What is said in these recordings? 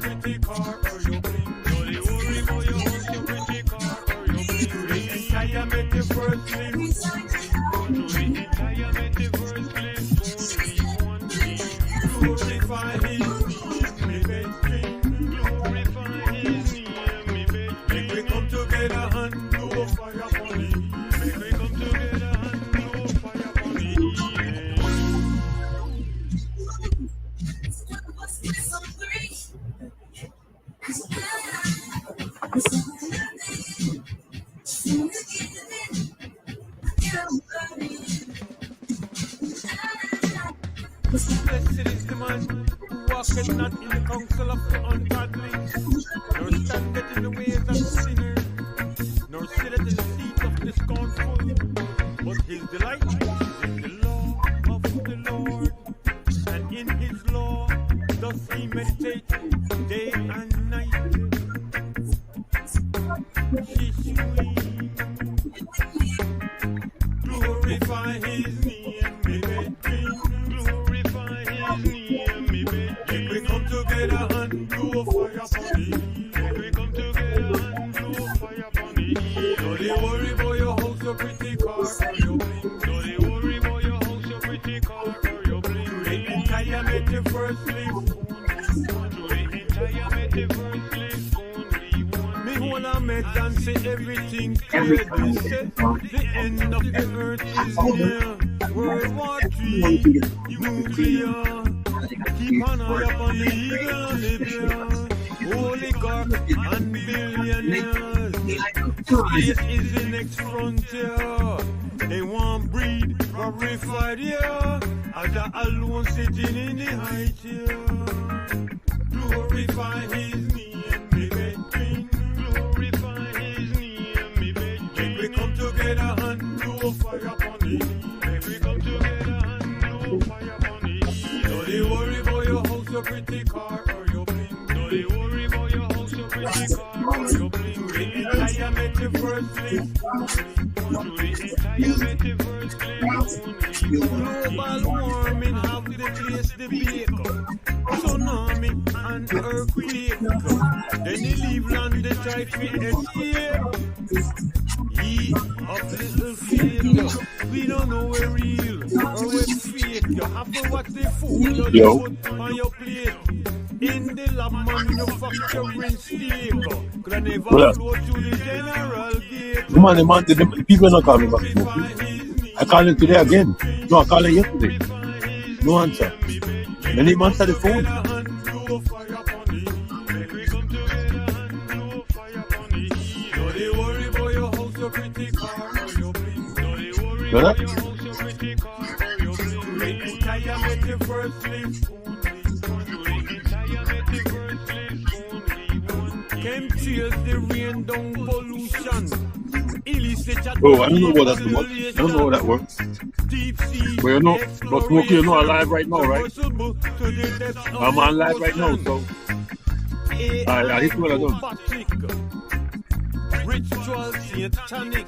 your pretty car or your bling. Don't worry about your house, your pretty car or your bling. The entire metaverse live. The entire metaverse live only one thing. Glorify his name, me best thing. Glorify his name, me best thing. Make we come together and blow fire upon it. Make we come together and blow fire upon it. Blessed is the man who walketh not in the counsel of the ungodly, nor standeth in the ways of sinners, nor sitteth in the seat of the scornful. But his delight is in the law of the Lord, and in his law doth he meditate day and night. Glorify his name, me brethren. Glorify his name, me brethren. Make we come together and blow fire upon it. Make we come together and blow fire upon it. Don't they worry about your house, your pretty car, or your bling. Don't they worry about your house, your pretty car, or your bling. The entire metaverse live only. The entire metaverse live only one. Me hold a meds and say everything clear. They said the end of the earth is near. World War III, nuclear. Keep an eye upon the eagle and the bear. Oligarchs and billionaires. Space is the next frontier. They want breed glorified here. As a alone sitting in the high chair. Glorify his name, me brethren. Glorify his name, me brethren. Make we come together and blow fire upon it. Make we come together and blow fire upon it. Don't they worry about your house, your pretty car, or your bling. Don't they worry about your house, your pretty car, or your bling. The entire metaverse live only. The entire metaverse live only. Global warming have the place the bake. Tsunami and earthquake. Then they leave land, they try to escape. Ye of little faith, we don't know we're real or we're fake. You have to watch the food you put on your plate. In the lab manufacturing steak, could I never flow to the general gate. Come on, man, the people are not calling back smoking. I called him today again. No, I called him yesterday. No answer. Then he answered the phone. What? Chemtrails, the rain down pollution. Illicit Oh, I don't know what that works. I don't know how that works. But you know, but smoking, you know, I'm live right now, right? I'm on live right now, so I hit what I done. Ritual satanic.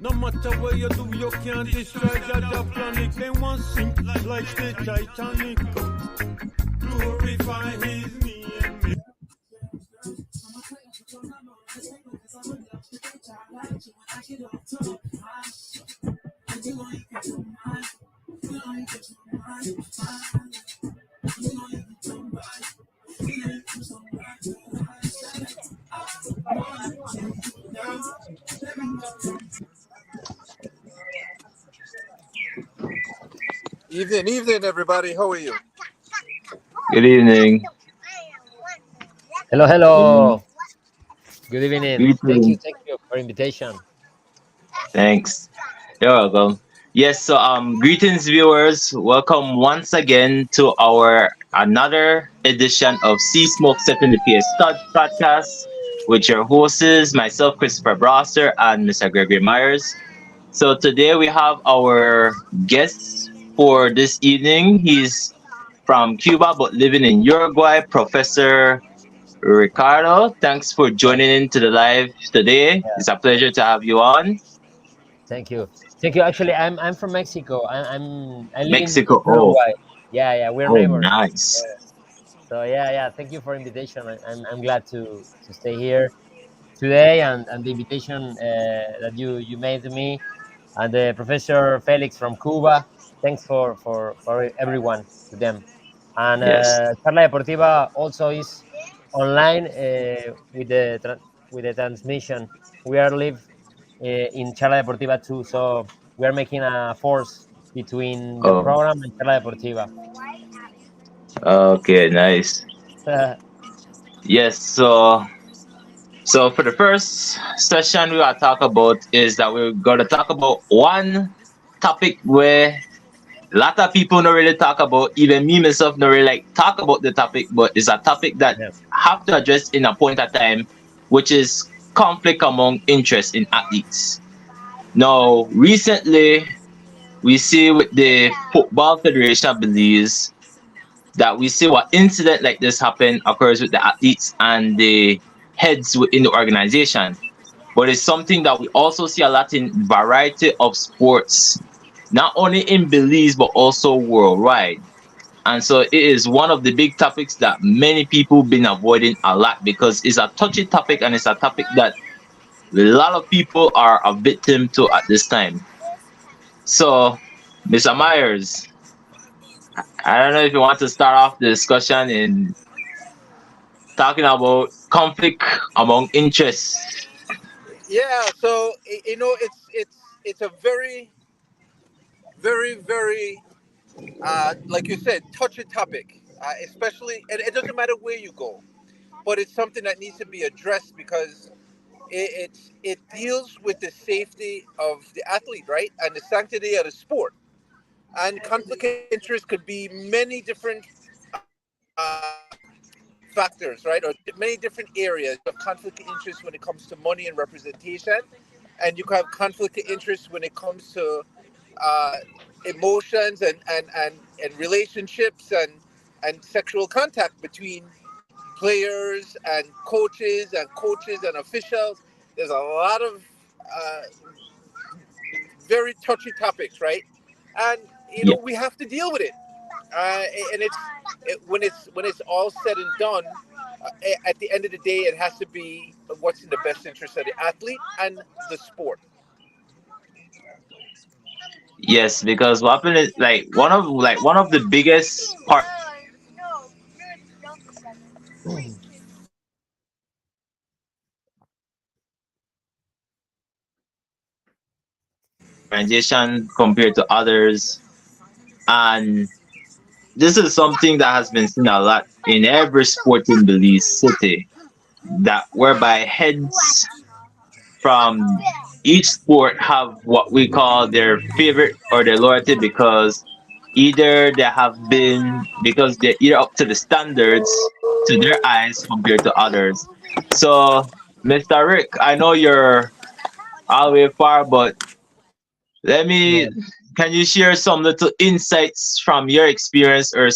No matter what you do, you can't destroy the planet. They want sink like the Titanic. Glorify his name. Evening, everybody. How are you? Good evening. Hello. Good evening. Greetings. Thank you for invitation. Thanks. You're welcome. Yes, so greetings viewers. Welcome once again to our another edition of Sea Smoke Setting the Pace podcast with your hosts, myself, Christopher Brosser, and Mr. Gregory Myers. So today we have our guest for this evening. He's from Cuba but living in Uruguay, Professor Ricardo. Thanks for joining into the live today. Yeah. It's a pleasure to have you on. Thank you. Actually, I'm from Mexico. I live Mexico. in Uruguay. Yeah, we're Oh, neighbors. nice. So yeah. Thank you for invitation. I'm glad to stay here today, and the invitation that you made to me, and Professor Felix from Cuba. Thanks for everyone to them. And Yes. Charla Deportiva also is online with the transmission. We are live in Charla Deportiva too, so we are making a force between the Oh, program and Charla Deportiva. okay, nice. Yes, so for the first session we are talk about is that we're gonna talk about one topic where a lot of people don't really talk about, even me myself don't really like talk about the topic, but it's a topic that Yeah. have to address in a point of time, which is conflict among interest in athletes. Now, recently we see with the Football Federation believes that we see what incident like this happen occurs with the athletes and the heads within the organization. But it's something that we also see a lot in variety of sports, not only in Belize but also worldwide. And so it is one of the big topics that many people been avoiding a lot because it's a touchy topic and it's a topic that a lot of people are a victim to at this time. So, Mr. Myers, I don't know if you want to start off the discussion in talking about conflict among interests. Yeah, so it's a very like you said, touchy topic, especially, and it doesn't matter where you go, but it's something that needs to be addressed because it deals with the safety of the athlete, right, and the sanctity of the sport. And conflict of interest could be many different factors, right, or many different areas. You have conflict of interest when it comes to money and representation, and you can have conflict of interest when it comes to uh, emotions and relationships and sexual contact between players and coaches and officials. There's a lot of uh, very touchy topics, right? And Yeah. we have to deal with it. And when it's all said and done, at the end of the day, it has to be what's in the best interest of the athlete and the sport. Yes, because what happened is like one of the biggest part organization compared to others, and this is something that has been seen a lot in every sport in Belize City, that whereby heads from each sport have what we call their favorite or their loyalty because either they have been because they're either up to the standards to their eyes compared to others. So, Mr. Rick, I know you're all the way far, but let me Yeah. can you share some little insights from your experience or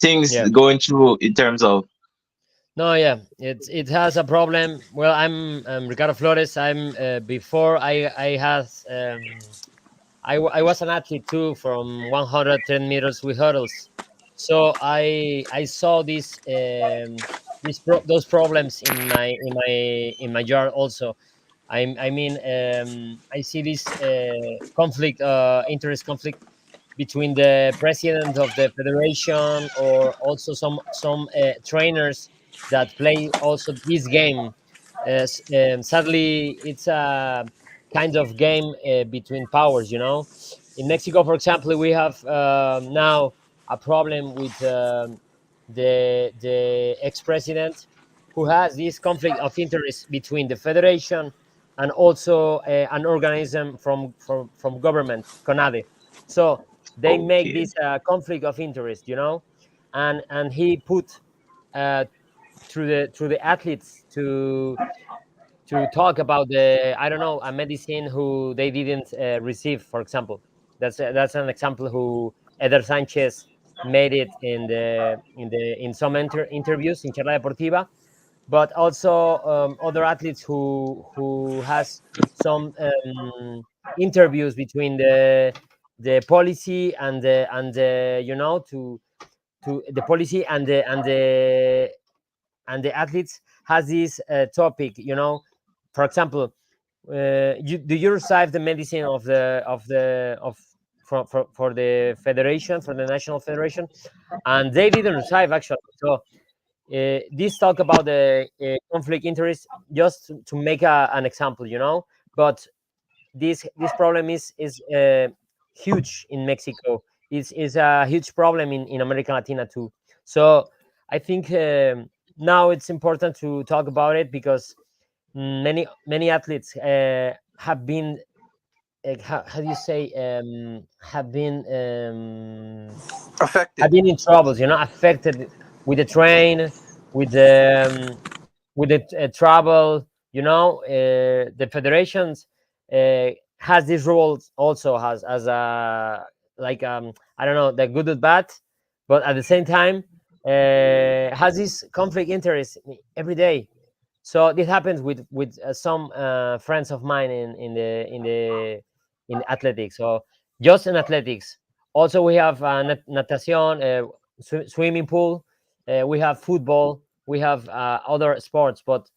things Yeah. going through in terms of No, yeah, it has a problem. Well, I'm Ricardo Flores. I'm before I had I was an athlete too from 110 meters with hurdles. So I saw those problems in my yard also. I mean I see this conflict interest conflict between the president of the federation or also some trainers that play also this game. Sadly, it's a kind of game between powers. In Mexico, for example, we have now a problem with the ex-president who has this conflict of interest between the federation and also an organism from government, CONADE. So they make okay. this conflict of interest, and he put uh, through the athletes to talk about the, I don't know, a medicine who they didn't receive, for example. That's an example who Eder Sanchez made it in some interviews in Charla Deportiva, but also other athletes who has some interviews between the policy and the to the policy and the athletes has this topic, for example, do you receive the medicine of for the federation, for the national federation, and they didn't receive actually. So this talk about the conflict interest, just to make an example, but this problem is huge in Mexico. Is a huge problem in America Latina too. So I think now it's important to talk about it, because many athletes have been how do you say, Affected. have been in troubles, affected with the train, with the travel, the federations has these rules also, has as a, like, I don't know, the good or bad, but at the same time has this conflict interest every day. So this happens with some friends of mine in athletics. So just in athletics. Also, we have natation, swimming pool. We have football. We have other sports, but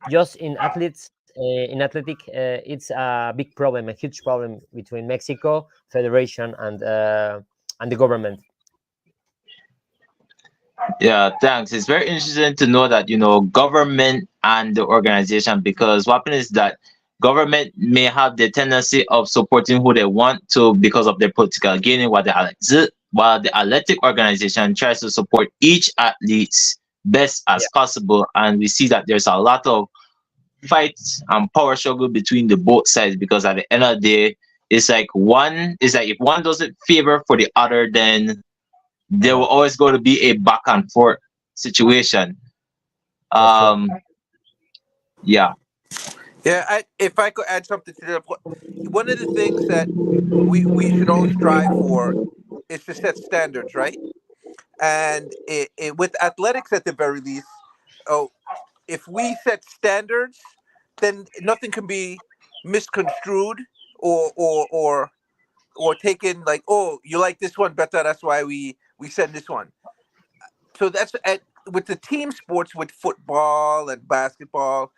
just in athletes, in athletic, it's a big problem, a huge problem between Mexico Federation and the government. Yeah, thanks. It's very interesting to know that, government and the organization, because what happens is that government may have the tendency of supporting who they want to because of their political gain, while the athletic organization tries to support each athlete's best as Yeah, possible. And we see that there's a lot of fights and power struggle between the both sides, because at the end of the day, it's like if one doesn't favor for the other, then there will yeah, always going to be a back and forth situation. that's true. Um, yeah. Yeah, if I could add something to that, one of the things that we should all strive for is to set standards, right? And with athletics, at the very least, oh, if we set standards, then nothing can be misconstrued or taken like, oh, you like this one better, that's why we send this one. So that's with the team sports, with football and basketball,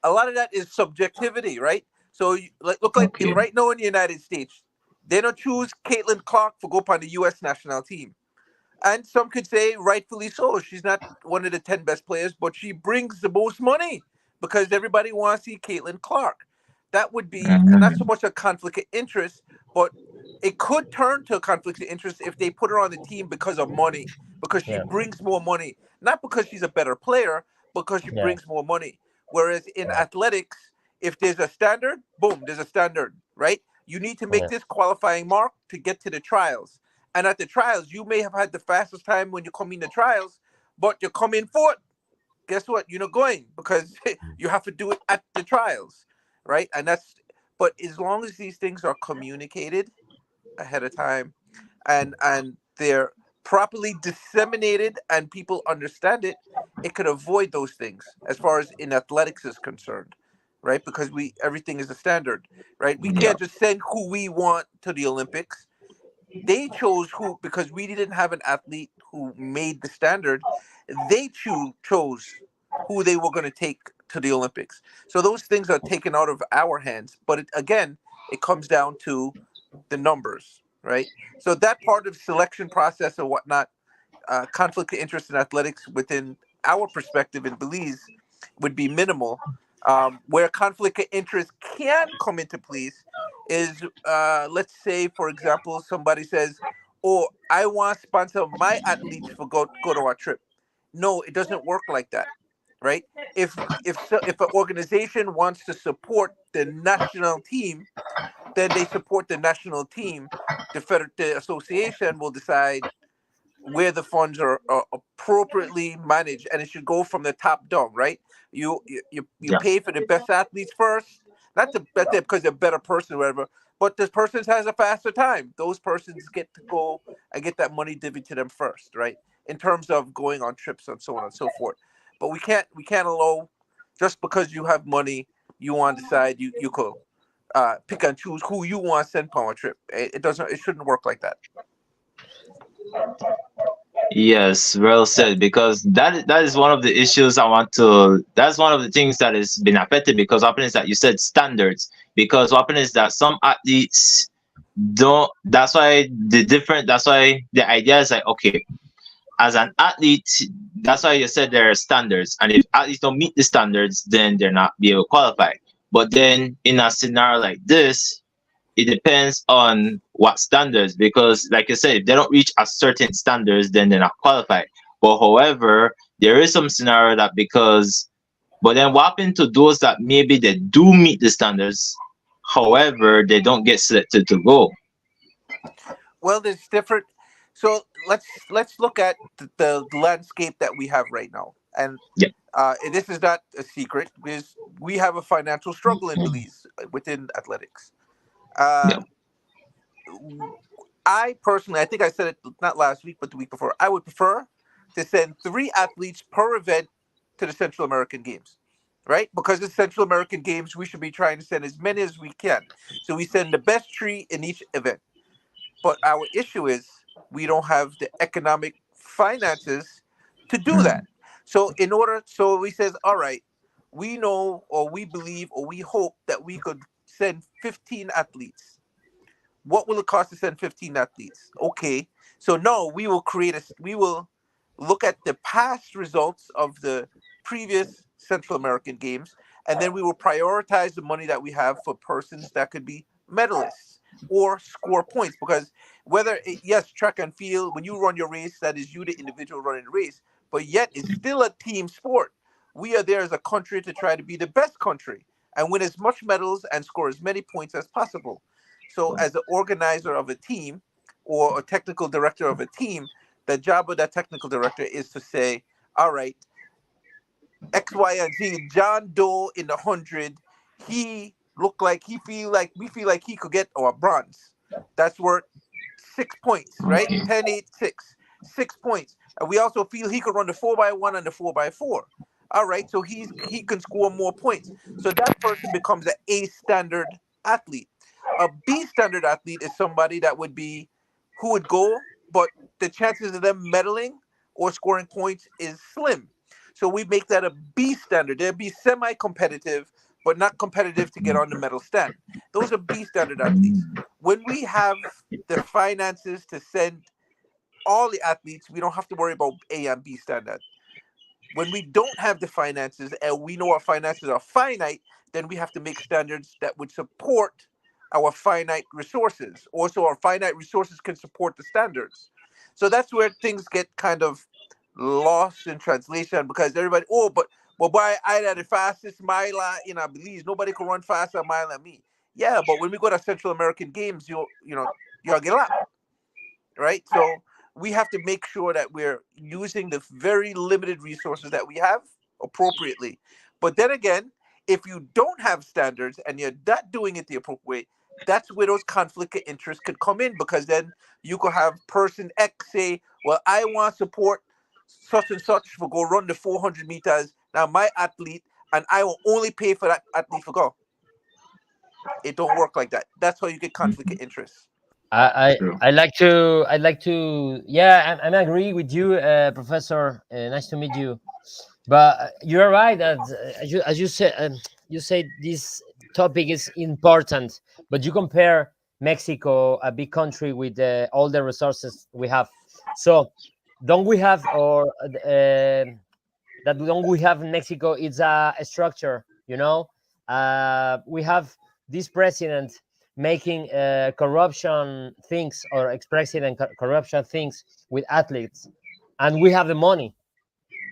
a lot of that is subjectivity, right? So look like Okay. right now in the United States, they don't choose Caitlin Clark for go up on the U.S. national team, and some could say rightfully so. She's not one of the 10 best players, but she brings the most money because everybody wants to see Caitlin Clark. That would be not so Mhm. much a conflict of interest, but it could turn to a conflict of interest if they put her on the team because of money, because she Yeah, brings more money, not because she's a better player, because she yeah, brings more money. Whereas in yeah, athletics, if there's a standard, boom, there's a standard, right? You need to make yeah, this qualifying mark to get to the trials. And at the trials, you may have had the fastest time when you come in the trials, but you come in fourth. Guess what? You're not going because you have to do it at the trials, right? And that's, but as long as these things are communicated ahead of time and they're properly disseminated and people understand it, it could avoid those things as far as in athletics is concerned, right? Because we everything is a standard, right? We Yeah. can't just send who we want to the Olympics. They chose who because we didn't have an athlete who made the standard. They chose who they were going to take to the Olympics. So those things are taken out of our hands. But again, it comes down to the numbers, right? So that part of selection process or whatnot, conflict of interest in athletics within our perspective in Belize would be minimal. Where conflict of interest can come into place is, let's say, for example, somebody says, "Oh, I want to sponsor my athletes for go to our trip." No, it doesn't work like that, right? If an organization wants to support the national team, then they support the national team. The association will decide where the funds are appropriately managed, and it should go from the top down, right? You Yeah. pay for the best athletes first, not the best because they're a better person or whatever, but this person has a faster time. Those persons get to go and get that money divvied to them first, right? In terms of going on trips and so on and so forth. But we can't allow just because you have money, you want to decide you could pick and choose who you want to send on a trip. It doesn't. It shouldn't work like that. Yes, well said. Because that is one of the issues I want to. That's one of the things that has been affected. Because what happens is that you said standards. Because what happens is that some athletes don't. That's why the different. That's why the idea is like, okay, as an athlete, that's why you said there are standards, and if athletes don't meet the standards, then they're not be able to qualify. But then in a scenario like this, it depends on what standards, because like I said, if they don't reach a certain standards, then they're not qualified. But however, there is some scenario that because, but then what happened to those that maybe they do meet the standards, however they don't get selected to go? Well, there's different. So let's look at the landscape that we have right now, and Yeah. this is not a secret because we have a financial struggle in Belize within athletics. Uh, Yeah. I personally, I think I said it not last week, but the week before. I would prefer to send 3 athletes per event to the Central American Games, right? Because the Central American Games, we should be trying to send as many as we can. So we send the best 3 in each event. But our issue is we don't have the economic finances to do that. So we says, all right, we know or we believe or we hope that we could send 15 athletes. What will it cost to send 15 athletes? Okay. So no, we will look at the past results of the previous Central American games, and then we will prioritize the money that we have for persons that could be medalists or score points. Because yes, track and field, when you run your race, that is you the individual running the race, but yet it's still a team sport. We are there as a country to try to be the best country and win as much medals and score as many points as possible. So, as an organizer of a team or a technical director of a team, the job of that technical director is to say, all right, X, Y, and Z, John Doe in the 100, he looked like we feel like he could get a bronze. That's worth 6 points, right? Okay. 10, 8, 6. 6 points. And we also feel he could run the 4x1 and the 4x4. All right, so he can score more points. So that person becomes an A standard athlete. A B standard athlete is somebody that would be who would go, but the chances of them medaling or scoring points is slim. So we make that a B standard. They'll be semi-competitive, but not competitive to get on the medal stand. Those are B standard athletes. When we have the finances to send all the athletes, we don't have to worry about A and B standard. When we don't have the finances and we know our finances are finite, then we have to make standards that would support our finite resources. Also, our finite resources can support the standards. So that's where things get kind of lost in translation because everybody, oh, but why I had the fastest mile in Belize, nobody can run faster a mile than me. Yeah, but when we go to Central American Games, you'll get lapped, right? So we have to make sure that we're using the very limited resources that we have appropriately. But then again, if you don't have standards and you're not doing it the appropriate way, that's where those conflict of interest could come in because then you could have person X say, well, I want support such and such for go run the 400 meters. Now my athlete, and I will only pay for that athlete for go. It don't work like that. That's how you get conflict of interest. True. I like to, yeah, I'm agree with you, Professor. Nice to meet you. But you're right that you said this topic is important. But you compare Mexico, a big country with all the resources we have. So don't we have or that don't we have in Mexico? It's a structure, you know. We have this president making corruption things or expressing corruption things with athletes, and we have the money.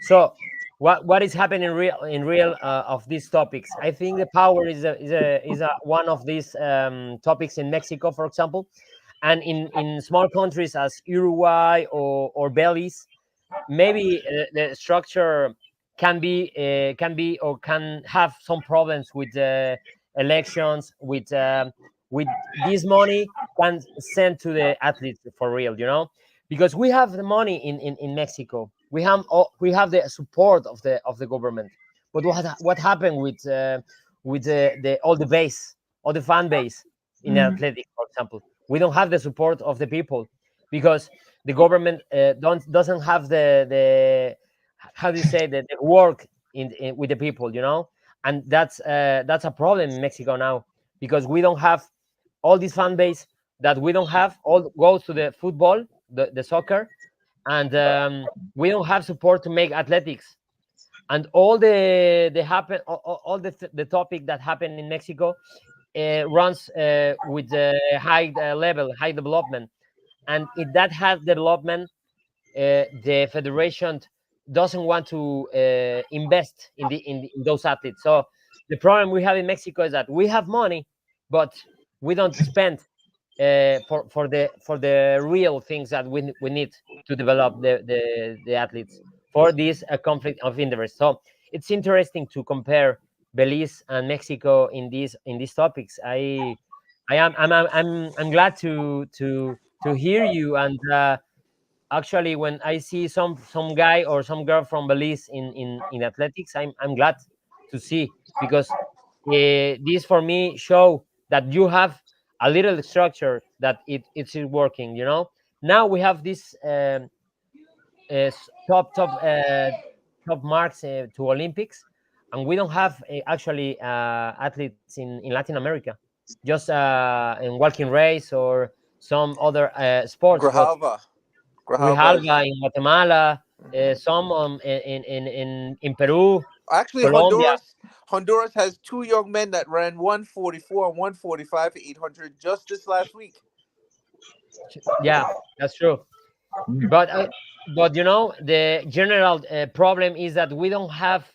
So what is happening in real of these topics? I think the power is a one of these topics in Mexico, for example, and in small countries as Uruguay or Belize, maybe the structure can be or can have some problems with the elections with this money can send to the athletes for real, because we have the money in Mexico. We have the support of the government. But what happened with the all the base, all the fan base in athletics, for example? We don't have the support of the people. because the government doesn't have the how do you say the work in with the people, and that's a problem in Mexico now, because we don't have all this fan base that we don't have all goes to the football, the soccer, and we don't have support to make athletics, and all the happen all the topic that happened in Mexico runs with the high level, high development, and if that has development, the federation doesn't want to invest in those athletes. So the problem we have in Mexico is that we have money, but we don't spend for the real things that we need to develop the athletes for this conflict of interest. So it's interesting to compare Belize and Mexico in these topics. I'm glad to hear you, and actually when I see some guy or some girl from Belize in athletics, I'm glad to see, because this for me show that you have a little structure that it's working. Now we have this top marks to Olympics, and we don't have actually athletes in Latin America, just in walking race or some other sports. But Grijalva. we Grijalva have is in Guatemala, some in Peru, actually Colombia. Honduras has two young men that ran 144 and 145 for 800 just this last week. Yeah, that's true. Mm. But the general problem is that we don't have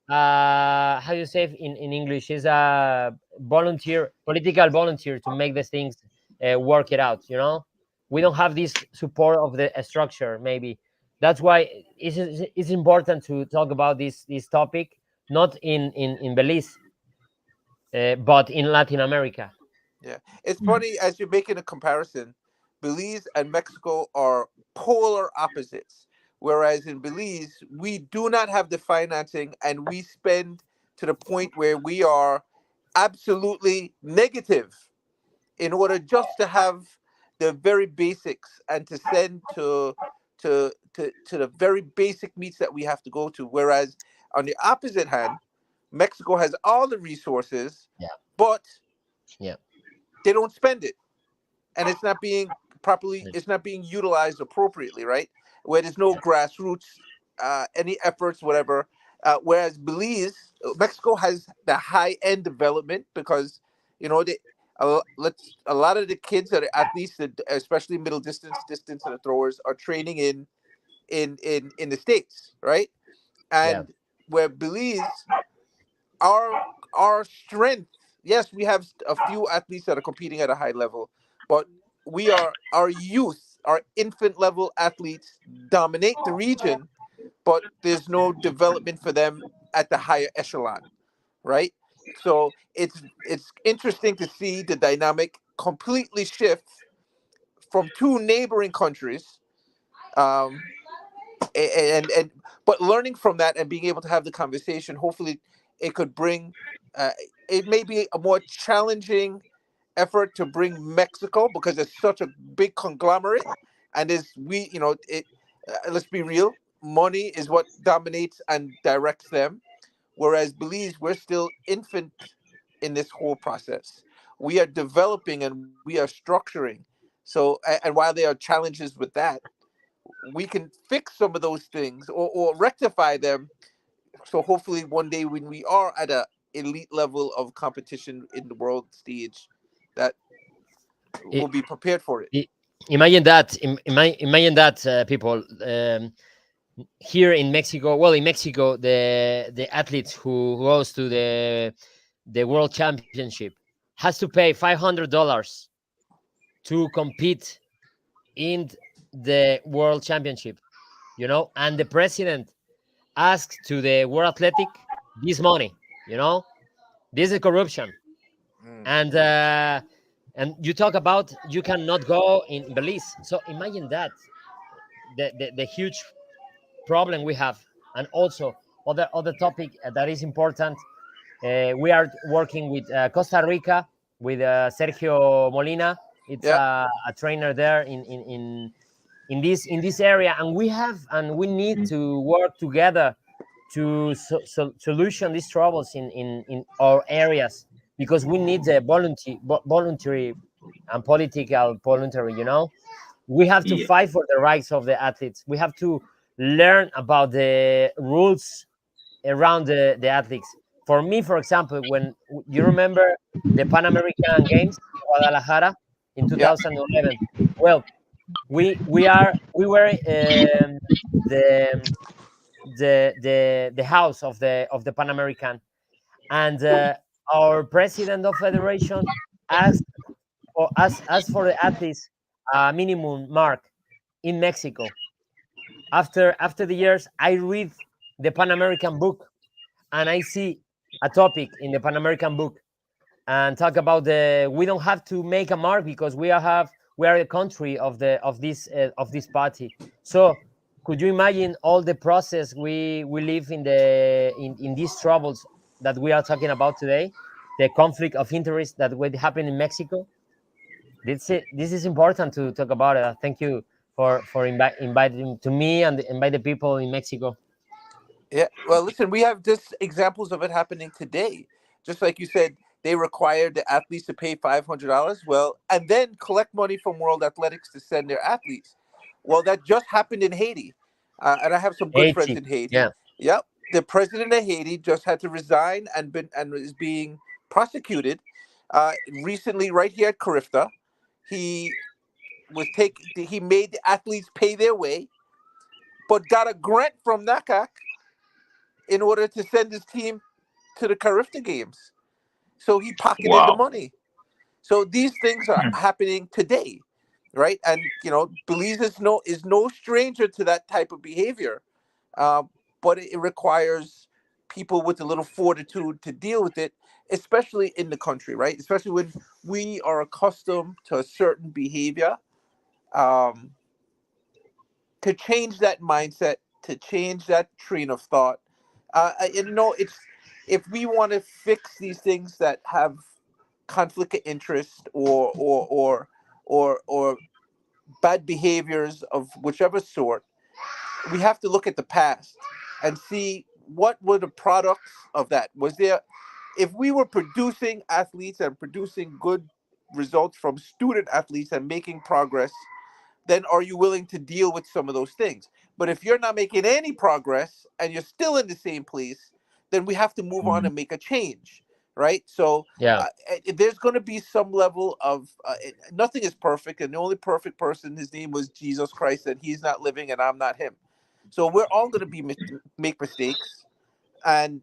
how you say it in English is a political volunteer to make the things work it out. We don't have this support of the structure. Maybe that's why it's important to talk about this topic, not in Belize, but in Latin America. Yeah, it's funny as you're making a comparison. Belize and Mexico are polar opposites. Whereas in Belize, we do not have the financing and we spend to the point where we are absolutely negative in order just to have the very basics and to send to the very basic meets that we have to go to. Whereas on the opposite hand, Mexico has all the resources, Yeah. but Yeah. they don't spend it, and it's not being utilized appropriately, right? Where there's no grassroots any efforts, whatever. Whereas Mexico has the high end development because they a lot of the kids that are athletes, especially middle distance and the throwers, are training in the States, right? Yeah. And where Belize, our strength, yes, we have a few athletes that are competing at a high level, but our youth, our infant level athletes dominate the region, but there's no development for them at the higher echelon, right? So it's interesting to see the dynamic completely shift from two neighboring countries, um, and but learning from that and being able to have the conversation. Hopefully, it could bring. Uh, it may be a more challenging effort to bring Mexico because it's such a big conglomerate, and is we it. Let's be real. Money is what dominates and directs them. Whereas Belize, we're still infant in this whole process. We are developing and we are structuring. So, and while there are challenges with that, we can fix some of those things or rectify them. So hopefully one day when we are at a elite level of competition in the world stage, that we'll I- be prepared for it. Imagine that. Imagine that people here in Mexico. Well, in Mexico, the athletes who goes to the World Championship has to pay $500 to compete in the World Championship. And the president asked to the World Athletic this money. This is corruption. Mm. And you talk about you cannot go in Belize. So imagine that the huge problem we have. And also other topic that is important. We are working with Costa Rica with Sergio Molina. It's Yeah. a trainer there in in this area, and we need to work together to solution these troubles in our areas, because we need the voluntary and political voluntary, we have to Yeah. fight for the rights of the athletes. We have to learn about the rules around the athletes. For me, for example, when you remember the Pan American Games in Guadalajara in Yeah. 2011, well, we were the the house of the Pan American, and our president of federation asked asked for the athletes a minimum mark in Mexico. After the years, I read the Pan American book, and I see a topic in the Pan American book and talk about the we don't have to make a mark because we are a country of this party. So could you imagine all the process we live in these troubles that we are talking about today, the conflict of interest that would happen in Mexico? This is important to talk about it. Thank you for inviting to me and invite the people in Mexico. Yeah. Well, listen, we have just examples of it happening today. Just like you said, they required the athletes to pay $500. Well, and then collect money from World Athletics to send their athletes. Well, that just happened in Haiti, and I have some good friends 80, in Haiti. yeah. Yep, the president of Haiti just had to resign and is being prosecuted. Recently, right here at Carifta, he he made the athletes pay their way, but got a grant from NACAC in order to send his team to the Carifta games. So he pocketed the Wow. money. So these things are happening today, right? And Belize is no stranger to that type of behavior, uh, but it requires people with a little fortitude to deal with it, especially in the country, right? Especially when we are accustomed to a certain behavior. Um, to change that mindset, to change that train of thought. It's if we want to fix these things that have conflict of interest or bad behaviors of whichever sort, we have to look at the past and see what were the products of that. Was there, if we were producing athletes and producing good results from student athletes and making progress, then are you willing to deal with some of those things? But if you're not making any progress and you're still in the same place, then we have to move on Mhm. and make a change, right? So Yeah. there's going to be some level of nothing is perfect, and the only perfect person, his name was Jesus Christ, and he's not living, and I'm not him. So we're all going to be make mistakes, and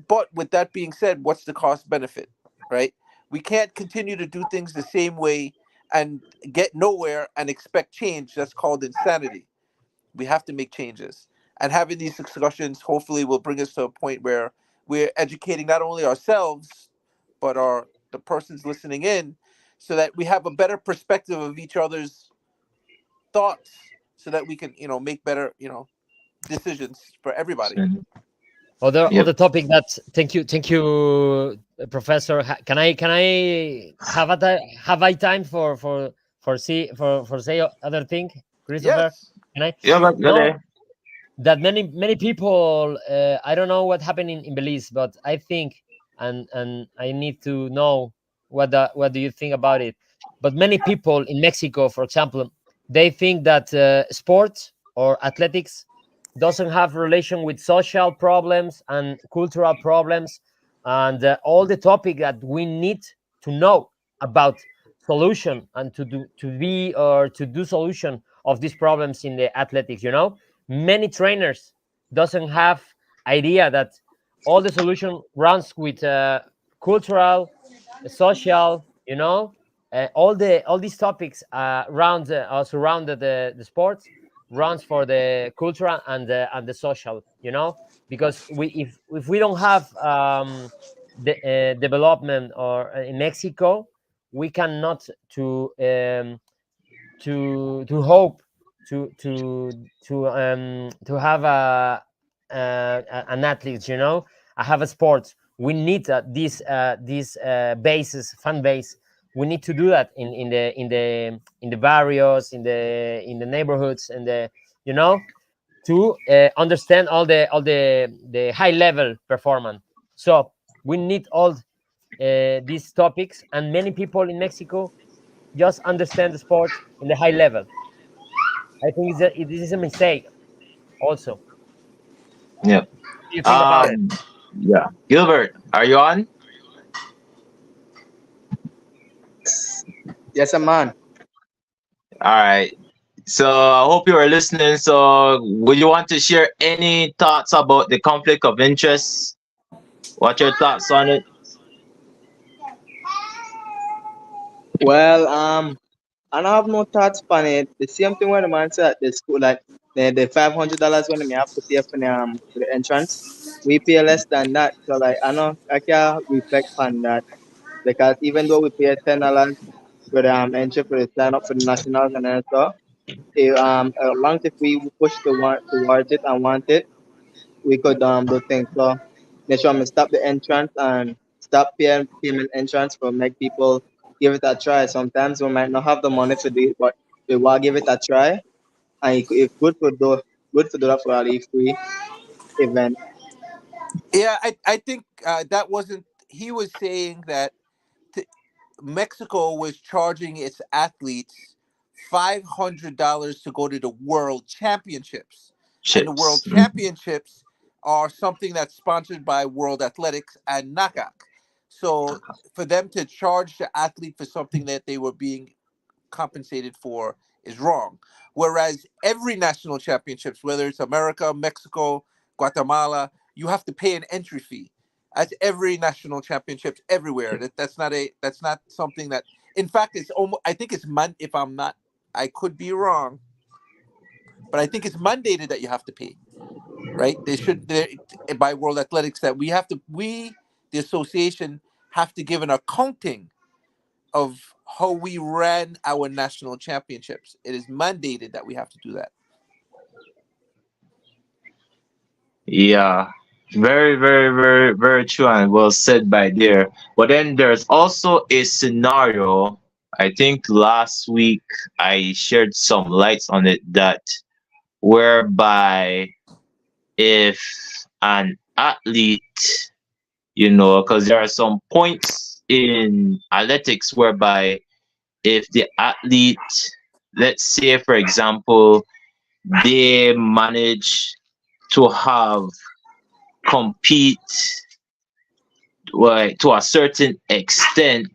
but with that being said, what's the cost benefit, right? We can't continue to do things the same way and get nowhere and expect change. That's called insanity. We have to make changes. And having these discussions hopefully will bring us to a point where we're educating not only ourselves, but the persons listening in, so that we have a better perspective of each other's thoughts, so that we can, make better, decisions for everybody. Mhm. Other Yep. topic that thank you, Professor. Can I have I time for say other thing, Christopher? Yes. Can I? Yeah, but go No, there. that many people. I don't know what happened in Belize, but I think, and I need to know what do you think about it. But many people in Mexico, for example, they think that sports or athletics doesn't have relation with social problems and cultural problems, and all the topic that we need to know about solution and to be or to do solution of these problems in the athletics. Many trainers doesn't have idea that all the solution runs with cultural, social, all these topics surround the sports runs for the cultural and the social, because if we don't have the development or in Mexico, we cannot to hope to have an athlete, I have a sport. We need this basis fan base we need to do that in the barrios, in the neighborhoods, and the you know to understand all the high level performance. So we need all these topics, and many people in Mexico just understand the sport in the high level. I think this is a mistake also. What Yeah. do you think about it? Yeah. Gilbert, are you on? Yes, I'm on. All right. So I hope you are listening. So would you want to share any thoughts about the conflict of interest? What your thoughts on it? Well, I don't have no thoughts on it. The same thing when the man said at the school, like the $500 when me have to pay for the entrance, we pay less than that. So like I know I can reflect on that because even though we pay $10 for the entry for the sign up for the nationals and then stuff, as long as if we push the one towards it and want it, we could do things. So make sure I'm stop the entrance and stop payment entrance for make people give it a try. Sometimes we might not have the money to do it, but we will give it a try. And it's good to do that for a free event. Yeah, I think that wasn't. He was saying that t- Mexico was charging its athletes $500 to go to the World Championships, and the World Chips. Championships are something that's sponsored by World Athletics and NACAC. So for them to charge the athlete for something that they were being compensated for is wrong. Whereas every national championships, whether it's America, Mexico, Guatemala, you have to pay an entry fee. That's every national championships everywhere. That's not something that. In fact, it's almost. I think it's if I'm not. I could be wrong, but I think it's mandated that you have to pay. Right? They should by World Athletics that we the association have to give an accounting of how we ran our national championships. It is mandated that we have to do that. Yeah. Very, very, very, very true and well said by there. But then there's also a scenario. I think last week I shared some lights on it that whereby if an athlete, because there are some points in athletics whereby if the athlete, let's say for example, they manage to have compete to a certain extent,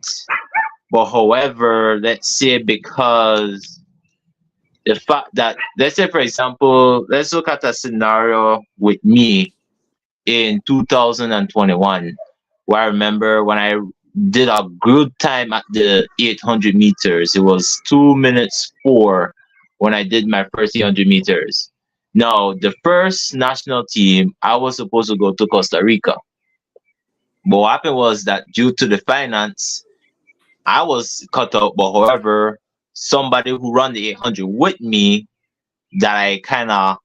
but however, let's say because the fact that, let's say for example, let's look at a scenario with me in 2021 where I remember when I did a good time at the 800 meters. It was 2 minutes 4 when I did my first 800 meters. Now, the first national team, I was supposed to go to Costa Rica. But what happened was that due to the finance, I was cut out. But however, somebody who ran the 800 with me that I kind of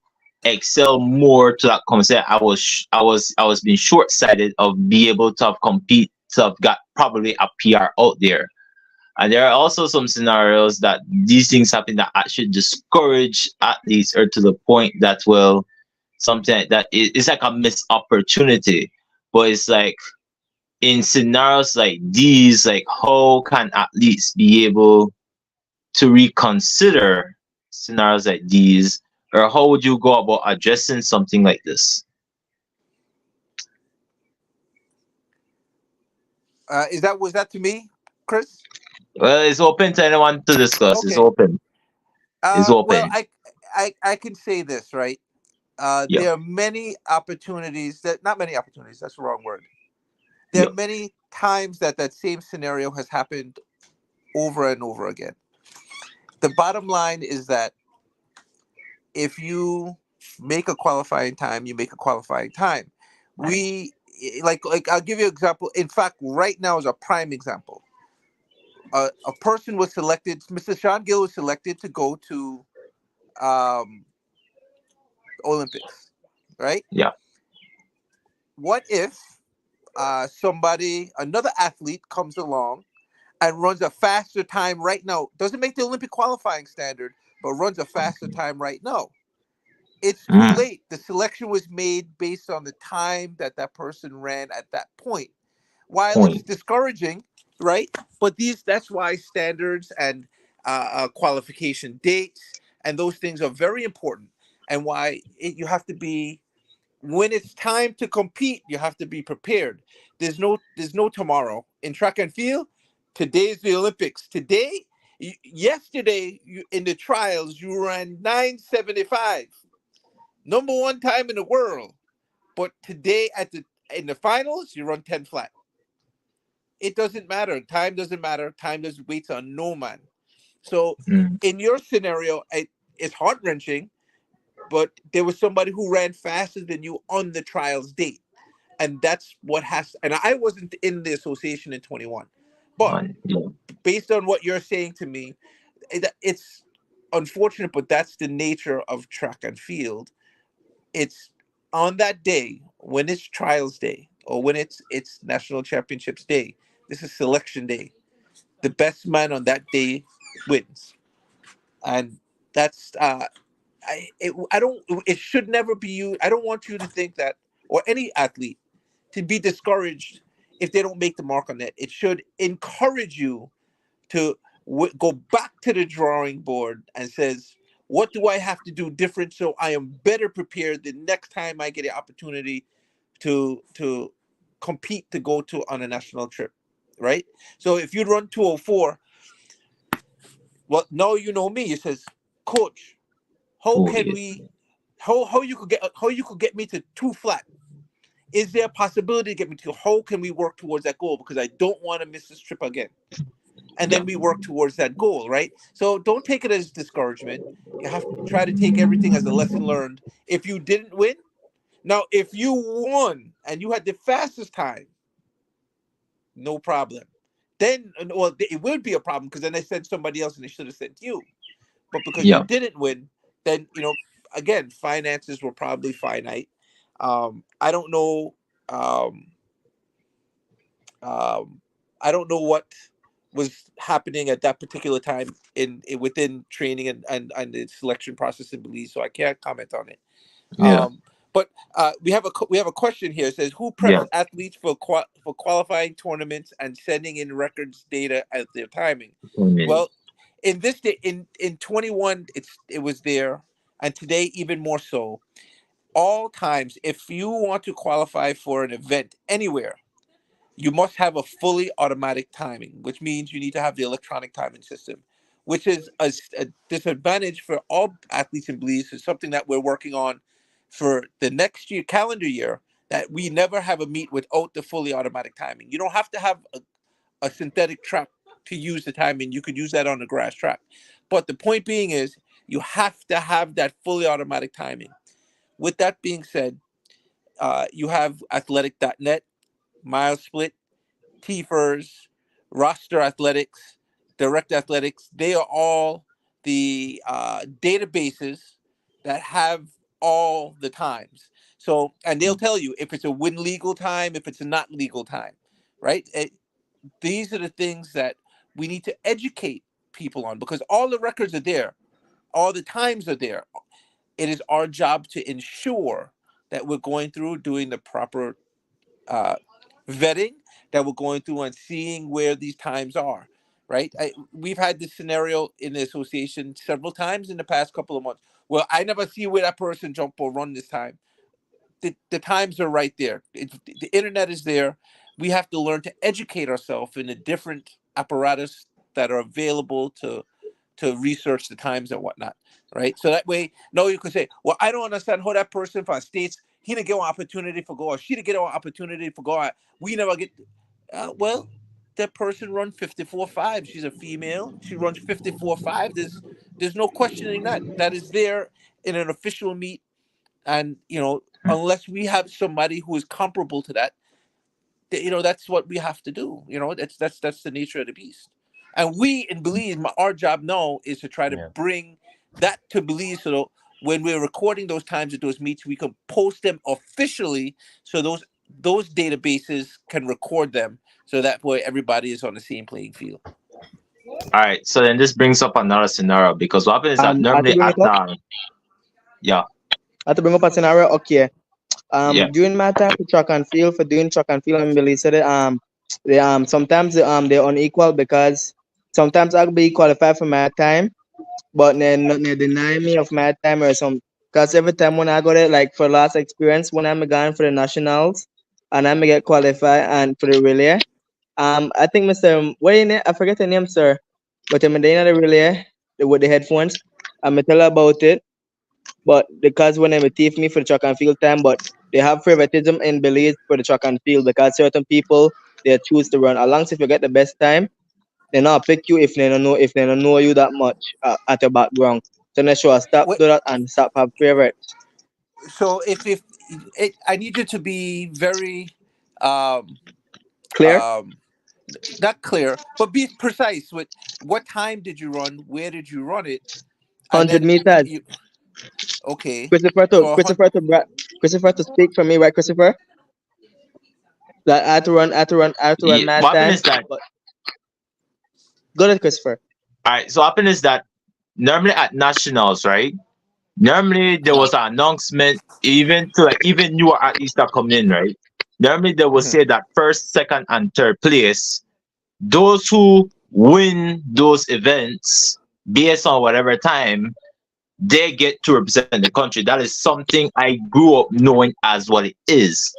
excel more to that concept. I was being short sighted of be able to have compete to have got probably a PR out there. And there are also some scenarios that these things happen that actually discourage athletes or to the point that something like that it's like a missed opportunity. But it's like in scenarios like these, like how can athletes be able to reconsider scenarios like these, or how would you go about addressing something like this? Was that to me, Chris? Well, it's open to anyone to discuss. It's Okay. open. It's Well, open. I can say this, right. Yeah. There are many opportunities that not many opportunities. That's the wrong word. There Yeah. are many times that same scenario has happened over and over again. The bottom line is that if you make a qualifying time, you make a qualifying time. We like I'll give you an example. In fact, right now is a prime example. A person was selected. Mr. Sean Gill was selected to go to um, Olympics, right? Yeah. What if another athlete comes along and runs a faster time right now, doesn't make the Olympic qualifying standard, but runs a faster time right now, it's too Mm. late. The selection was made based on the time that that person ran at that point. While it's Point. discouraging, right? But that's why standards and qualification dates and those things are very important, and why you have to be, when it's time to compete, you have to be prepared. There's no tomorrow in track and field. Today's the Olympics. Today, yesterday, in the trials, you ran 9:75, number one time in the world. But today in the finals, you run 10 flat. It doesn't matter. Time doesn't matter. Time doesn't wait on no man. So Mm. in your scenario, it's heart wrenching, but there was somebody who ran faster than you on the trials date. And that's what has, and I wasn't in the association in 21. But Yeah. based on what you're saying to me, it's unfortunate, but that's the nature of track and field. It's on that day when it's trials day or when it's national championships day. This is selection day. The best man on that day wins, and that's I don't. It should never be you. I don't want you to think that, or any athlete, to be discouraged if they don't make the mark on that. It should encourage you to go back to the drawing board and says, what do I have to do different so I am better prepared the next time I get the opportunity to compete to go to on a national trip, right? So if you run 204, well, now you know me. It says, Coach, how Oh, can yes. we, how you could get me to two flat? Is there a possibility to get me to? How can we work towards that goal? Because I don't want to miss this trip again. And Yeah. then we work towards that goal, right? So don't take it as discouragement. You have to try to take everything as a lesson learned. If you didn't win, now if you won and you had the fastest time, no problem. Then, well, it would be a problem because then they sent somebody else and they should have sent you. But because you Yeah. didn't win, then again, finances were probably finite. I don't know. Um, I don't know what was happening at that particular time within training and the selection process in Belize, so I can't comment on it. Yeah. But we have a question here. It says, who Yeah. preps athletes for qualifying tournaments and sending in records data at their timing? Amen. Well, in this day, in 21, it was there, and today even more so. All times, if you want to qualify for an event anywhere, you must have a fully automatic timing, which means you need to have the electronic timing system, which is a disadvantage for all athletes in Belize. It's something that we're working on for the next year, calendar year, that we never have a meet without the fully automatic timing. You don't have to have a synthetic track to use the timing. You could use that on a grass track. But the point being is you have to have that fully automatic timing. With that being said, you have athletic.net, Mile Split, TFERS, Roster Athletics, Direct Athletics. They are all the databases that have all the times. So, and they'll tell you if it's a win legal time, if it's a not legal time, right? These are the things that we need to educate people on because all the records are there, all the times are there. It is our job to ensure that we're going through doing the proper uh, vetting, that we're going through and seeing where these times are, right? We've had this scenario in the association several times in the past couple of months. Well, I never see where that person jump or run this time. The times are right there. The internet is there. We have to learn to educate ourselves in the different apparatus that are available to research the times and whatnot, right? So that way, no, you can say, well, I don't understand how that person from states, he didn't get an opportunity for go, or she didn't get an opportunity for go. We never get, well, that person runs 54.5. She's a female. She runs 54.5. There's no questioning that. That is there in an official meet. And, unless we have somebody who is comparable to that, that's what we have to do. That's the nature of the beast. And we in Belize, our job now is to try to Yeah. bring that to Belize, so when we're recording those times at those meets, we can post them officially, so those databases can record them, so that way everybody is on the same playing field. All right. So then this brings up another scenario because what happens is that And I have to normally bring at it up. yeah, I have to bring up a scenario. Okay. yeah. During my time for track and field, for doing track and field, I'm really said it. They sometimes they're unequal because sometimes I'll be qualified for my time, but then they deny me of my time or some. Because every time when I got it, like for last experience, when I'm going for the nationals, and I'm get qualified and for the relay, I think Mr. What your name? I forget the name, sir. But I'm in the relay with the headphones. I'm tell about it. But because when they thief me for the track and field time, but they have favoritism in Belize for the track and field because certain people they choose to run. As long as if you get the best time, they not pick you if they don't know you that much at your background. So they should stop What? do that and stop have favorites. So I need you to be very um, Clear? um, not clear, but be precise with what time did you run, where did you run it, and 100 then meters. you okay Christopher to for a Christopher to Christopher to speak for me, right, Christopher? That I had to run my What happened time. is that But go ahead, Christopher. all right. So what happened is that normally at nationals, right? Normally there was an announcement even to like even newer athletes that come in, right? Normally they will Mhm. say that first, second, and third place, those who win those events based on whatever time, they get to represent the country. That is something I grew up knowing as what it is.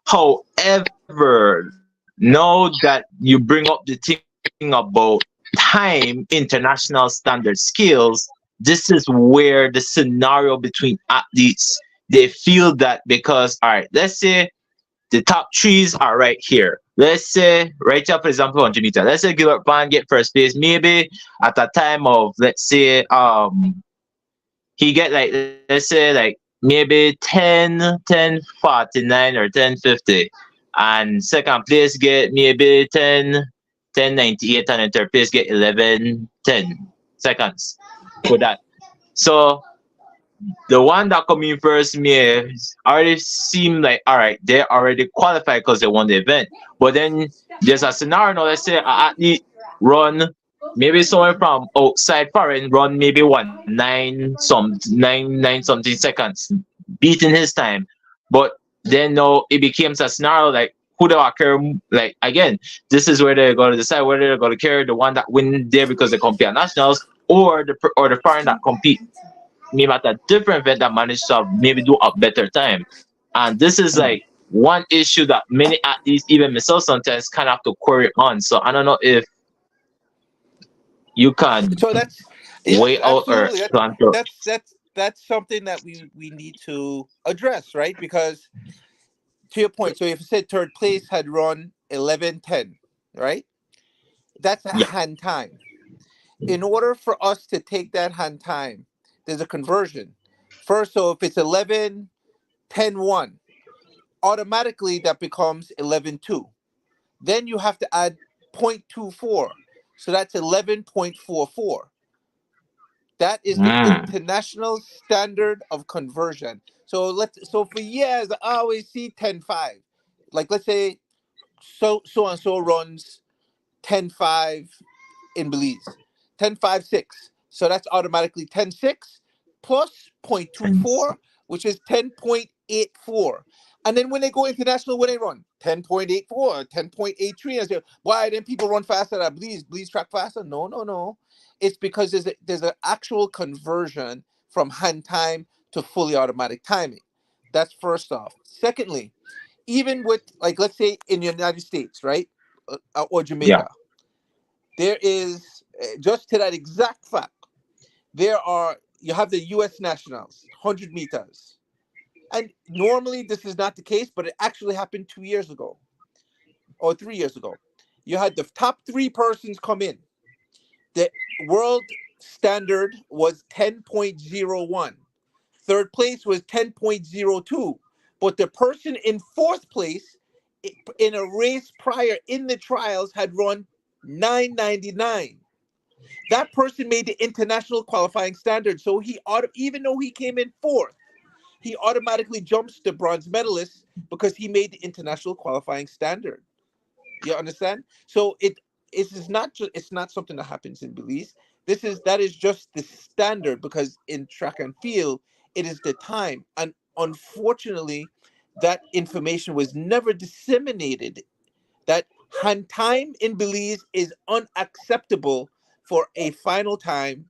However, now that you bring up the thing about time, international standard skills, this is where the scenario between athletes they feel that because all right, let's say the top trees are right here. Let's say right here, for example, 100 meter. Let's say Gilbert Bond get first place. Maybe at a time of let's say he get like let's say like maybe 10:49 or 10:50, and second place get maybe 10:98, and then third place get 11:10 seconds for that. So the one that come in first may already seem like all right, they already qualified because they won the event. But then there's a scenario now, let's say an athlete run maybe someone from outside foreign run maybe 1:09 something seconds, beating his time. But then now it becomes a scenario like who do I care? Like again, this is where they're going to decide whether they're going to carry the one that win there because they compete at nationals, or the foreign that compete maybe at a different event that managed to maybe do a better time. And this is like one issue that many athletes, even myself, sometimes kind of have to query on. So I don't know if you can So that's weigh out or absolutely plan to. that's something that we need to address, right? Because to your point, so if you said third place had run 11:10, right? That's a Yeah. hand time. In order for us to take that hand time, there's a conversion. First, so if it's 11:10:1, automatically that becomes 11:2. Then you have to add 0.24. So that's 11.44. That is the Mm. international standard of conversion. So for years I always see 10.5. Like let's say so and so runs 10.5 in Belize. 10.56. So that's automatically 10.6 plus 0.24, which is 10.84. And then when they go international, when they run 10.84, 10.83, I say, why then people run faster at Belize? Belize track faster? No, no, no. It's because there's an actual conversion from hand time to fully automatic timing. That's first off. Secondly, even with like let's say in the United States, right, or Yeah. Jamaica, there is just to that exact fact. You have the U.S. nationals, 100 meters, and normally this is not the case, but it actually happened 2 years ago or 3 years ago. You had the top three persons come in. The world standard was 10.01. Third place was 10.02. But the person in fourth place in a race prior in the trials had run 9.99. That person made the international qualifying standard. So even though he came in fourth, he automatically jumps the bronze medalist because he made the international qualifying standard. You understand? So it is not just, it's not something that happens in Belize. That is just the standard, because in track and field it is the time, and unfortunately that information was never disseminated, that hand time in Belize is unacceptable for a final time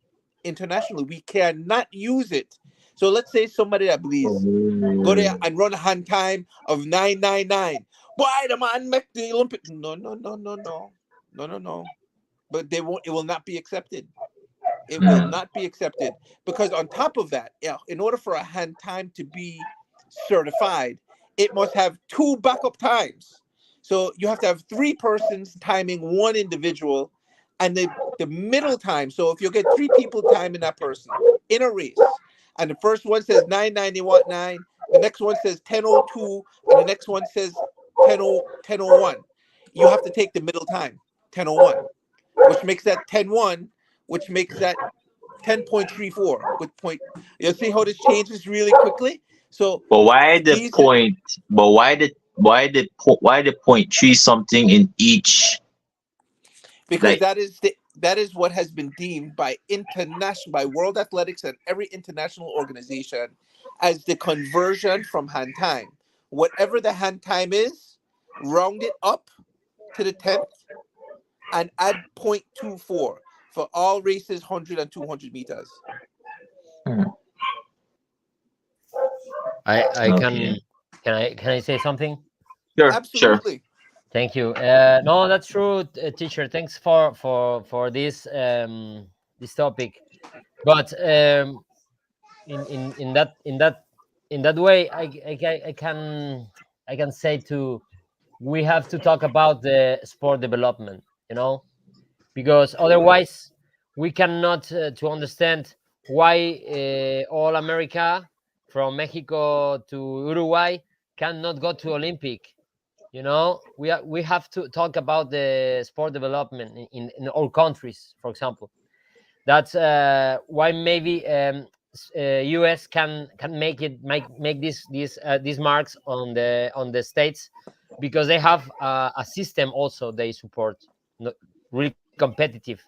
internationally. We cannot use it. So let's say somebody at Belize go there Oh. and run a hand time of 999. Why the man make the Olympic? No, no, no, no, no, no, no, no. But they won't. It will not be accepted. It will Hmm. not be accepted, because on top of that, yeah, in order for a hand time to be certified, it must have two backup times. So you have to have three persons timing one individual, and the middle time. So if you get three people timing that person in a race, and the first one says 991 9, the next one says 10:02, and the next one says 10:01, you have to take the middle time, 10:01, which makes that 10:1, which makes that 10.34 with point. You see how this changes really quickly. So But why the these, point? But why the point three something in each? because Like, that is what has been deemed by international, by World Athletics and every international organization, as the conversion from hand time. Whatever the hand time is, round it up to the 10th and add 0.24 for all races, 100 and 200 meters. hmm, I okay, can I say something? sure, sure. Absolutely. Thank you. No, that's true, teacher. Thanks for this topic. But in that way, I can say to we have to talk about the sport development. You know, because otherwise we cannot to understand why all America from Mexico to Uruguay cannot go to Olympic. You know, we have to talk about the sport development in all countries, for example. That's why maybe US can make these marks on the states, because they have a system also they support, really competitive.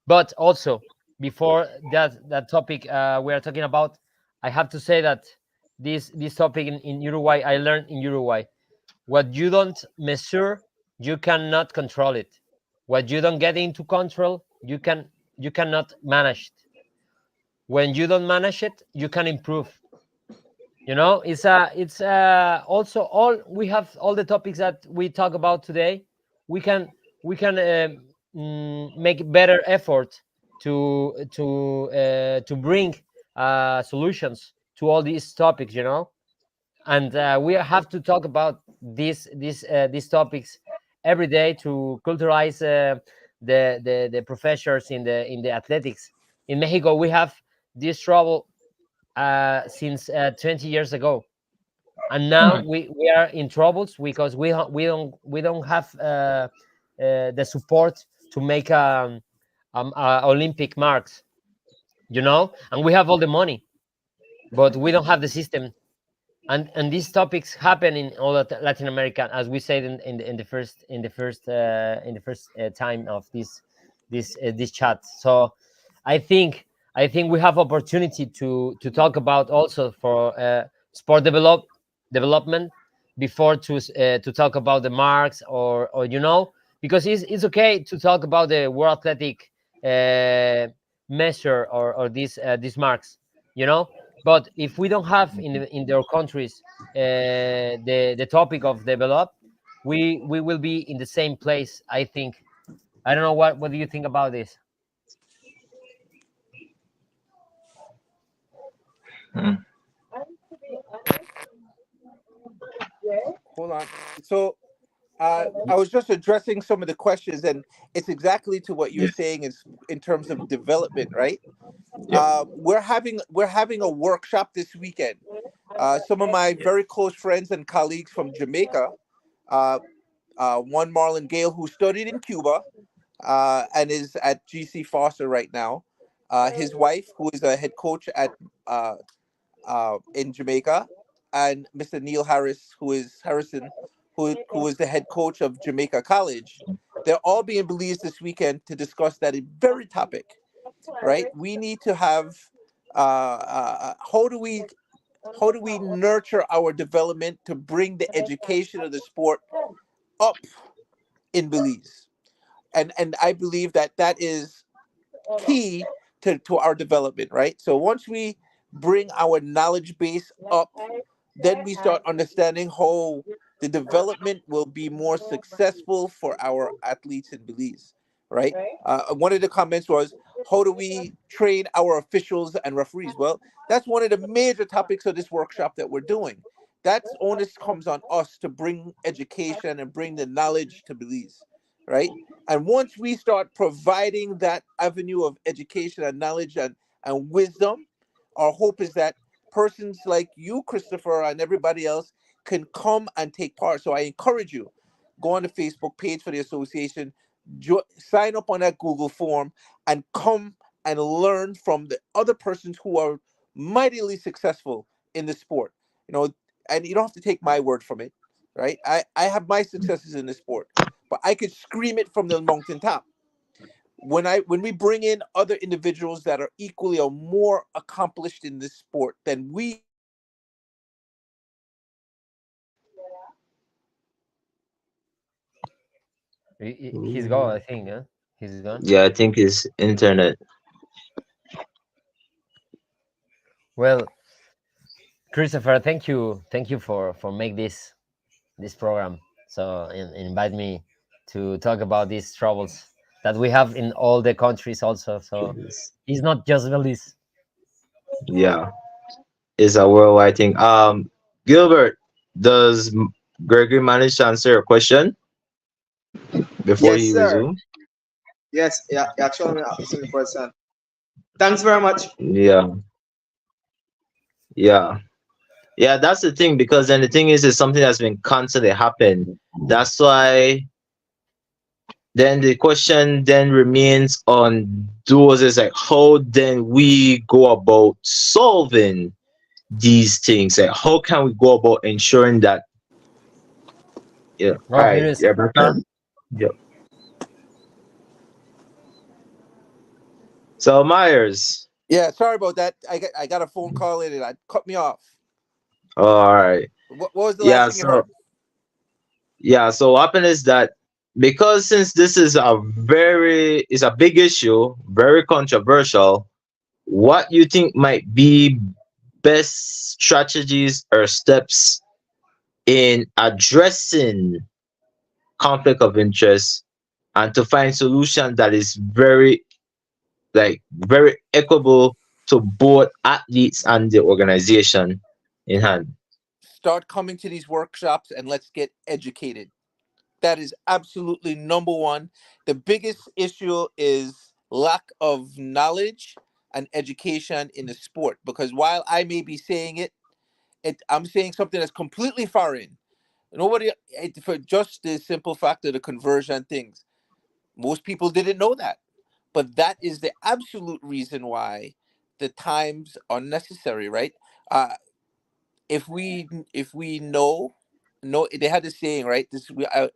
But also, before that topic we are talking about, I have to say that this topic in Uruguay, I learned in Uruguay: what you don't measure, you cannot control it. What you don't get into control, you cannot manage it. When you don't manage it, you can improve. You know, it's also all we have, all the topics that we talk about today. We can make better effort to bring solutions to all these topics. You know, and we have to talk about these topics every day to culturalize the professors in the athletics. In Mexico, we have this trouble since 20 years ago, and now Hmm. we are in troubles because we don't have the support to make Olympic marks, you know, and we have all the money, but we don't have the system. And these topics happen in all of Latin America, as we said in the first time of this chat. So I think we have opportunity to talk about also for sport development before to talk about the marks, or you know, because it's okay to talk about the World Athletic uh, measure, or these marks, you know. But if we don't have in their countries the topic of develop, we will be in the same place, I think. I don't know, what do you think about this? Hmm. Hold on. So I was just addressing some of the questions, and it's exactly to what you're Yeah, saying is in terms of development, right? yeah. We're having a workshop this weekend. Some of my very close friends and colleagues from Jamaica, uh, one Marlon Gale, who studied in Cuba and is at GC Foster right now. His wife, who is a head coach at uh, in Jamaica, and Mr. Neil Harris, who is Harrison, who is the head coach of Jamaica College. They're all being Belize this weekend to discuss that very topic. Right? We need to have how do we nurture our development to bring the education of the sport up in Belize, and I believe that that is key to our development, right? So once we bring our knowledge base up, then we start understanding how the development will be more successful for our athletes in Belize, right? One of the comments was, how do we train our officials and referees? Well, that's one of the major topics of this workshop that we're doing. That onus comes on us to bring education and bring the knowledge to Belize, right? And once we start providing that avenue of education and knowledge and wisdom, our hope is that persons like you, Christopher, and everybody else can come and take part. So I encourage you, go on the Facebook page for the association, sign up on that Google form, and come and learn from the other persons who are mightily successful in the sport. You know, and you don't have to take my word from it, right? I have my successes in the sport, but I could scream it from the mountaintop. When we bring in other individuals that are equally or more accomplished in this sport than we are, He's gone, I think. Huh? He's gone. Yeah, I think it's internet. Well, Christopher, thank you for make this program. So invite me to talk about these troubles that we have in all the countries also. So Yes. it's not just Belize. Yeah, it's a worldwide thing. Gilbert, does Gregory manage to answer your question before Yes, he sir. resumes? Yes, yeah, actually, I'm the person. Thanks very much. Yeah, yeah. Yeah, that's the thing, because then the thing is, it's something that's been constantly happen. That's why then the question then remains on those, is like, how then we go about solving these things? Like, how can we go about ensuring that, yeah. All Oh, here right, is. Rebecca. Yep. So Myers. yeah. Sorry about that. I got a phone call in and it cut me off. All right. What was the last Yeah, thing you heard? so what happened is that, because since this is a big issue, very controversial, what you think might be best strategies or steps in addressing conflict of interest, and to find solution that is very equitable to both athletes and the organization in hand. Start coming to these workshops and let's get educated. That is absolutely number one. The biggest issue is lack of knowledge and education in the sport. Because while I may be saying I'm saying something that's completely foreign. Nobody, for just the simple fact of the conversion things, most people didn't know that. But that is the absolute reason why the times are necessary, right? Uh, if we know, they had this saying, right?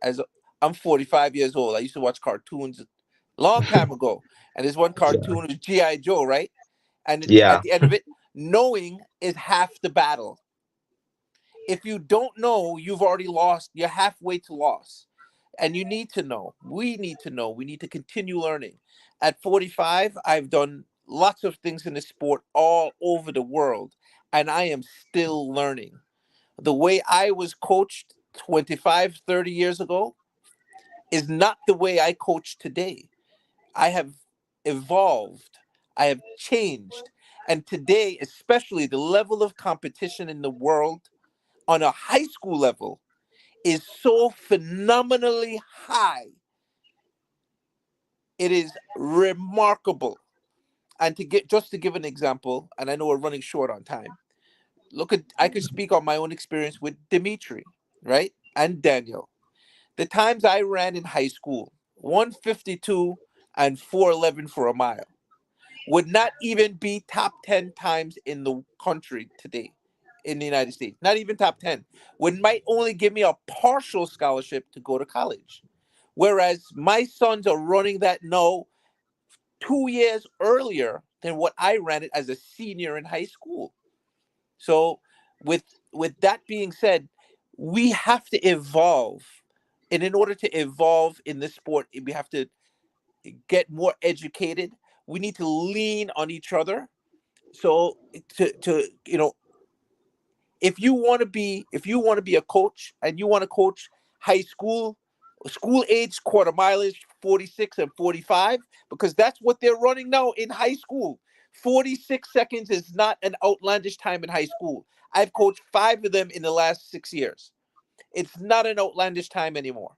As I'm 45 years old, I used to watch cartoons a long time ago, and there's one Yeah. cartoon was GI Joe, right? And Yeah. at the end of it, knowing is half the battle. If you don't know, you've already lost. You're halfway to loss, and you need to know. We need to know. We need to continue learning. At 45, I've done lots of things in the sport all over the world, and I am still learning. The way I was coached 25, 30 years ago is not the way I coach today. I have evolved, I have changed. And today, especially, the level of competition in the world on a high school level is so phenomenally high. It is remarkable. And to give an example, and I know we're running short on time. I could speak on my own experience with Dimitri, right? And Daniel. The times I ran in high school, 152 and 411 for a mile. would not even be top 10 times in the country today in the United States. Not even top 10. Would might only give me a partial scholarship to go to college. Whereas my sons are running that no 2 years earlier than what I ran it as a senior in high school. So with that being said, we have to evolve. And in order to evolve in this sport, we have to get more educated. We need to lean on each other. So to if you want to be a coach and you want to coach high school age quarter mileage 46 and 45, because that's what they're running now in high school. 46 seconds is not an outlandish time in high school. I've coached 5 of them in the last 6 years. It's not an outlandish time anymore.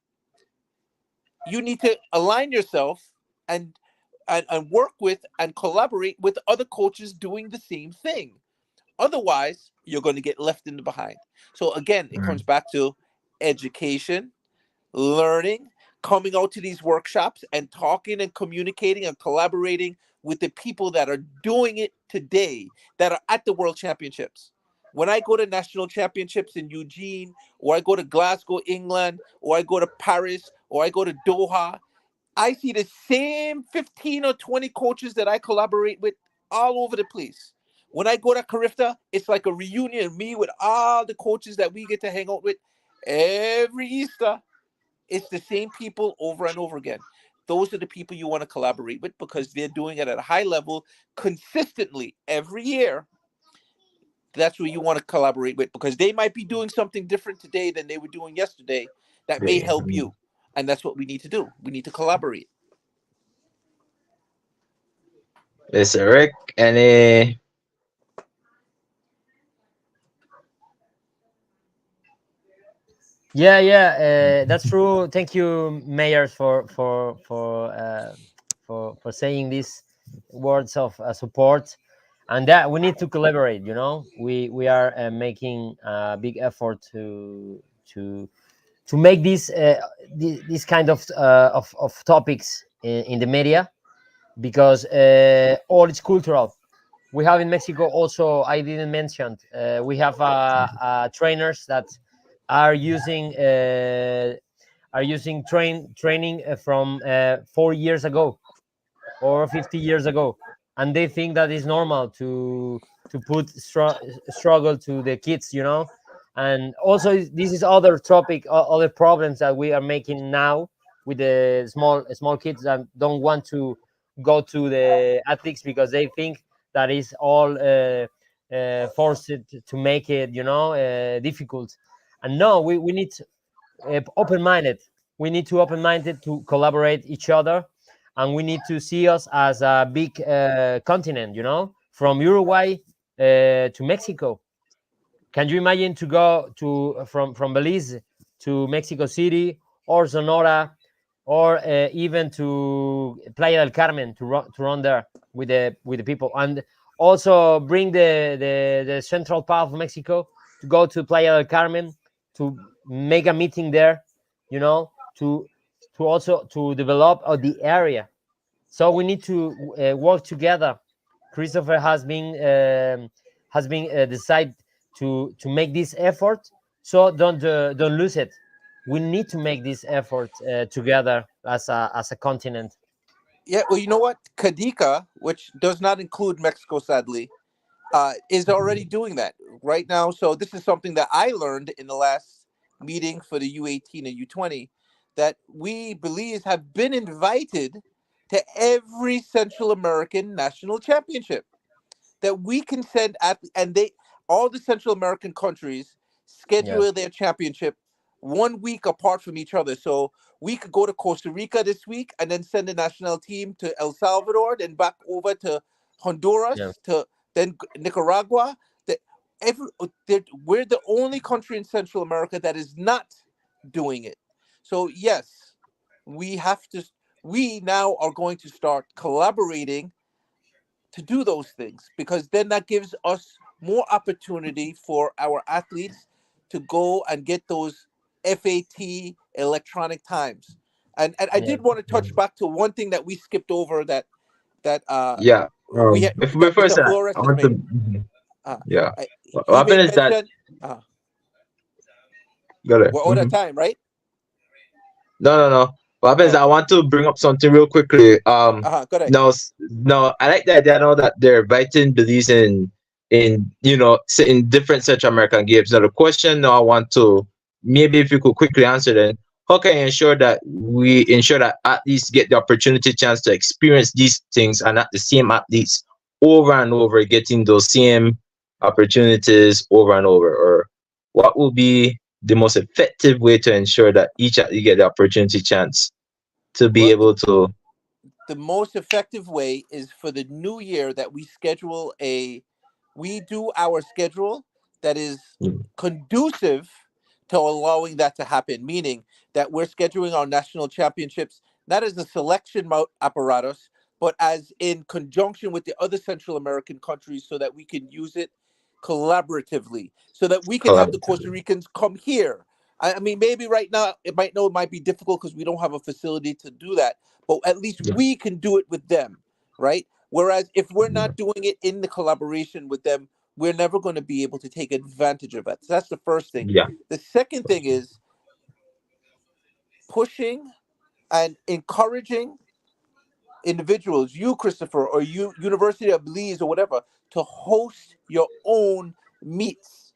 You need to align yourself and work with and collaborate with other coaches doing the same thing. Otherwise, you're going to get left in the behind. So again, it comes back to education, learning, coming out to these workshops and talking and communicating and collaborating with the people that are doing it today, that are at the World Championships. When I go to national championships in Eugene, or I go to Glasgow, England, or I go to Paris, or I go to Doha, I see the same 15 or 20 coaches that I collaborate with all over the place. When I go to Carifta, it's like a reunion, me with all the coaches that we get to hang out with every Easter. It's the same people over and over again. Those are the people you want to collaborate with because they're doing it at a high level consistently every year. That's who you want to collaborate with because they might be doing something different today than they were doing yesterday that may help you. And that's what we need to do. We need to collaborate. Mr. Rick, any? Yeah, that's true. Thank you, Mayor, for saying these words of support, and that we need to collaborate. We are making a big effort to make this kind of topics in the media because all is cultural. We have in Mexico also. I didn't mention. We have trainers that are using training from 4 years ago or 50 years ago, and they think that is normal to put struggle to the kids, and also this is other topic, other problems that we are making now with the small kids that don't want to go to the athletes because they think that is all forced to make it difficult. And no, we need open-minded. We need to open-minded to collaborate each other, and we need to see us as a big continent. From Uruguay to Mexico. Can you imagine to go from Belize to Mexico City or Sonora, or even to Playa del Carmen to run there with the people, and also bring the central part of Mexico to go to Playa del Carmen to make a meeting there, to also to develop the area. So we need to work together. Christopher has been decided to make this effort. So don't lose it. We need to make this effort together as a continent. Yeah, well, you know what? Cadika, which does not include Mexico, sadly, is already doing that right now. So this is something that I learned in the last meeting for the U18 and U20, that we Belize have been invited to every Central American national championship. That we can send and all the Central American countries schedule Yes. their championship 1 week apart from each other. So we could go to Costa Rica this week and then send the national team to El Salvador, then back over to Yeah. Honduras, to then Nicaragua. That we're the only country in Central America that is not doing it. So yes, we have to. We now are going to start collaborating to do those things because then that gives us more opportunity for our athletes to go and get those FAT electronic times. And I Yeah. did want to touch back to one thing that we skipped over that Yeah. We ha- Before Mr. that, Flores I has want to. made. Uh, Yeah. What he happened made is that. mention. Uh, Got it. we're out of time, right? No. What happens is Oh, I want to bring up something real quickly. go ahead. No, I like the idea now that they're inviting Belize in different Central American games. Now the question now I want to, maybe if you could quickly answer then, how can you ensure that we ensure that athletes get the opportunity chance to experience these things and not the same athletes over and over getting those same opportunities over and over? Or what will be the most effective way to ensure that each athlete get the opportunity chance to be Well, able to? the most effective way is for the new year that we do our schedule that is Mm, conducive to allowing that to happen, meaning that we're scheduling our national championships not as a selection apparatus, but as in conjunction with the other Central American countries so that we can use it collaboratively, so that we can have the Costa collaboratively. Ricans come here. I mean, maybe right now it might be difficult because we don't have a facility to do that, but at least Yeah, we can do it with them, right? Whereas if we're yeah, not doing it in the collaboration with them, we're never going to be able to take advantage of it. So that's the first thing. yeah. The second thing is pushing and encouraging individuals, you Christopher, or you University of Belize or whatever, to host your own meets,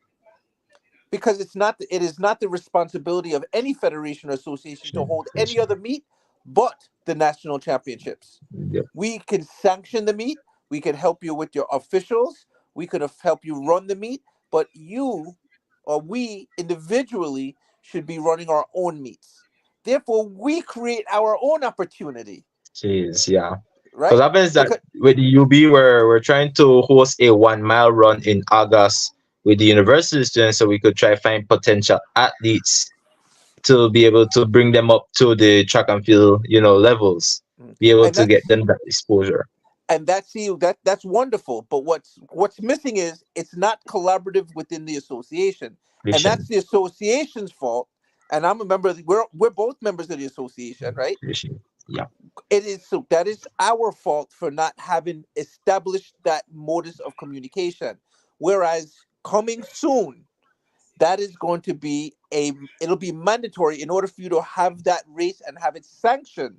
because it is not the responsibility of any federation or association to Sure, hold for any sure. other meet but the national championships. Yeah, We can sanction the meet. We can help you with your officials. We could help you run the meet, but you or we individually should be running our own meets. Therefore, we create our own opportunity, jeez, yeah. Because right? happens that Because with the UB, we're trying to host a 1 mile run in August with the university students, so we could try find potential athletes to be able to bring them up to the track and field, levels, be able and to get that's them that exposure. that's wonderful. But what's missing is it's not collaborative within the association, and that's Vision, the association's fault. And I'm a member. We're both members of the association, right? vision. Yeah, It is so that is our fault for not having established that modus of communication. Whereas coming soon, that is going to be it'll be mandatory in order for you to have that race and have it sanctioned,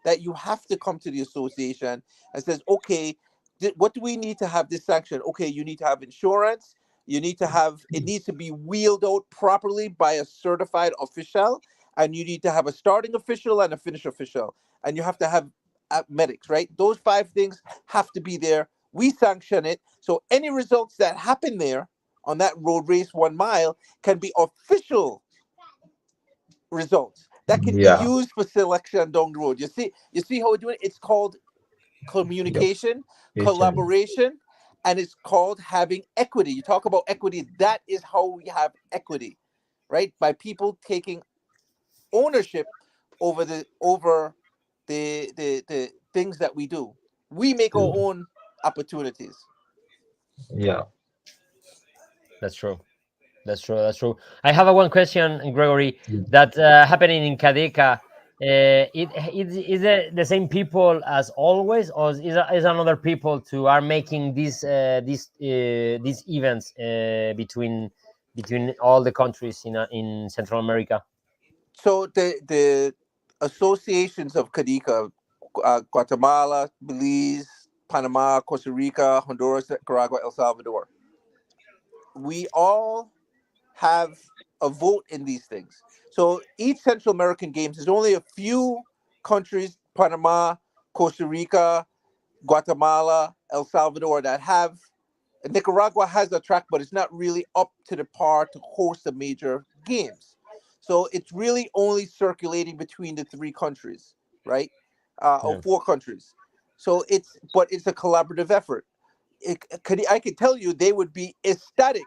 that you have to come to the association and says, okay, what do we need to have this sanction? Okay, you need to have insurance. You need to have it needs to be wheeled out properly by a certified official, and you need to have a starting official and a finish official, and you have to have medics. Right? Those five things have to be there. We sanction it, so any results that happen there on that road race 1 mile can be official results that can be yeah, used for selection down the road. You see how we're doing it? It's called yep. communication, Vision. collaboration, and it's called having equity. You talk about equity, that is how we have equity, right? By people taking ownership over the things that we do. We make our Mm, own opportunities. yeah. That's true. That's true. That's true. I have a one question, Gregory, Mm. that happening in Cadeca. Is it the same people as always, or is another people to are making these events between all the countries in Central America? So the associations of Cadica, Guatemala, Belize, Panama, Costa Rica, Honduras, Nicaragua, El Salvador, we all have a vote in these things. So each Central American Games, there's only a few countries, Panama, Costa Rica, Guatemala, El Salvador, that have. Nicaragua has a track, but it's not really up to the par to host the major games. So it's really only circulating between the three countries, right? Or Yeah. four countries. But it's a collaborative effort. I could tell you they would be ecstatic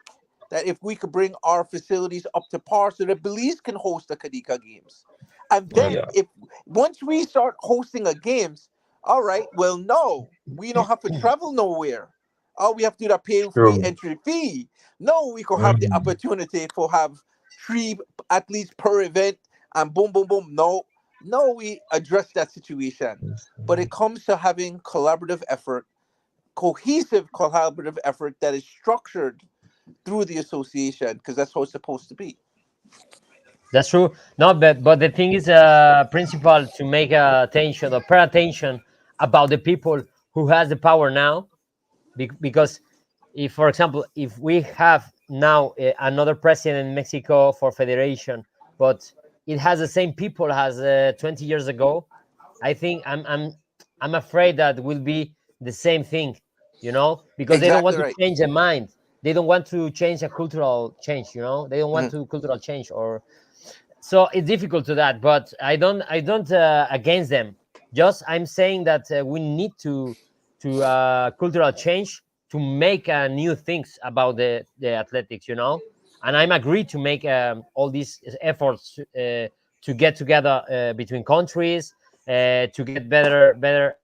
that if we could bring our facilities up to par so that Belize can host the Kadika games. And Oh, then yeah. if once we start hosting a games, all right, well, no, we don't have to travel nowhere. All we have to do is pay free True. entry fee. No, we could have the Mhm. opportunity for have three athletes per event and boom, boom, boom. No, we address that situation. But it comes to having collaborative effort, cohesive collaborative effort that is structured through the association, because that's how it's supposed to be. That's true. No, but the thing is, principal to make attention or pay attention about the people who has the power now, because if, for example, if we have now another president in Mexico for federation, but it has the same people as 20 years ago, I think I'm afraid that will be the same thing, because they don't Exactly want to right. change their mind. They don't want to change a cultural change. They don't want Mhm. to cultural change, or so it's difficult to that. But I don't against them. Just I'm saying that we need to cultural change to make new things about the athletics, and I'm agreed to make all these efforts to get together between countries, to get better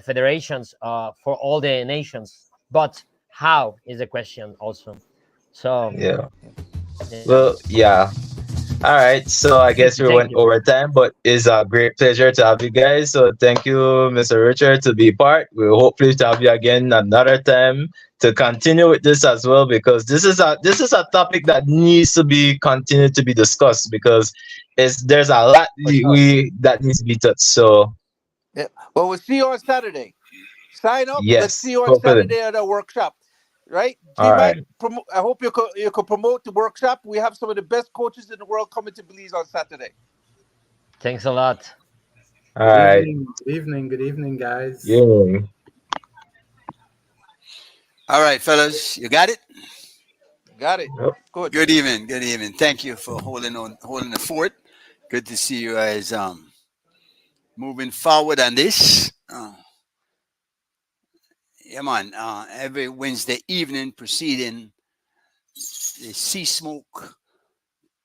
federations for all the nations. But how is the question also? So Yeah. yeah. Well, yeah. All right. So I guess we Thank went you. over time, but it's a great pleasure to have you guys. So thank you, Mr. Richard, to be part. We'll hopefully to have you again another time to continue with this as well, because this is a topic that needs to be continued to be discussed, because there's a lot For we, sure. we that needs to be touched. So Yeah. Well, we'll see you on Saturday. Sign up. Let's see yes, you on hopefully. Saturday at our workshop. Right, G All Mike. right. I hope you could promote the workshop. We have some of the best coaches in the world coming to Belize on Saturday. Thanks a lot. All Good right. evening. Good evening. Good evening, guys. Yeah. All right, fellas, you got it. Got it. Yep. Good. Good evening. Good evening. Thank you for holding the fort. Good to see you guys moving forward on this. Yeah, man. Every Wednesday evening preceding the Sea Smoke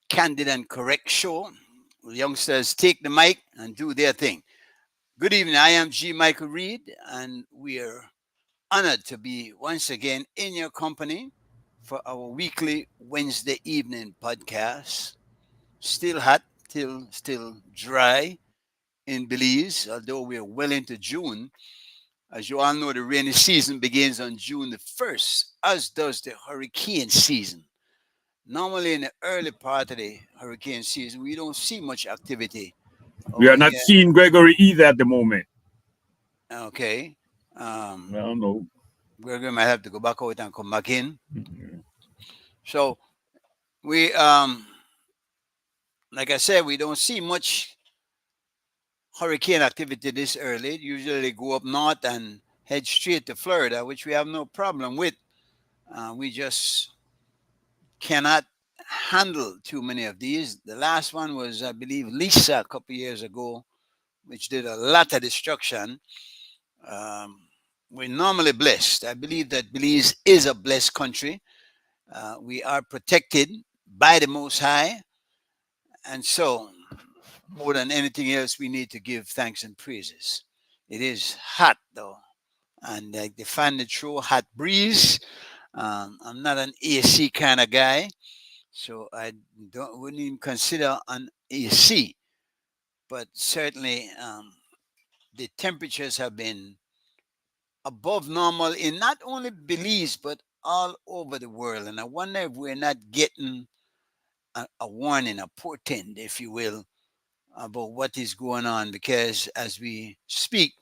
Candid and Correct show, youngsters take the mic and do their thing. Good evening. I am G. Michael Reed, and we are honored to be once again in your company for our weekly Wednesday evening podcast. Still hot, still dry in Belize, although we're well into June. As you all know, the rainy season begins on June the 1st, as does the hurricane season. Normally, in the early part of the hurricane season, we don't see much activity We over are not here. seeing Gregory either at the moment. Okay. I don't know. Gregory might have to go back out and come back in. Mhm. So we, like I said, we don't see much hurricane activity this early. Usually they go up north and head straight to Florida, which we have no problem with. We just cannot handle too many of these. The last one was, I believe, Lisa a couple years ago, which did a lot of destruction. Um, we're normally blessed. I believe that Belize is a blessed country. We are protected by the Most High. And so, more than anything else, we need to give thanks and praises. It is hot, though. And like they find the true hot breeze. I'm not an AC kind of guy, so I wouldn't even consider an AC. But certainly, the temperatures have been above normal in not only Belize but all over the world. And I wonder if we're not getting a warning, a portent, if you will, about what is going on. Because as we speak,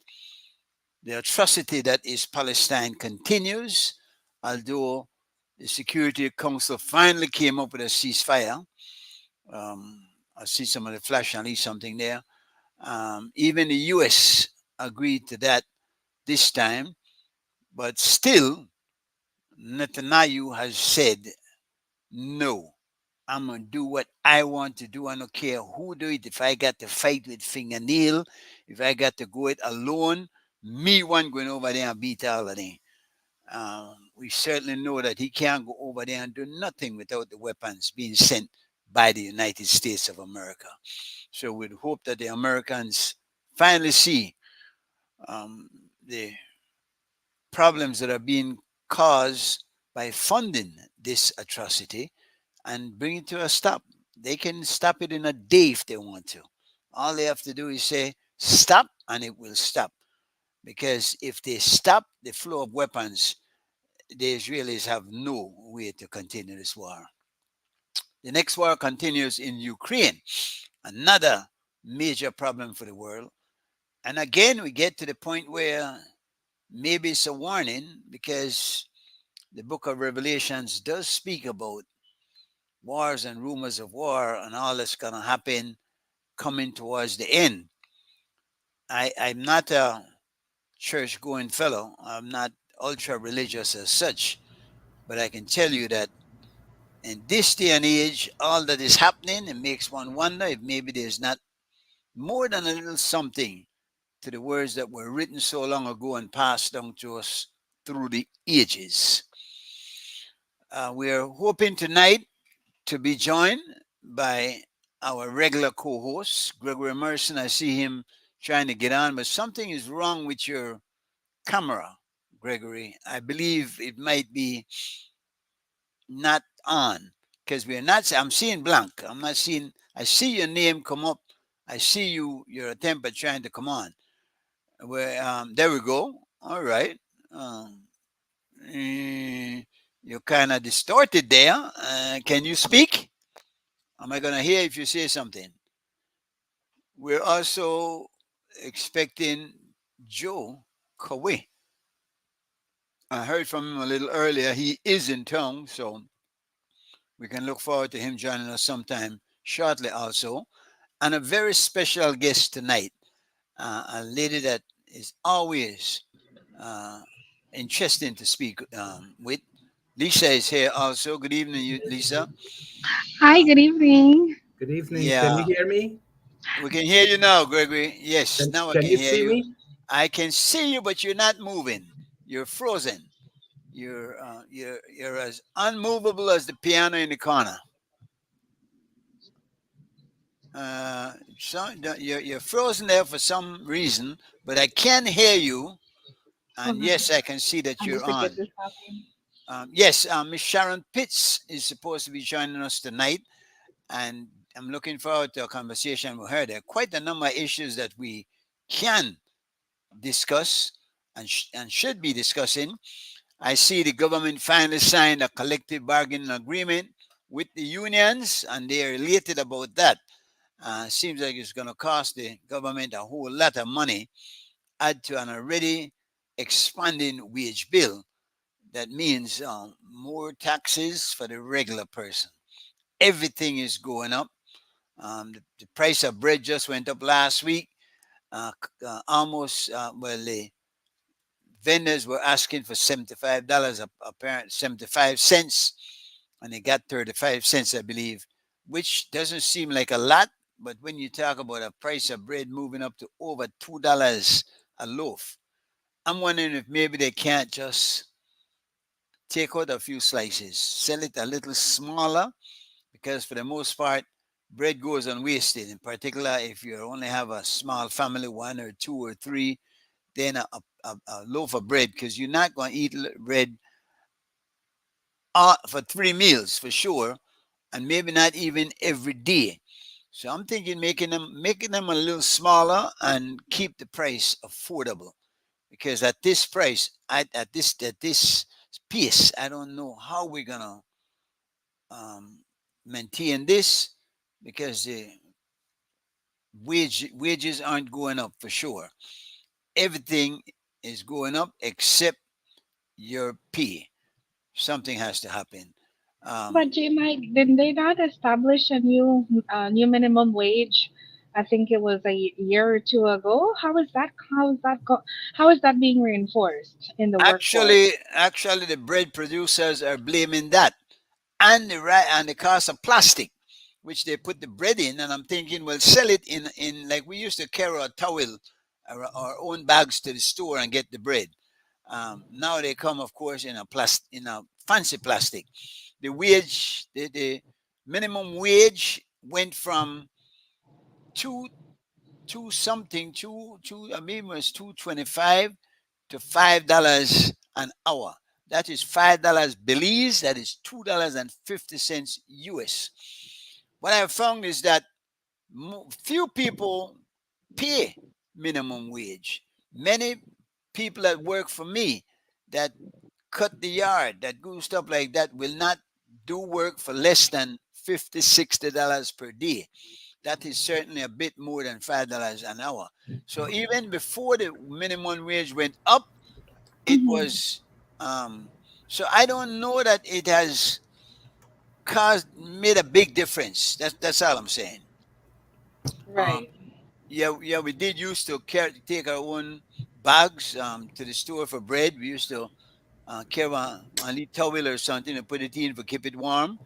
the atrocity that is Palestine continues, although the Security Council finally came up with a ceasefire. I see some of the flash, at least something there. Even the U.S. agreed to that this time, but still, Netanyahu has said, no, I'm going to do what I want to do. I don't care who do it. If I got to fight with fingernail, if I got to go it alone, me one going over there and beat all of them. We certainly know that he can't go over there and do nothing without the weapons being sent by the United States of America. So we'd hope that the Americans finally see the problems that are being caused by funding this atrocity and bring it to a stop. They can stop it in a day if they want to. All they have to do is say stop, and it will stop. because if they stop the flow of weapons, the Israelis have no way to continue this war. The next war continues in Ukraine, another major problem for the world. And again, we get to the point where maybe it's a warning, because the book of Revelations does speak about wars and rumors of war and all that's going to happen coming towards the end. I'm not a church going fellow. I'm not ultra religious as such, but I can tell you that in this day and age, all that is happening, it makes one wonder if maybe there's not more than a little something to the words that were written so long ago and passed down to us through the ages. We're hoping tonight to be joined by our regular co-host, Gregory Emerson. I see him trying to get on, but something is wrong with your camera, Gregory. I believe it might be not on, because we're not, I'm seeing blank. I'm not seeing, I see your name come up. I see your attempt at trying to come on. There we go. All right. You're kind of distorted there. Can you speak? Am I going to hear if you say something? We're also expecting Joe Kawhi. I heard from him a little earlier. He is in town, so we can look forward to him joining us sometime shortly also. And a very special guest tonight, a lady that is always interesting to speak with. Lisa is here also. Good evening, Lisa. Hi, good evening. Good evening. Yeah. Can you hear me? We can hear you now, Gregory. Yes, now I Can can you hear see you. me? I can see you, but you're not moving. You're frozen. You're as unmovable as the piano in the corner. So you're frozen there for some reason, but I can hear you, and yes, I can see that you're on. Yes, Miss Sharon Pitts is supposed to be joining us tonight, and I'm looking forward to a conversation with her. There are quite a number of issues that we can discuss and should be discussing. I see the government finally signed a collective bargaining agreement with the unions, and they are elated about that. Seems like it's going to cost the government a whole lot of money, add to an already expanding wage bill. That means more taxes for the regular person. Everything is going up. The price of bread just went up last week. Almost, the vendors were asking for $75, apparently 75 cents, and they got 35 cents, I believe, which doesn't seem like a lot. But when you talk about a price of bread moving up to over $2 a loaf, I'm wondering if maybe they can't just take out a few slices, sell it a little smaller, because for the most part, bread goes unwasted. In particular, if you only have a small family, one or two or three, then a loaf of bread, because you're not going to eat bread for 3 meals for sure, and maybe not even every day. So I'm thinking making them a little smaller and keep the price affordable, because at this price, at this pace, I don't know how we're gonna maintain this, because the wages aren't going up for sure. Everything is going up except your pay. Something has to happen. But J Mike, didn't they not establish a new minimum wage? I think it was a year or two ago. How is that being reinforced in the workforce? Actually, the bread producers are blaming that, and the cost of plastic, which they put the bread in. And I'm thinking, well, sell it in like we used to carry a towel or our own bags to the store and get the bread. Now they come, of course, in a fancy plastic. The minimum wage went from two something two I mean it was 2.25 to $5 an hour. That is $5 Belize. That is $2.50 US. What I have found is that few people pay minimum wage. Many people that work for me, that cut the yard, that do stuff like that, will not do work for less than $50, $60 per day. That is certainly a bit more than $5 an hour. So even before the minimum wage went up, it was so I don't know that it has made a big difference. That's all I'm saying. Right. Yeah, we did used to take our own bags to the store for bread. We used to carry a little towel or something and put it in to keep it warm.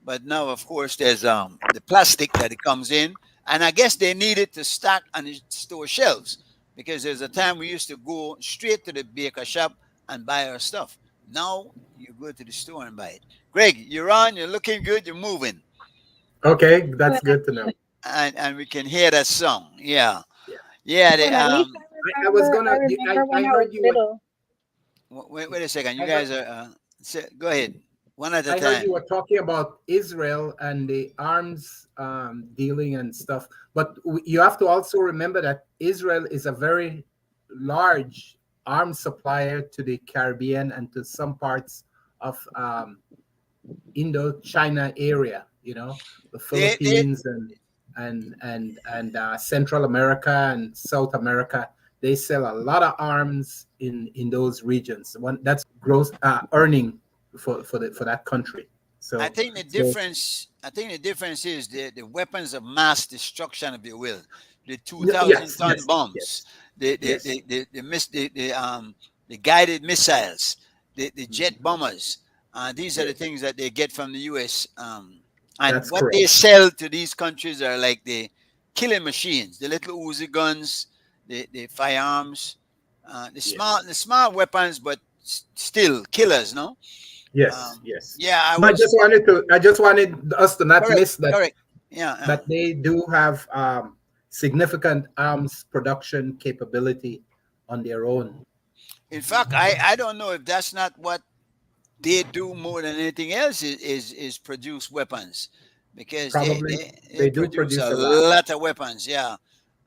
But now, of course, there's the plastic that it comes in, and I guess they need it to stock on the store shelves, because there's a time we used to go straight to the baker shop and buy our stuff. Now you go to the store and buy it. Greg, you're on. You're looking good. You're moving. Okay, that's good to know. And we can hear that song. Yeah. Well, at least I was gonna. I remember when I heard was you. little. Wait a second. You guys are. Go ahead. One at a I time. heard you were talking about Israel and the arms dealing and stuff, but you have to also remember that Israel is a very large arms supplier to the Caribbean and to some parts of Indochina area. You know, the Philippines and Central America and South America. They sell a lot of arms in those regions. That's gross earning for that country. So I think the difference is the weapons of mass destruction, if you will, the 2,000-ton bombs, the guided missiles, the jet bombers. These are the things that they get from the U.S. And That's what correct. they sell to these countries are like the killing machines, the little Uzi guns, the firearms, the small weapons, but still killers, no? Yes, yes. Yeah, I just wanted us to not miss that. Correct. Yeah. That they do have significant arms production capability on their own. In fact, I don't know if that's not what they do more than anything else is produce weapons, because they do produce a a lot. lot of weapons. Yeah.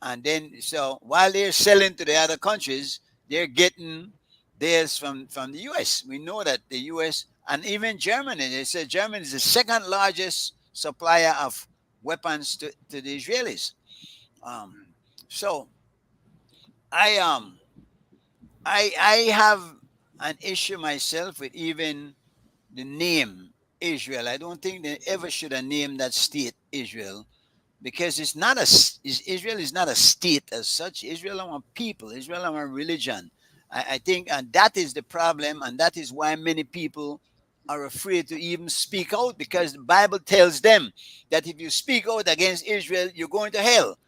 And then, so while they're selling to the other countries, they're getting theirs from the U.S. We know that the U.S. and even Germany, they said Germany is the second largest supplier of weapons to the Israelis. So I have an issue myself with even the name Israel. I don't think they ever should have named that state Israel, because Israel is not a state as such. Israel are a people. Israel are a religion. I think, and that is the problem, and that is why many people are afraid to even speak out, because the Bible tells them that if you speak out against Israel, you're going to hell.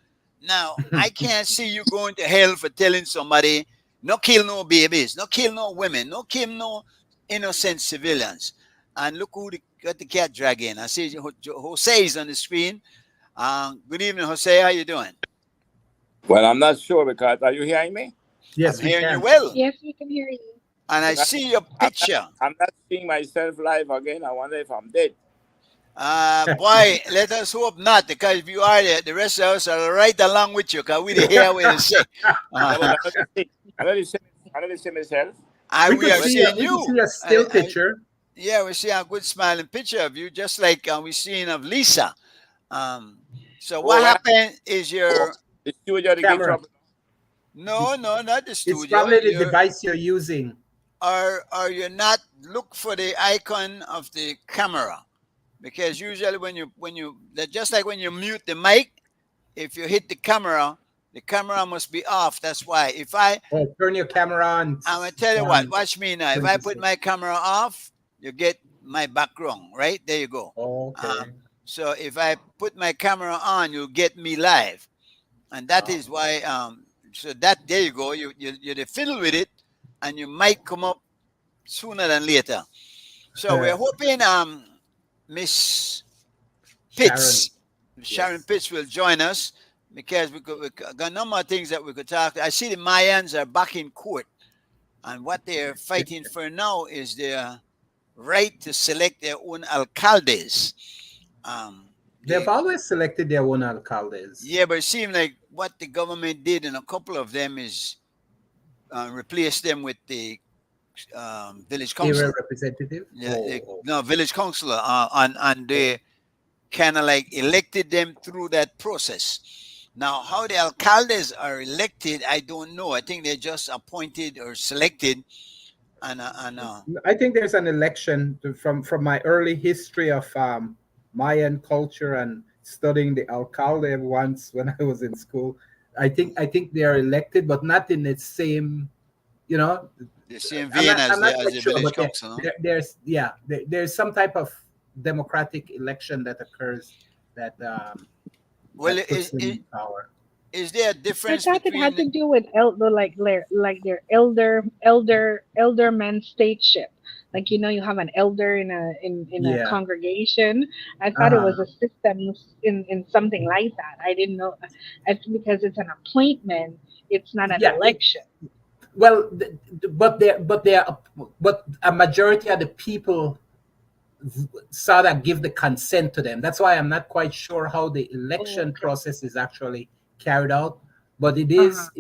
Now, I can't see you going to hell for telling somebody, no kill no babies, no kill no women, no kill no innocent civilians. And look who got the cat dragging. I see Jose is on the screen. Good evening, Jose. How you doing? Well, I'm not sure, because are you hearing me? Yes, I'm hearing you well. Yes, we can hear you. And I see your picture. I'm not seeing myself live again. I wonder if I'm dead. Boy, let us hope not, because if you are there, the rest of us are right along with you, because we hear what you say. I don't see myself. We are seeing you. We see a still picture. Yeah, we see a good smiling picture of you, just like we're seeing of Lisa. So what happened is your the studio to get trouble. No, not the studio. It's probably the device you're using. Or you're not look for the icon of the camera, because usually when you just like when you mute the mic, if you hit the camera must be off. That's why. If I turn your camera on, I'm gonna tell you what. Watch me now. If I put my camera off, you get my background. Right there, you go. Okay. So if I put my camera on, you'll get me live, and that is why. So that there you go. You fiddle with it, and you might come up sooner than later. So we're hoping Miss Pitts, Sharon Pitts, will join us, because we got a number of things that we could talk. I see the Mayans are back in court, and what they're fighting for now is their right to select their own alcaldes. They've always selected their own alcaldes. Yeah, but it seemed like what the government did in a couple of them is replace them with the village Area council. representative. Yeah, no, village councilor, and they kind of like elected them through that process. Now, how the alcaldes are elected, I don't know. I think they're just appointed or selected, and I think there's an election from my early history of Mayan culture and studying the alcalde once when I was in school. I think they are elected, but not in the same, you know, the same I'm vein not, as I'm not the quite sure, village but council. No? there's some type of democratic election that occurs that Well, that puts them in power. is there a I difference thought it had between? to do with their elderman stateship. Like you have an elder in a Yeah. congregation. I thought it Uh-huh. was a system in something like that. I didn't know. It's because it's an appointment. It's not an Yeah. election. Well, but a majority of the people sort of give the consent to them. That's why I'm not quite sure how the election process is actually carried out. But it is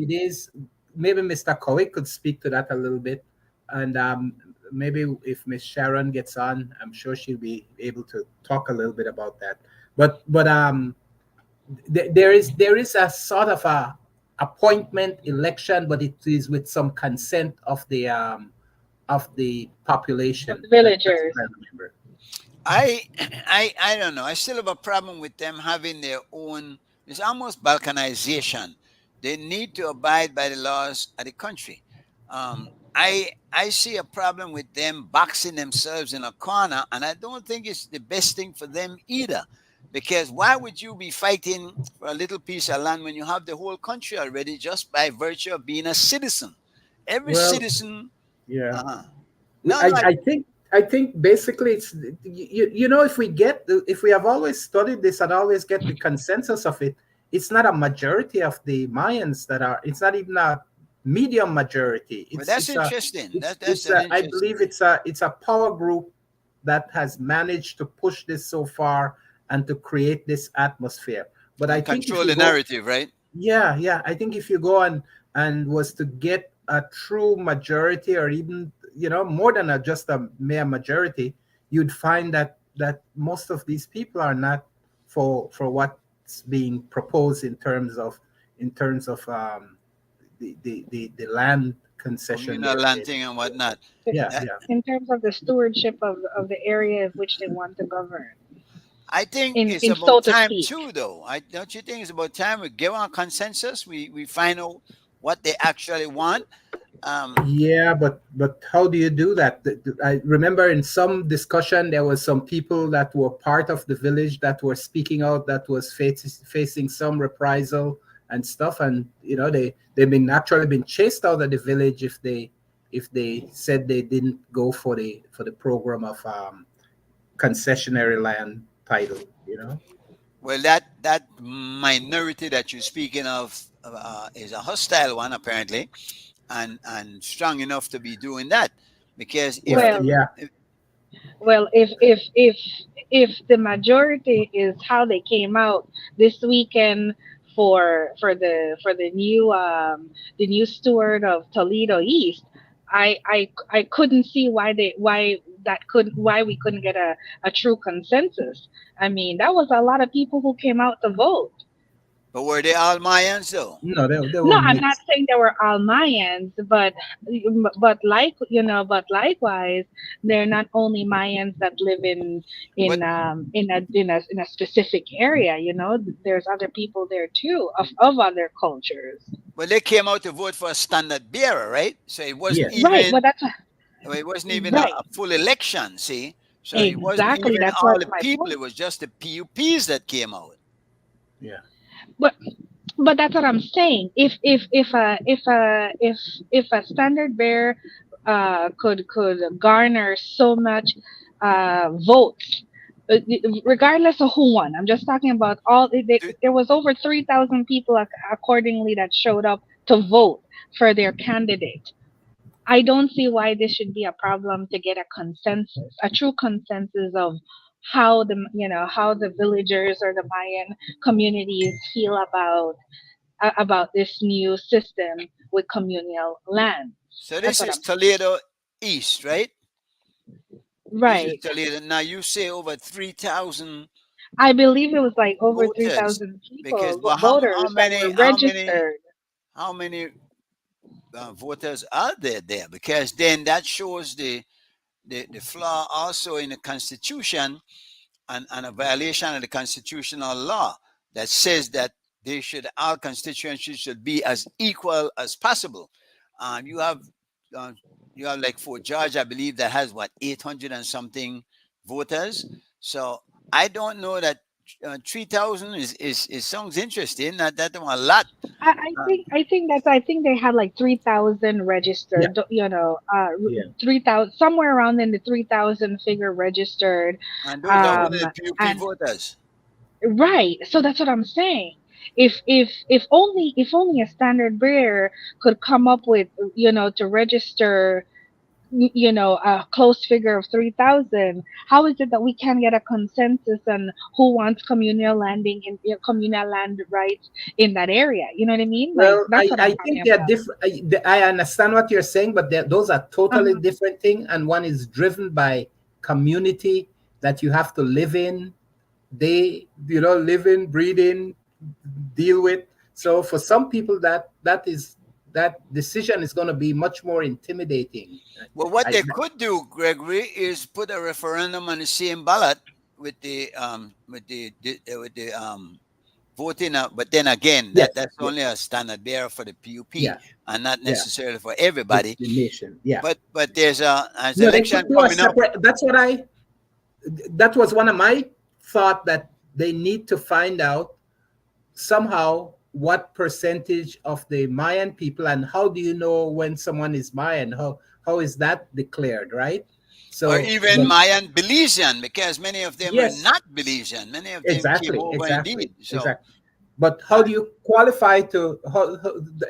maybe Mr. Cowie could speak to that a little bit, and maybe if Miss Sharon gets on, I'm sure she'll be able to talk a little bit about that. But there is a sort of a appointment election, but it is with some consent of the population. Villagers. That's what I remember. I don't know. I still have a problem with them having their own. It's almost balkanization. They need to abide by the laws of the country. I see a problem with them boxing themselves in a corner, and I don't think it's the best thing for them either. Because why would you be fighting for a little piece of land when you have the whole country already just by virtue of being a citizen? Every Well, citizen. Yeah. No, I think basically it's if we have always studied this and always get the consensus of it, it's not a majority of the Mayans that are. It's not even a medium majority. But that's interesting. I believe it's a power group that has managed to push this so far and to create this atmosphere. But I think control the narrative, right? Yeah. I think if you go and was to get a true majority, or even more than just a mere majority, you'd find that most of these people are not for what's being proposed in terms of the land concession, land thing and whatnot. Yeah. In terms of the stewardship of the areas which they want to govern. I think it's so about to time speak. too, though. Don't you think it's about time we give our consensus? We find out what they actually want. Yeah, but how do you do that? I remember in some discussion there was some people that were part of the village that were speaking out, that was facing some reprisal and stuff, and they've been chased out of the village if they said they didn't go for the program of concessionary land title. Well, that minority that you're speaking of is a hostile one, apparently, and strong enough to be doing that, because if the majority is how they came out this weekend for the new steward of Toledo East, I couldn't see why we couldn't get a true consensus. I mean, that was a lot of people who came out to vote. But were they all Mayans though? No, they were No, I'm mixed. not saying they were all Mayans, but likewise, they're not only Mayans that live in a specific area. There's other people there too of other cultures. Well, they came out to vote for a standard bearer, right? So it wasn't Yes. even Right, but that's it wasn't even right. a full election. See, so it wasn't Exactly, even that's all what the my people. point. It was just the PUPs that came out. Yeah. But that's what I'm saying. If a standard bearer could garner so much votes, regardless of who won. I'm just talking about there was over 3,000 people accordingly that showed up to vote for their candidate. I don't see why this should be a problem to get a consensus, a true consensus of how the villagers or the Mayan communities feel about about this new system with communal land. So That's this what is I'm Toledo East, right? This is right. Toledo. Now you say over 3,000 I believe it was like over voters, 3,000 because people, well, how voters that many were registered. voters are there? Because then that shows the flaw also in the Constitution, and a violation of the constitutional law that says that all constituencies should be as equal as possible. You have like Fort George, I believe, that has what 800 and something voters. So I don't know that 3,000 is sounds interesting. That a lot. I think they had like 3,000 Yeah, registered. yeah. 3,000 somewhere around in the 3,000 figure registered. And those are only the PUP And voters. right, so that's what I'm saying. If only a standard bearer could come up with to register a close figure of 3,000, how is it that we can get a consensus on who wants communal land rights in that area? You know what I mean? Like Well, that's what I'm I talking think they're about. different. I understand what you're saying, but those are totally Uh-huh. different things. And one is driven by community that you have to live in. They, live in, breathe in, deal with. So for some people, that decision is going to be much more intimidating. Well, what I, they could do, Gregory, is put a referendum on the same ballot with the voting. But then again, yes, that's only a standard bearer for the PUP, yeah, and not yeah. necessarily for everybody. The nation, yeah. But there's as No, they election could do a coming up. separate. That was one of my thought, that they need to find out somehow what percentage of the Mayan people, and how do you know when someone is Mayan? How is that declared, right? So, Or even but Mayan Belizean, because many of them are yes, not Belizean. Many of them came over indeed. So exactly. But how do you qualify to?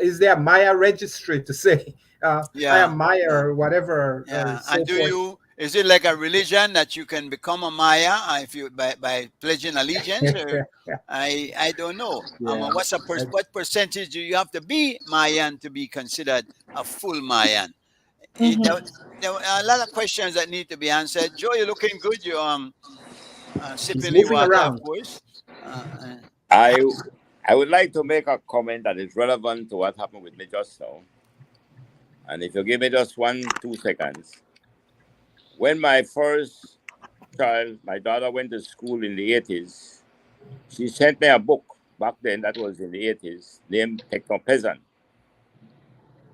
Is there a Maya registry to say I yeah, am Maya or whatever? yeah. So And forth. is it like a religion that you can become a Maya if you by pledging allegiance? Or I don't know. Yeah. What percentage do you have to be Mayan to be considered a full Mayan? There were a lot of questions that need to be answered. Joe, you're looking good. You He's sipping the moving water, of around. course. I would like to make a comment that is relevant to what happened with me just now. And if you give me just 2 seconds. When my first child, my daughter, went to school in the 80s, she sent me a book back then, that was in the 80s, named Techno-Peasant.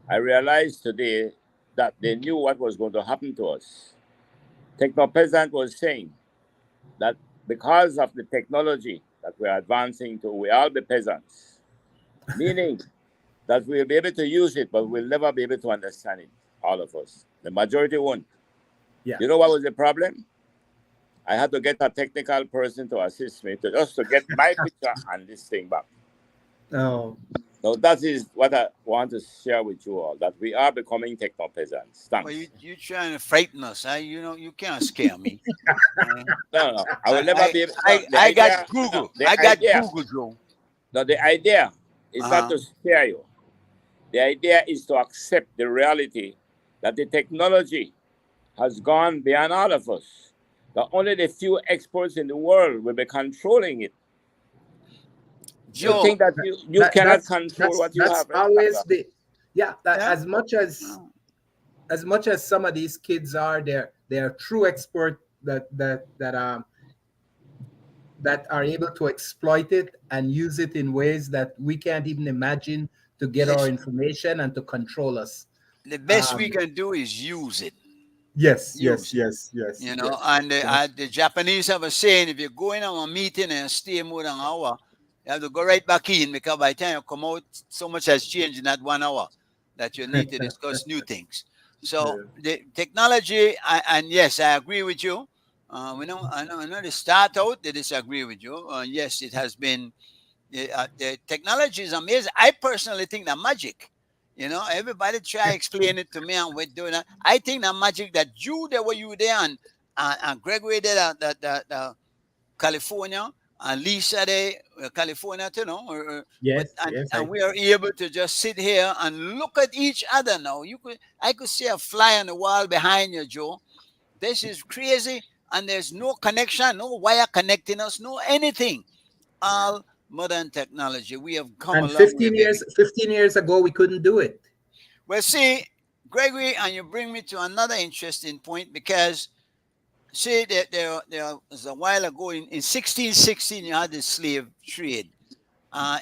I realized today that they knew what was going to happen to us. Techno-Peasant was saying that because of the technology that we're advancing to, we all be peasants. Meaning that we'll be able to use it, but we'll never be able to understand it, all of us. The majority won't. Yeah. You know what was the problem? I had to get a technical person to assist me just to get my picture and this thing back. Oh. So that is what I want to share with you all, that we are becoming techno-peasants. Thanks. Well, you're trying to frighten us. You can't scare me. No. I will never be able I got Google. I got Google, Joe. No, the idea is not to scare you. The idea is to accept the reality that the technology has gone beyond all of us. That only the few experts in the world will be controlling it. Joe, you think that you cannot control what you have. That's always as much as some of these kids are, they're true expert that are able to exploit it and use it in ways that we can't even imagine to get our information and to control us. The best we can do is use it. Yes. You know, and the Japanese have a saying: if you go in on a meeting and stay more than an hour, you have to go right back in, because by the time you come out, so much has changed in that 1 hour that you need to discuss new things. So the technology, and yes, I agree with you. I know they start out, they disagree with you. Yes, it has been, the technology is amazing. I personally think that magic. You know, everybody try explain it to me, and we're doing that. I think that magic that you there, and Gregory did that California, and Lisa de California, you know, Yes, and, yes. and we are able to just sit here and look at each other now. I could see a fly on the wall behind you, Joe. This is crazy, and there's no connection, no wire connecting us, no anything. All modern technology. We have come a And long way, baby. 15 years ago, we couldn't do it. Well, see, Gregory, and you bring me to another interesting point because, see, there was a while ago in 1616 you had the slave trade.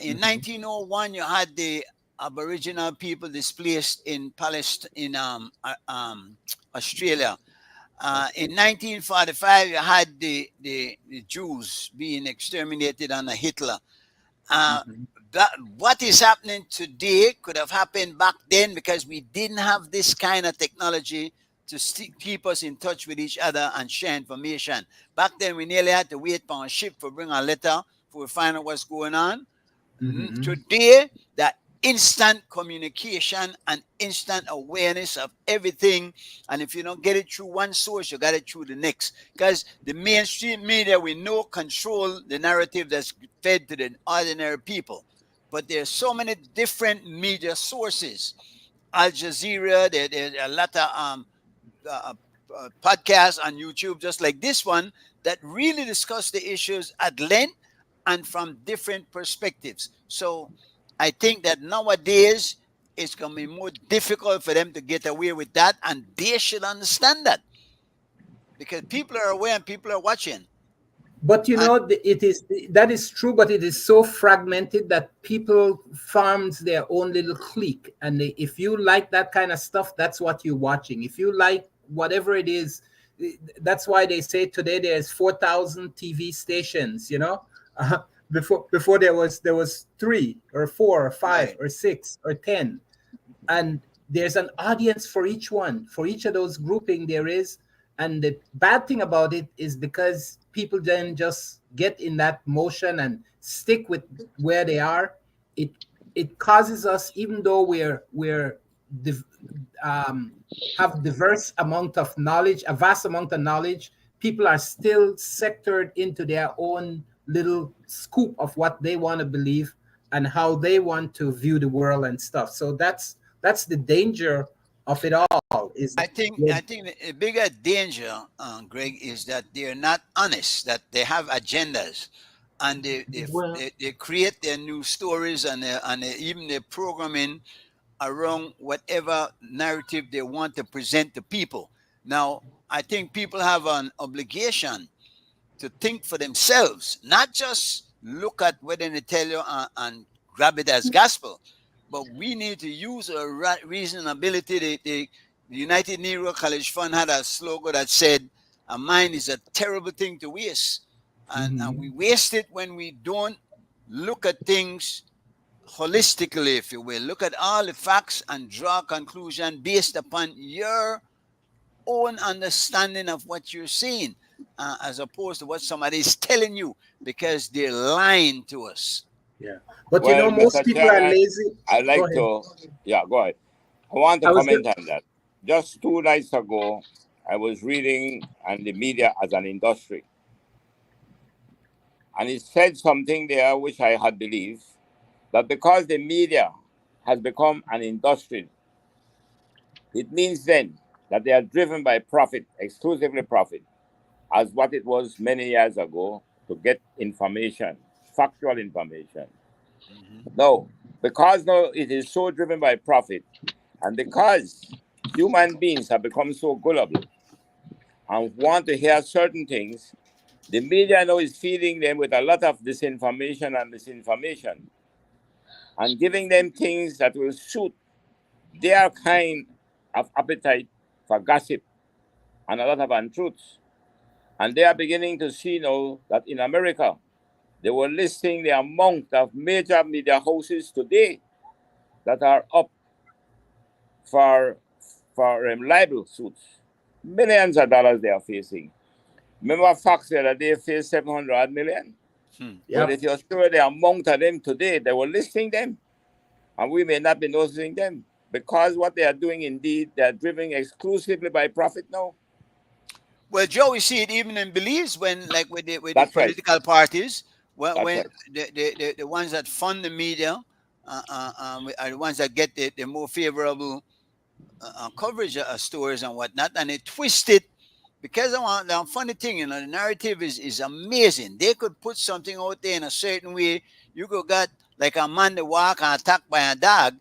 In 1901 you had the Aboriginal people displaced in Palestine, in Australia. In 1945 you had the Jews being exterminated under Hitler. That what is happening today could have happened back then because we didn't have this kind of technology to keep us in touch with each other and share information. Back then, we nearly had to wait for a ship to bring a letter for we find out what's going on. Today, that instant communication and instant awareness of everything, and if you don't get it through one source, you got it through the next. Because the mainstream media, we know, control the narrative that's fed to the ordinary people. But there's so many different media sources. Al Jazeera, there's a lot of podcasts on YouTube, just like this one, that really discuss the issues at length and from different perspectives. So I think that nowadays it's going to be more difficult for them to get away with that, and they should understand that because people are aware and people are watching. But you know, that is true, but it is so fragmented that people forms their own little clique, and if you like that kind of stuff, that's what you're watching. If you like whatever it is, that's why they say today there's 4,000 TV stations. You know, before there was 3 or 4 or 5 or 6 or 10, and there's an audience for each one, for each of those grouping there is. And the bad thing about it is because people then just get in that motion and stick with where they are, it causes us, even though have diverse amount of knowledge, a vast amount of knowledge, people are still sectored into their own little scoop of what they want to believe and how they want to view the world and stuff. So that's the danger of it all. I think the bigger danger, Greg, is that they're not honest, that they have agendas, and they create their new stories and even their programming around whatever narrative they want to present to people. Now, I think people have an obligation to think for themselves, not just look at what they tell you and grab it as gospel, but we need to use our reasonability. The United Negro College Fund had a slogan that said, "A mind is a terrible thing to waste." And we waste it when we don't look at things holistically, if you will. Look at all the facts and draw a conclusion based upon your own understanding of what you're seeing, as opposed to what somebody is telling you, because they're lying to us. Yeah, but you know, most people are lazy. I like to, go ahead. I want to comment on that. Just 2 nights ago, I was reading on the media as an industry. And it said something there which I had believed, that because the media has become an industry, it means then that they are driven by profit, exclusively profit, as what it was many years ago, to get information, factual information. No, because now it is so driven by profit, and because human beings have become so gullible and want to hear certain things, the media now is feeding them with a lot of disinformation and misinformation and giving them things that will suit their kind of appetite for gossip and a lot of untruths. And they are beginning to see now that in America, they were listing the amount of major media houses today that are up for libel suits. Millions of dollars they are facing. Remember Fox the other day faced 700 million? But if you're sure the amount of them today, they were listing them, and we may not be noticing them, because what they are doing, indeed, they are driven exclusively by profit now. Well, Joe, we see it even in Belize when, like with the political parties, Well, That's when right. the ones that fund the media are the ones that get the more favorable coverage of stories and whatnot, and they twist it because I want the funny thing, the narrative is amazing. They could put something out there in a certain way. You could got like a man that walk and attacked by a dog,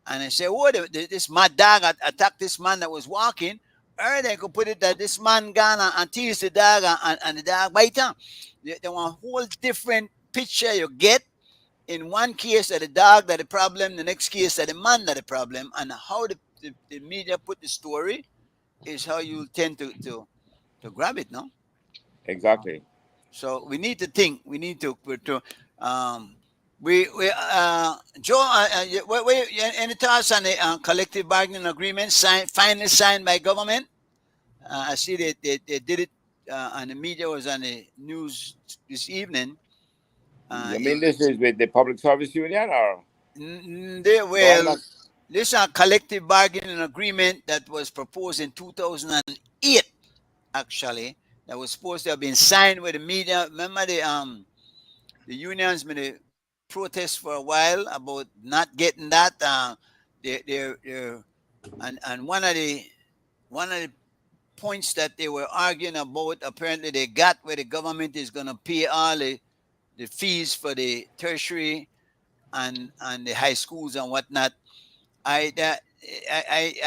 and they say, "Oh, this mad dog attacked this man that was walking." Or they could put it that this man gone and tease the dog and the dog bite him. They want a whole different picture you get. In one case that the dog that the problem, the next case that the man that the problem, and how the media put the story is how you tend to grab it, no? Exactly. So we need to think. We need to we Joe. Any thoughts on the collective bargaining agreement finally signed by government? I see they did it, and the media was on the news this evening. You mean this is with the Public Service Union, or? Well, this is a collective bargaining agreement that was proposed in 2008, actually. That was supposed to have been signed with the media. Remember the unions been a protest for a while about not getting that. And one of the points that they were arguing about, apparently they got where the government is going to pay all the fees for the tertiary and the high schools and whatnot. I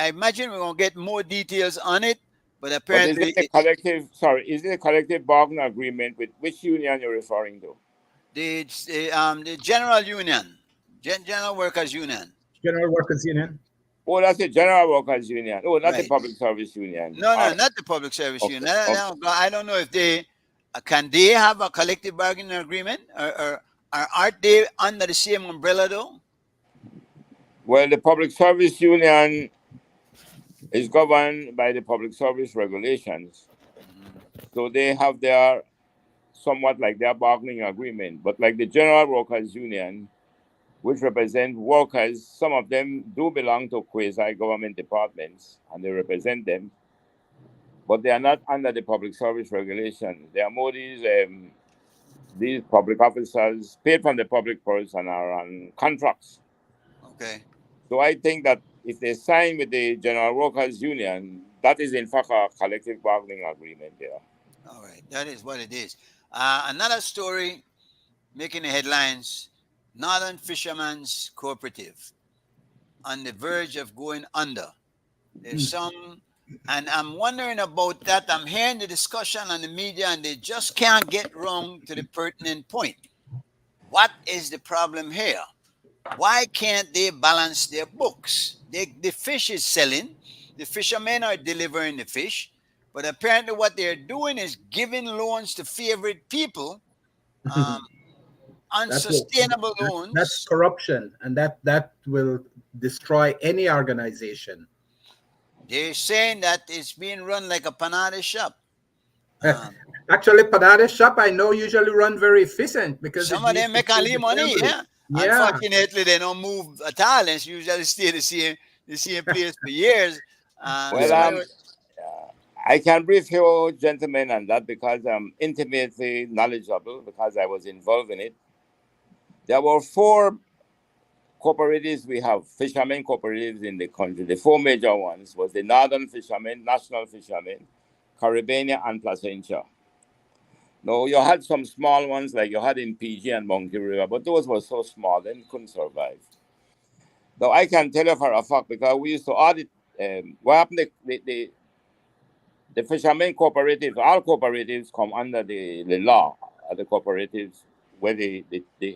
imagine we're gonna get more details on it, but apparently is it a collective bargaining agreement with which union you're referring to? The general union, General Workers Union. General Workers Union. Oh, that's the General Workers Union. Oh, not Right. the Public Service Union. No, not the Public Service Okay, Union. I don't know if they can they have a collective bargaining agreement, or aren't they under the same umbrella though? Well, the Public Service Union is governed by the Public Service Regulations. So they have their somewhat like their bargaining agreement. But like the General Workers Union, which represent workers, some of them do belong to quasi-government departments, and they represent them. But they are not under the Public Service Regulations. They are more these public officers paid from the public purse and are on contracts. Okay. So I think that if they sign with the General Workers Union, that is in fact a collective bargaining agreement there. All right, that is what it is. Another story making the headlines: Northern Fishermen's Cooperative on the verge of going under. There's some, and I'm wondering about that. I'm hearing the discussion on the media, and they just can't get wrong to the pertinent point. What is the problem here? Why can't they balance their books? The fish is selling, the fishermen are delivering the fish, but apparently what they're doing is giving loans to favorite people, unsustainable loans. That's corruption, and that will destroy any organization. They're saying that it's being run like a panada shop. Actually, panada shop I know usually run very efficient because some of them make a little money. Yeah. Unfortunately, they don't move at all. They usually stay the same place for years. I can brief you, gentlemen, on that because I'm intimately knowledgeable because I was involved in it. There were 4 cooperatives we have, fishermen cooperatives in the country. The 4 major ones was the Northern Fishermen, National Fishermen, Caribbean, and Placentia. Now, you had some small ones like you had in PG and Monkey River, but those were so small, they couldn't survive. Now, I can tell you for a fact because we used to audit what happened. The fishermen cooperatives, all cooperatives come under the law of the cooperatives, where the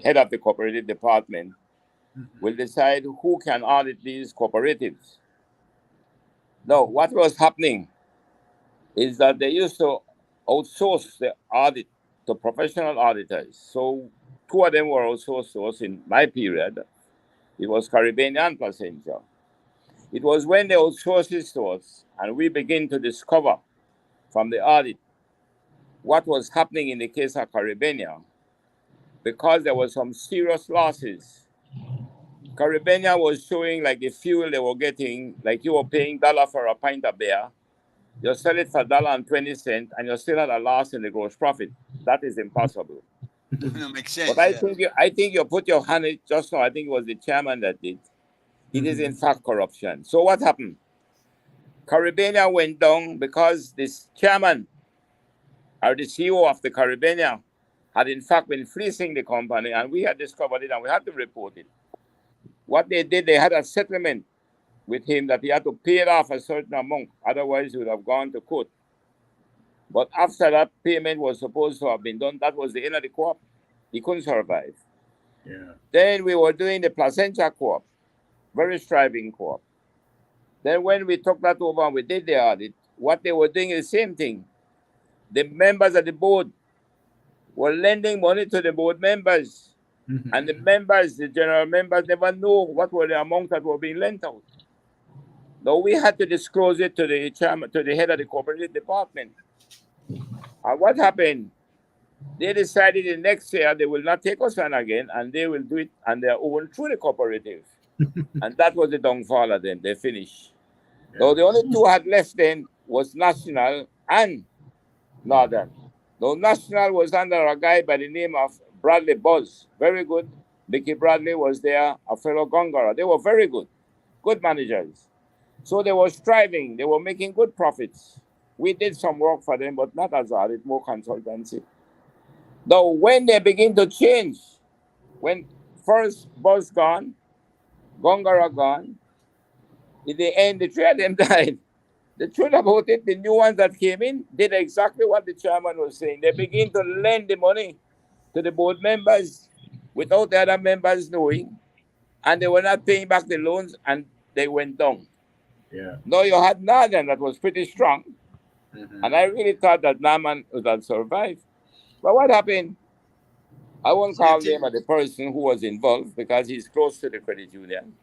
head of the cooperative department will decide who can audit these cooperatives. Now, what was happening is that they used to outsource the audit to professional auditors. So 2 of them were outsourced to us in my period. It was Caribbean and Placentia. It was when they outsourced it to us and we began to discover from the audit what was happening in the case of Caribbean, because there were some serious losses. Caribbean was showing like the fuel they were getting, like you were paying $1 for a pint of beer, you sell it for $1.20 and you still had a loss in the gross profit. That is impossible. No, makes sense. But I think you put your hand in it just now. I think it was the chairman that did. It is in fact corruption. So what happened? Caribbean went down because this chairman or the CEO of the Caribbean had in fact been fleecing the company, and we had discovered it and we had to report it. What they did, they had a settlement with him that he had to pay it off a certain amount, otherwise he would have gone to court. But after that payment was supposed to have been done, that was the end of the co-op. He couldn't survive. Yeah. Then we were doing the Placentia co-op, very striving co-op. Then when we took that over and we did the audit, what they were doing is the same thing. The members of the board were lending money to the board members. And the members, the general members, never knew what were the amounts that were being lent out. Now we had to disclose it to the chairman, to the head of the cooperative department. And what happened? They decided the next year they will not take us on again, and they will do it on their own through the cooperative. And that was the downfall of them. They finished. Now the only two had left then was National and Northern. Now National was under a guy by the name of Bradley Buzz, very good. Mickey Bradley was there, a fellow Gongora. They were very good, good managers. So they were striving, they were making good profits. We did some work for them, but not as hard, it's more consultancy. Now, when they begin to change, when first Buzz gone, Gongora gone, in the end, the three of them died. The truth about it, the new ones that came in did exactly what the chairman was saying. They begin to lend the money to the board members without the other members knowing, and they were not paying back the loans, and they went down. Yeah. Now you had Northern that was pretty strong, and I really thought that Norman would have survived. But what happened? I won't call the name of the person who was involved because he's close to the credit union.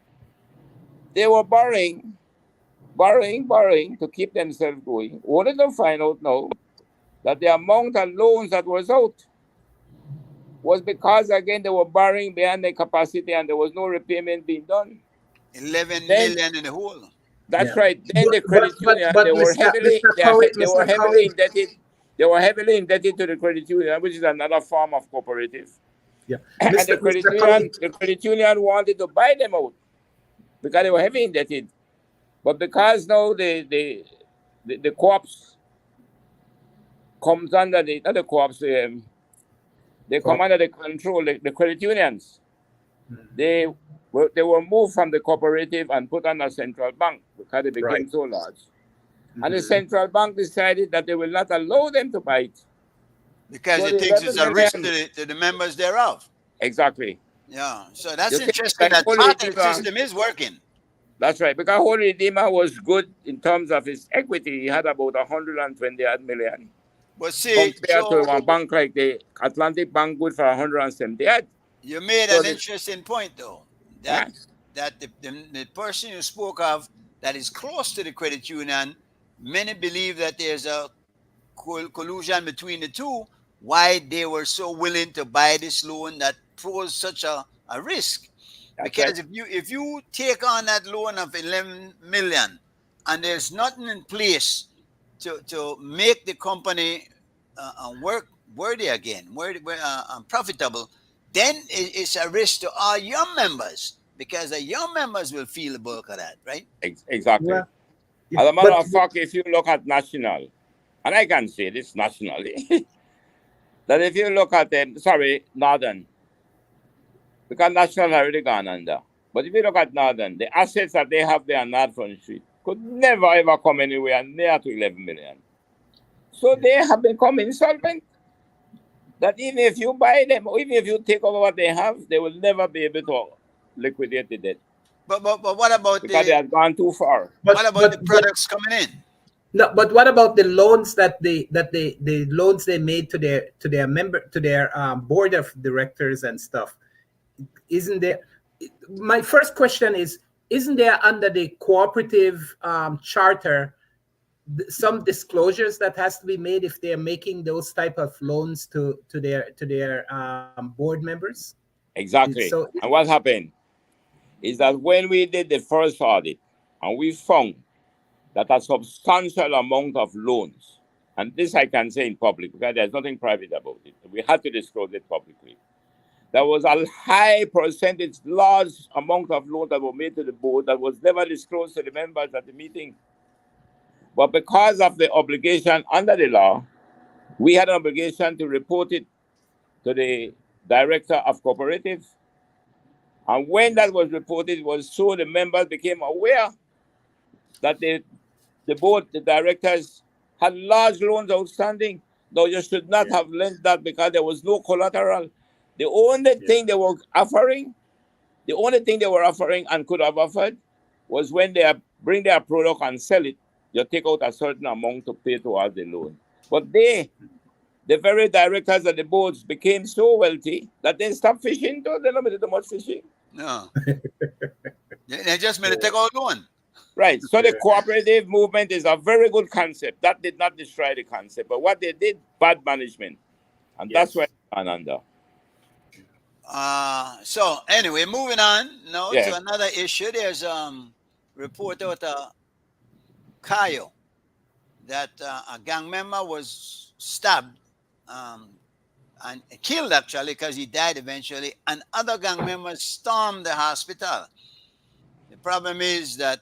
They were borrowing to keep themselves going. Only to find out now that the amount of loans that was out was because, again, they were borrowing beyond their capacity and there was no repayment being done. 11 million in the hole. That's right. Then the credit union, they were heavily indebted. They were heavily indebted to the credit union, which is another form of cooperative. Yeah. And the credit union wanted to buy them out because they were heavily indebted. But because now the co-ops comes under the other co-ops, they come under the control, the credit unions. They were moved from the cooperative and put under central bank because they became so large. And the central bank decided that they will not allow them to buy it. Because it thinks it's a risk to the members thereof. Exactly. Yeah. So that's interesting that part of the system is working. That's right. Because Holy Redeemer was good in terms of his equity. He had about 120 million. But see, compared to a bank like the Atlantic Bank, good for 170. You made an interesting point, though. That the person you spoke of that is close to the credit union, many believe that there's a collusion between the two. Why they were so willing to buy this loan that posed such a risk? Because if you take on that loan of 11 million and there's nothing in place to make the company work worthy again, profitable, then it's a risk to all young members because the young members will feel the bulk of that, right? Exactly. Yeah. As a matter of fact, if you look at National, and I can say this nationally, that if you look at Northern, because National already gone under. But if you look at Northern, the assets that they have there on Northern Street could never ever come anywhere near to 11 million. So they have become insolvent. That even if you buy them, or even if you take over what they have, they will never be able to liquidate the debt. But what about because they have gone too far. What about the products coming in? No, but what about the loans the loans they made to their board of directors and stuff? Isn't there? My first question is: isn't there under the cooperative charter some disclosures that has to be made if they're making those type of loans to their board members? Exactly. And what happened is that when we did the first audit, and we found that a substantial amount of loans, and this I can say in public because there's nothing private about it. We had to disclose it publicly. There was a high percentage, large amount of loans that were made to the board that was never disclosed to the members at the meeting. But because of the obligation under the law, we had an obligation to report it to the director of cooperatives. And when that was reported, it was so the members became aware that the board, the directors, had large loans outstanding. Though you should not have lent that because there was no collateral. The only thing they were offering, and could have offered was when they bring their product and sell it, you take out a certain amount to pay towards the loan. But the very directors of the boards became so wealthy that they stopped fishing too. They don't do much fishing. No. They just made it take out loan. Right. So the cooperative movement is a very good concept. That did not destroy the concept. But what they did, bad management. And that's why it's gone under. So anyway, moving on now to another issue. There's report out of Cayo that a gang member was stabbed and killed actually because he died eventually, and other gang members stormed the hospital. The problem is that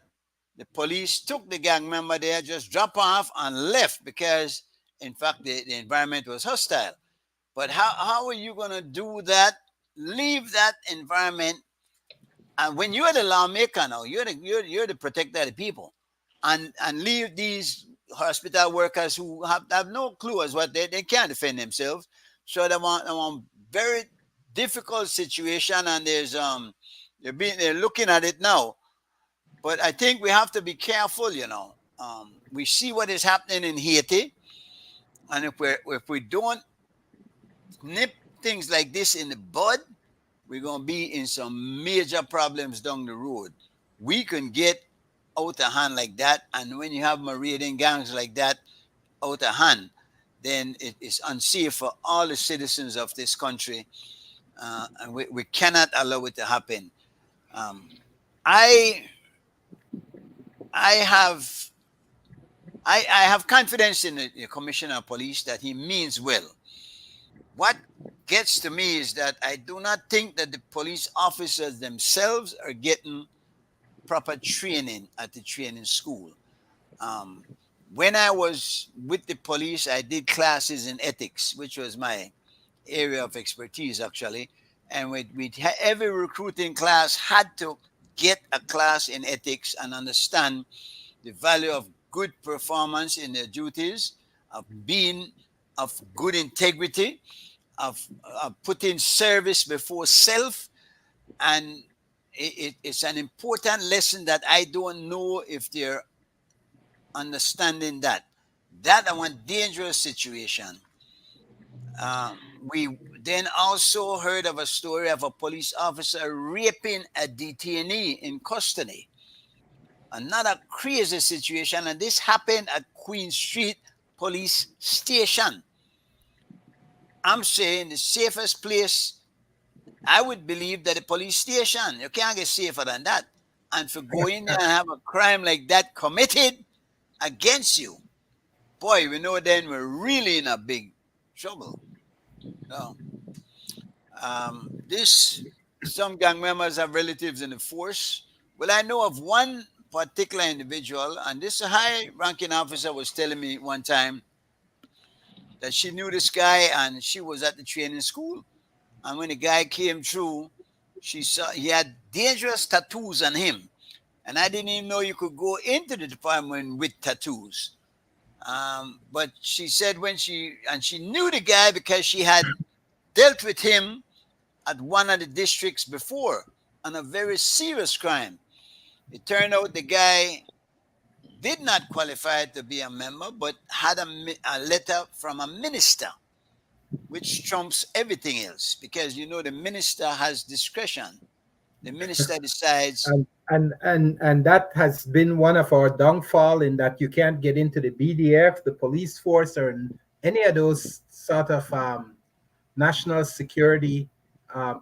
the police took the gang member there, just dropped off and left because in fact the environment was hostile. But how are you going to do that? Leave that environment, and when you're the lawmaker now, you're the protector of the people, and leave these hospital workers who have no clue as what they can't defend themselves. So they want a very difficult situation, and there's they're looking at it now. But I think we have to be careful, you know. We see what is happening in Haiti, and if we don't nip things like this in the bud, we're going to be in some major problems down the road. We can get out of hand like that, and when you have marauding gangs like that out of hand, then it is unsafe for all the citizens of this country, and we cannot allow it to happen. I have confidence in the Commissioner of Police that he means well. What gets to me is that I do not think that the police officers themselves are getting proper training at the training school. When I was with the police, I did classes in ethics, which was my area of expertise actually. And every recruiting class had to get a class in ethics and understand the value of good performance in their duties, of being of good integrity, of putting service before self. And it's an important lesson that I don't know if they're understanding that. That is one dangerous situation. We then also heard of a story of a police officer raping a detainee in custody. Another crazy situation, and this happened at Queen Street Police Station. I'm saying the safest place, I would believe, that the police station. You can't get safer than that. And for going there and have a crime like that committed against you, boy, we know then we're really in a big trouble. No. Some gang members have relatives in the force. Well, I know of one particular individual, and this high-ranking officer was telling me one time that she knew this guy and she was at the training school. And when the guy came through, she saw he had dangerous tattoos on him. And I didn't even know you could go into the department with tattoos. But she said she knew the guy because she had dealt with him at one of the districts before on a very serious crime. It turned out the guy did not qualify to be a member, but had a letter from a minister, which trumps everything else, because the minister has discretion. The minister decides. And that has been one of our downfall, in that you can't get into the BDF, the police force, or any of those sort of national security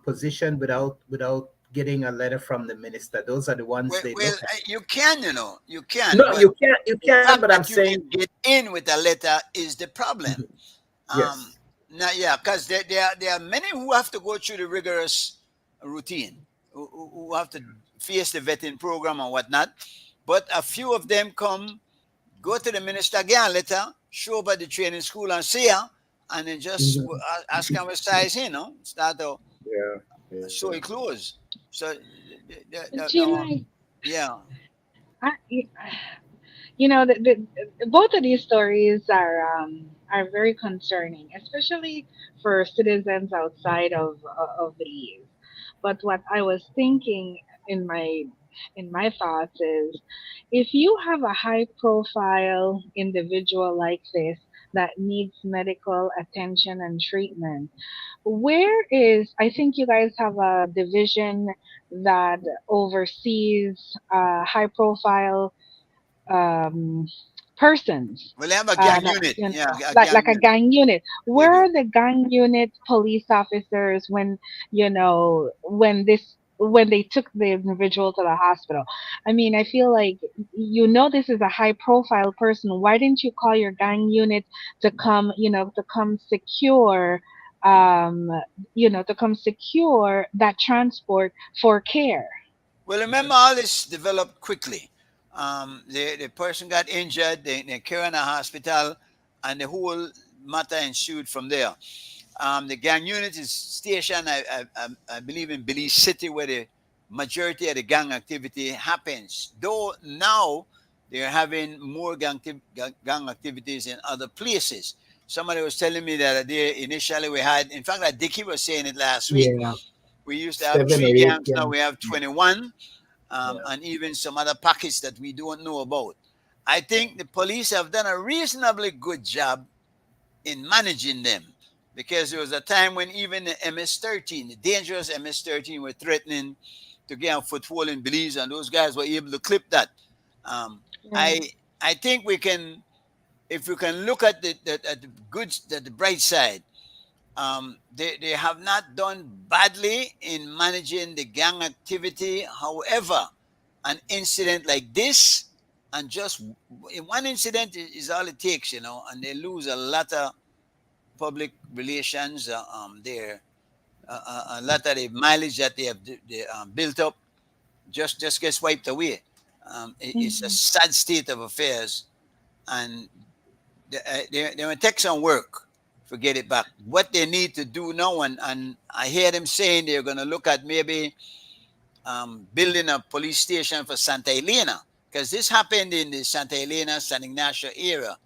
position without getting a letter from the minister. Those are the ones they look at. You can, you can. No, you can't. You The can. fact But I'm that you saying, can get in with a letter is the problem. yes. Now, yeah, because there are many who have to go through the rigorous routine, who have to face the vetting program and whatnot. But a few of them go to the minister, get a letter, show up at the training school and see her, and then just ask him what size, start to show it close. So, yeah. Both of these stories are very concerning, especially for citizens outside of these. But what I was thinking in my thoughts is, if you have a high profile individual like this that needs medical attention and treatment, I think you guys have a division that oversees high profile um, persons. Well, they have a gang That, unit. Yeah, a like gang a unit. gang unit. They Where do. are the gang unit police officers when they took the individual to the hospital? I mean, I feel like this is a high profile person. Why didn't you call your gang unit to come secure that transport for care? Well, remember, all this developed quickly. The person got injured, they carried in a hospital, and the whole matter ensued from there. The gang unit is stationed, I believe, in Belize City, where the majority of the gang activity happens. Though now they're having more gang activities in other places. Somebody was telling me that initially we had, in fact, like Dickie was saying it last week, Yeah, we used to have 7 or 3 8 gangs, now we have 21, Yeah. and even some other pockets that we don't know about. I think the police have done a reasonably good job in managing them, because there was a time when even the MS-13, the dangerous MS-13, were threatening to get a foothold in Belize, and those guys were able to clip that. I think we can, if we can look at the bright side, they have not done badly in managing the gang activity. However, an incident like this, and just one incident is all it takes, and they lose a lot of public relations there. A lot of the mileage that they have built up just gets wiped away. It's a sad state of affairs, and they will take some work to get it back. What they need to do now, and I hear them saying they're going to look at maybe building a police station for Santa Elena, because this happened in the Santa Elena, San Ignacio area.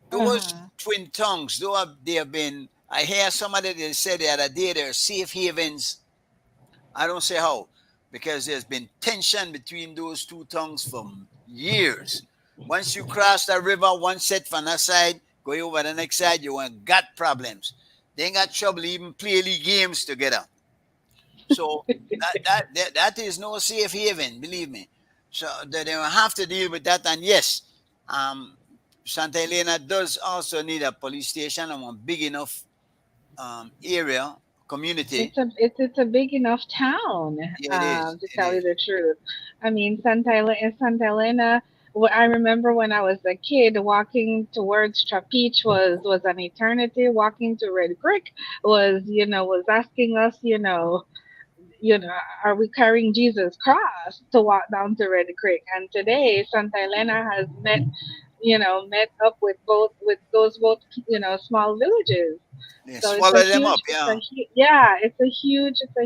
Those twin tongues, they have been, I hear somebody that said the other day they're safe havens. I don't say how, because there's been tension between those two tongues for years. Once you cross the river, one set from that side, go over the next side, you ain't got problems. They ain't got trouble even play league games together. So that is no safe haven, believe me. So they will have to deal with that. And yes, Santa Elena does also need a police station and one big enough area, community. It's a big enough town. Yeah, it is. To tell you the truth, I mean, Santa Elena. I remember when I was a kid, walking towards Trapeach was an eternity. Walking to Red Creek was asking us, are we carrying Jesus' cross to walk down to Red Creek? And today, Santa Elena has met up with those small villages. Yeah, So swallow them up, yeah. it's a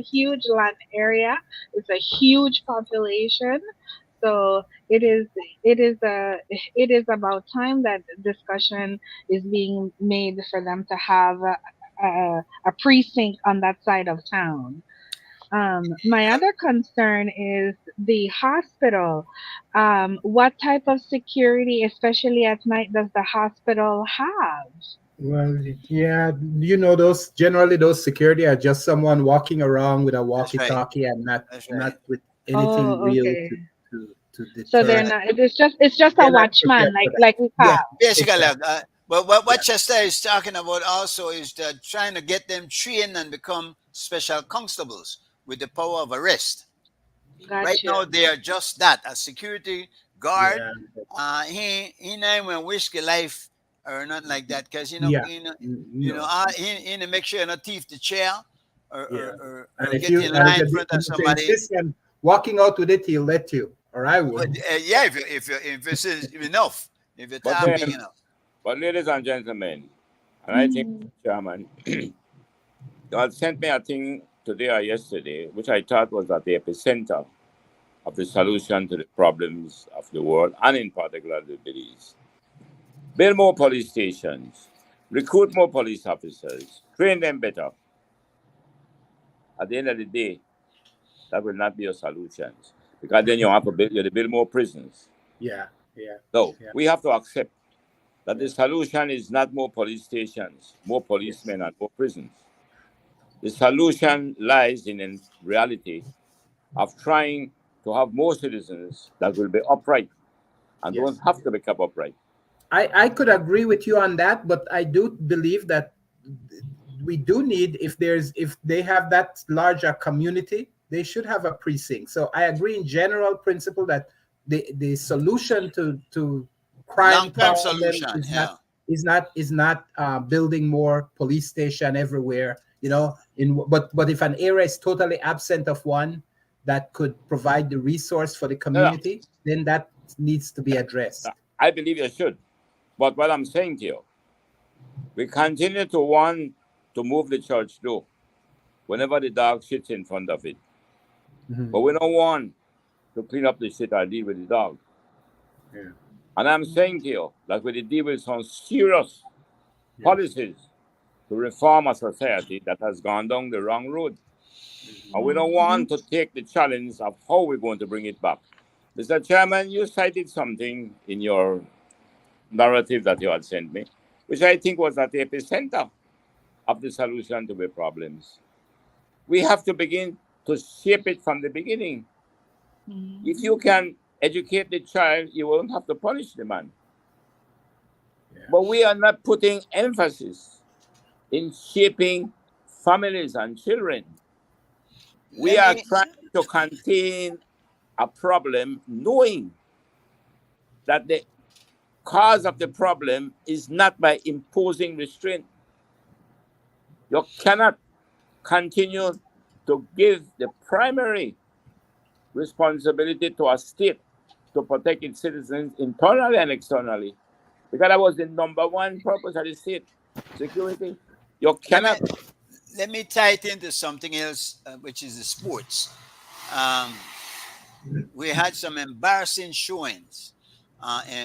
huge land area. It's a huge population. So it is about time that discussion is being made for them to have a precinct on that side of town. My other concern is the hospital. What type of security, especially at night, does the hospital have? Well, yeah, those security are just someone walking around with a walkie-talkie and not with anything real to deter. So they're not. It's just a watchman, like we have. Basically, but what Chester is talking about also is trying to get them trained and become special constables with the power of arrest. Right Gotcha. now, they are just that, a security guard. Yeah. He not even risk your life or nothing like that, because Yeah. you know, he make sure you not thief the chair or, Yeah. or, And or if get you in line in front of and if you somebody. insist on walking out with it, he'll let you, or I But, would. yeah, if it's enough, if you're But big then, enough. but ladies and gentlemen, and I think, Chairman, God sent me a thing today or yesterday, which I thought was at the epicenter of the solution to the problems of the world, and in particular the Middle East. Build more police stations, recruit more police officers, train them better. At the end of the day, that will not be your solutions, because then you have to build more prisons. Yeah. Yeah. So Yeah. we have to accept that the solution is not more police stations, more policemen, and more prisons. The solution lies in reality of trying to have more citizens that will be upright and don't have to become upright. I could agree with you on that, but I do believe that we do need, if they have that larger community, they should have a precinct. So I agree in general principle that the solution to crime Long-term problem solution, is not building more police station everywhere. But if an area is totally absent of one that could provide the resource for the community, then that needs to be addressed. I believe you should. But what I'm saying to you, we continue to want to move the church door whenever the dog shits in front of it. But we don't want to clean up the shit or deal with the dog. Yeah. And I'm saying to you that we deal with some serious policies to reform a society that has gone down the wrong road. And we don't want to take the challenge of how we're going to bring it back. Mr. Chairman, you cited something in your narrative that you had sent me, which I think was at the epicenter of the solution to the problems. We have to begin to shape it from the beginning. If you can educate the child, you won't have to punish the man. But we are not putting emphasis in shaping families and children. We are trying to contain a problem, knowing that the cause of the problem is not by imposing restraint. You cannot continue to give the primary responsibility to a state to protect its citizens internally and externally, because that was the number one purpose of the state, security. You cannot. Let me tie it into something else, which is the sports. We had some embarrassing showings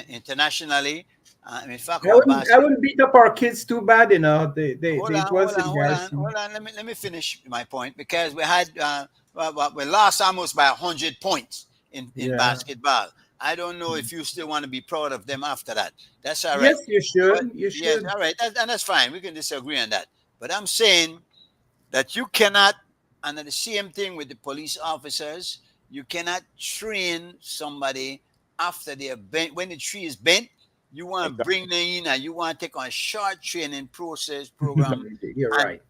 internationally. In fact, I wouldn't beat up our kids too bad, It was embarrassing. Hold on. Let me finish my point, because we had we lost almost by 100 points in basketball. I don't know if you still want to be proud of them after that. That's all right. Yes, you should. You should. Yes, all right. And that's fine. We can disagree on that. But I'm saying that you cannot, and the same thing with the police officers, you cannot train somebody after they are bent. When the tree is bent, you want to bring them in and you want to take on a short training program. You're right.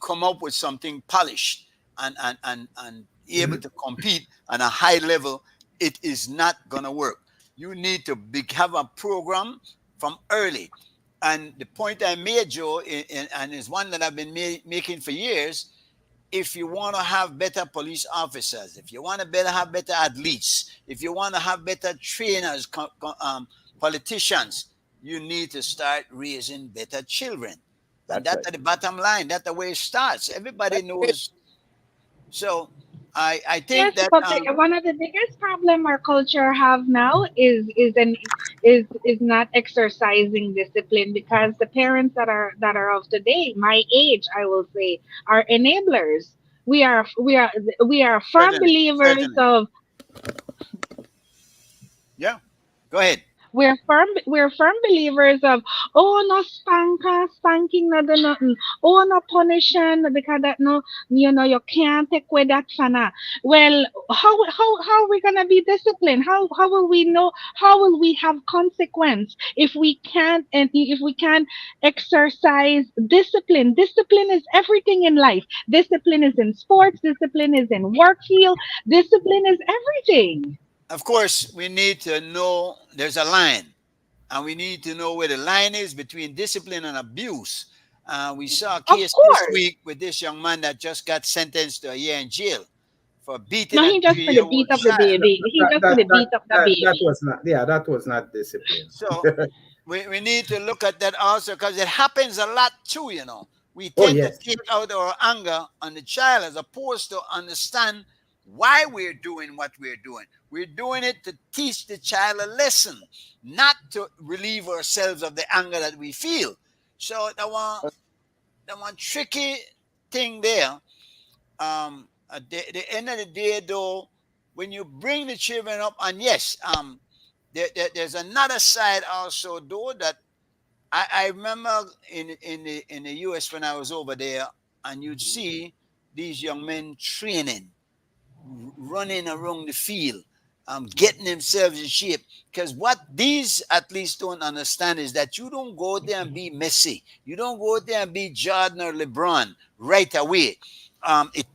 Come up with something polished and able to compete on a high level. It is not going to work. You need to have a program from early. And the point I made, Joe, and is one that I've been making for years, if you want to have better police officers, if you want to have better athletes, if you want to have better trainers, politicians, you need to start raising better children. And that's the bottom line. That's the way it starts. Everybody knows. So I think that one of the biggest problem our culture have now is not exercising discipline, because the parents that are of today, my age, I will say, are enablers. We are firm believers of. Yeah, go ahead. we're firm believers of, oh, no spanking no do nothing, oh, no punishing because that no, you can't take away that fana. Well, how are we gonna be disciplined? How will we know? How will we have consequence if we can't, and if we can't exercise discipline? Discipline is everything in life. Discipline is in sports, discipline is in work field, discipline is everything. Of course, we need to know there's a line, and we need to know where the line is between discipline and abuse. We saw a Of case this course. week with this young man that just got sentenced to a year in jail for beating No, a he just for the beat 3-year-old up the child. baby. He just for the beat up the That baby. was not, yeah, that was not discipline. So we need to look at that also, because it happens a lot too, We Oh, tend yes. to take out our anger on the child as opposed to understand why we're doing what we're doing. We're doing it to teach the child a lesson, not to relieve ourselves of the anger that we feel. So the one tricky thing there, at the end of the day, though, when you bring the children up, and yes, there's another side also, though, that I remember in the US when I was over there, and you'd see these young men training, running around the field, getting themselves in shape. Because what these athletes don't understand is that you don't go there and be Messi. You don't go there and be Jordan or LeBron right away. It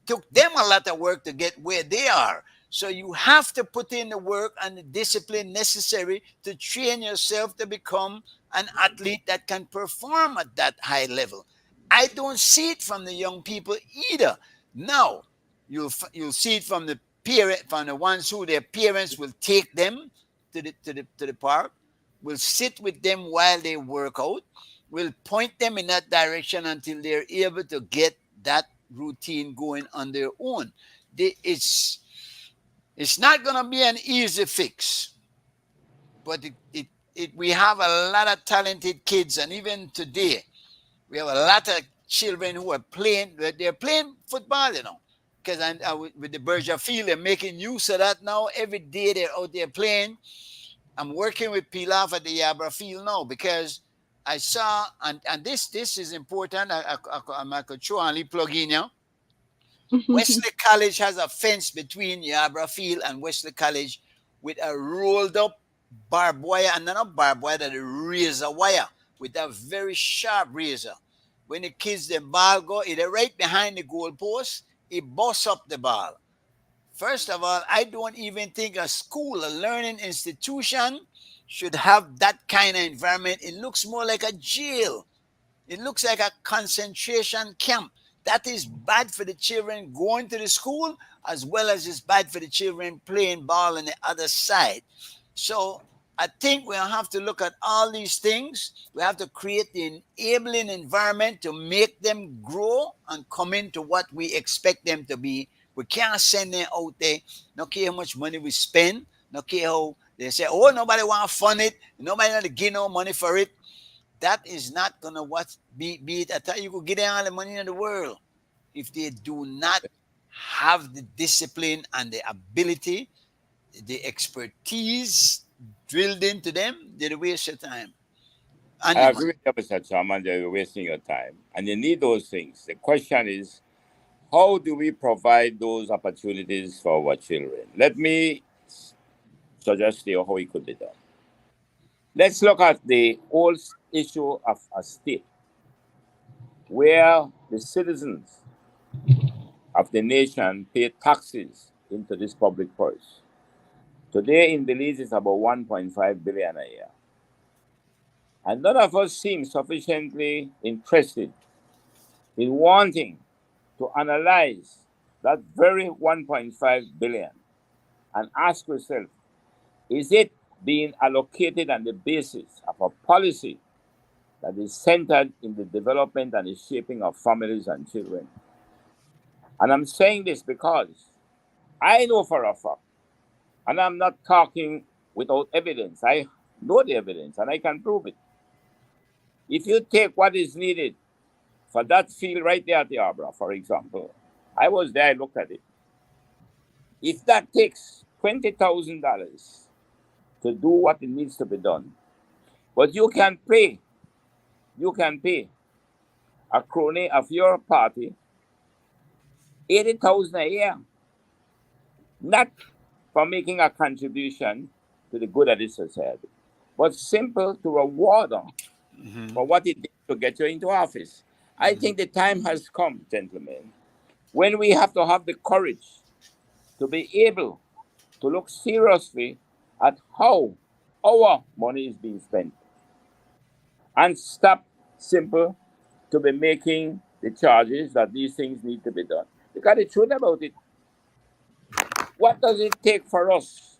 took them a lot of work to get where they are. So you have to put in the work and the discipline necessary to train yourself to become an athlete that can perform at that high level. I don't see it from the young people either. Now, you'll see it from the ones who their parents will take them to the park, will sit with them while they work out, will point them in that direction until they're able to get that routine going on their own. It's not going to be an easy fix, but we have a lot of talented kids, and even today, we have a lot of children who are playing. They're playing football, because with the Berger Field, they're making use of that now. Every day they're out there playing. I'm working with Pilaf at the Yabra Field now, because I saw, and this is important. I could show only plug in now. Wesley College has a fence between Yabra Field and Wesley College with a rolled up barbed wire, and not barbed wire, that a razor wire with a very sharp razor. When the kids, the ball go, either right behind the goal post, it busts up the ball. First of all, I don't even think a school, a learning institution, should have that kind of environment. It looks more like a jail. It looks like a concentration camp. That is bad for the children going to the school, as well as it's bad for the children playing ball on the other side. So I think we'll have to look at all these things. We have to create the enabling environment to make them grow and come into what we expect them to be. We can't send them out there, no care how much money we spend, no care how they say, oh, nobody want to fund it, nobody want to give no money for it. That is not going to be it. I thought you could get them all the money in the world. If they do not have the discipline and the ability, the expertise drilled into them, they'll waste your time. I agree with you, Mr. Chairman, that you're wasting your time. And you need those things. The question is, how do we provide those opportunities for our children? Let me suggest to you how it could be done. Let's look at the whole issue of a state where the citizens of the nation pay taxes into this public purse. Today in Belize, it's about 1.5 billion a year. And none of us seem sufficiently interested in wanting to analyze that very 1.5 billion and ask yourself, is it being allocated on the basis of a policy that is centered in the development and the shaping of families and children? And I'm saying this because I know for a fact, and I'm not talking without evidence, I know the evidence and I can prove it. If you take what is needed for that field right there at the Arbor, for example, I was there, I looked at it. If that takes $20,000 to do what it needs to be done. But you can pay a crony of your party 80,000 a year, not for making a contribution to the good of the society, but simple to reward them for what it did to get you into office. I think the time has come, gentlemen, when we have to have the courage to be able to look seriously at how our money is being spent and stop simple to be making the charges that these things need to be done. Because the truth about it, what does it take for us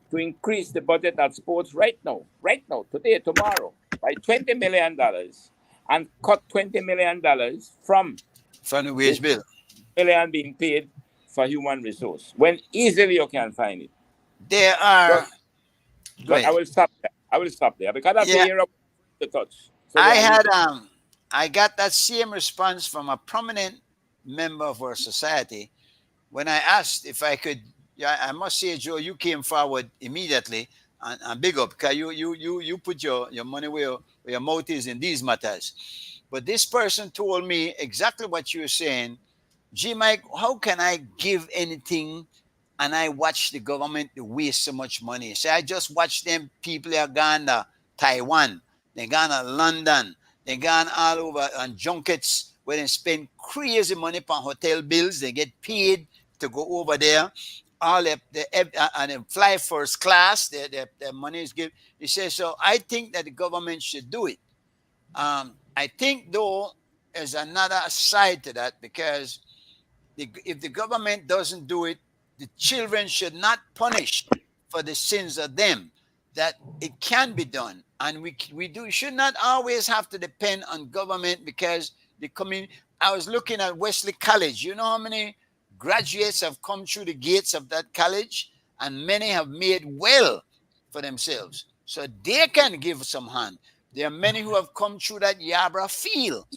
to increase the budget at sports right now, today, tomorrow, by $20 million and cut $20 million from the wage bill? Million being paid for human resource when easily you can find it. There are. But I will stop there because that's the area to touch. So I got that same response from a prominent member of our society when I asked if I could. I must say, Joe, you came forward immediately and big up because you put your money where your mouth is in these matters. But this person told me exactly what you're saying. G. Mike, how can I give anything and I watch the government waste so much money? So I just watch them people are gone to Taiwan, they gone to London, they gone all over on junkets where they spend crazy money on hotel bills. They get paid to go over there. All and they fly first class. Their money is given. He says, so I think that the government should do it. I think, though, there's another side to that because if the government doesn't do it, the children should not punish for the sins of them. That it can be done, and we should not always have to depend on government because they come in. I was looking at Wesley College. You know how many graduates have come through the gates of that college, and many have made well for themselves. So they can give some hand. There are many who have come through that Yabra field.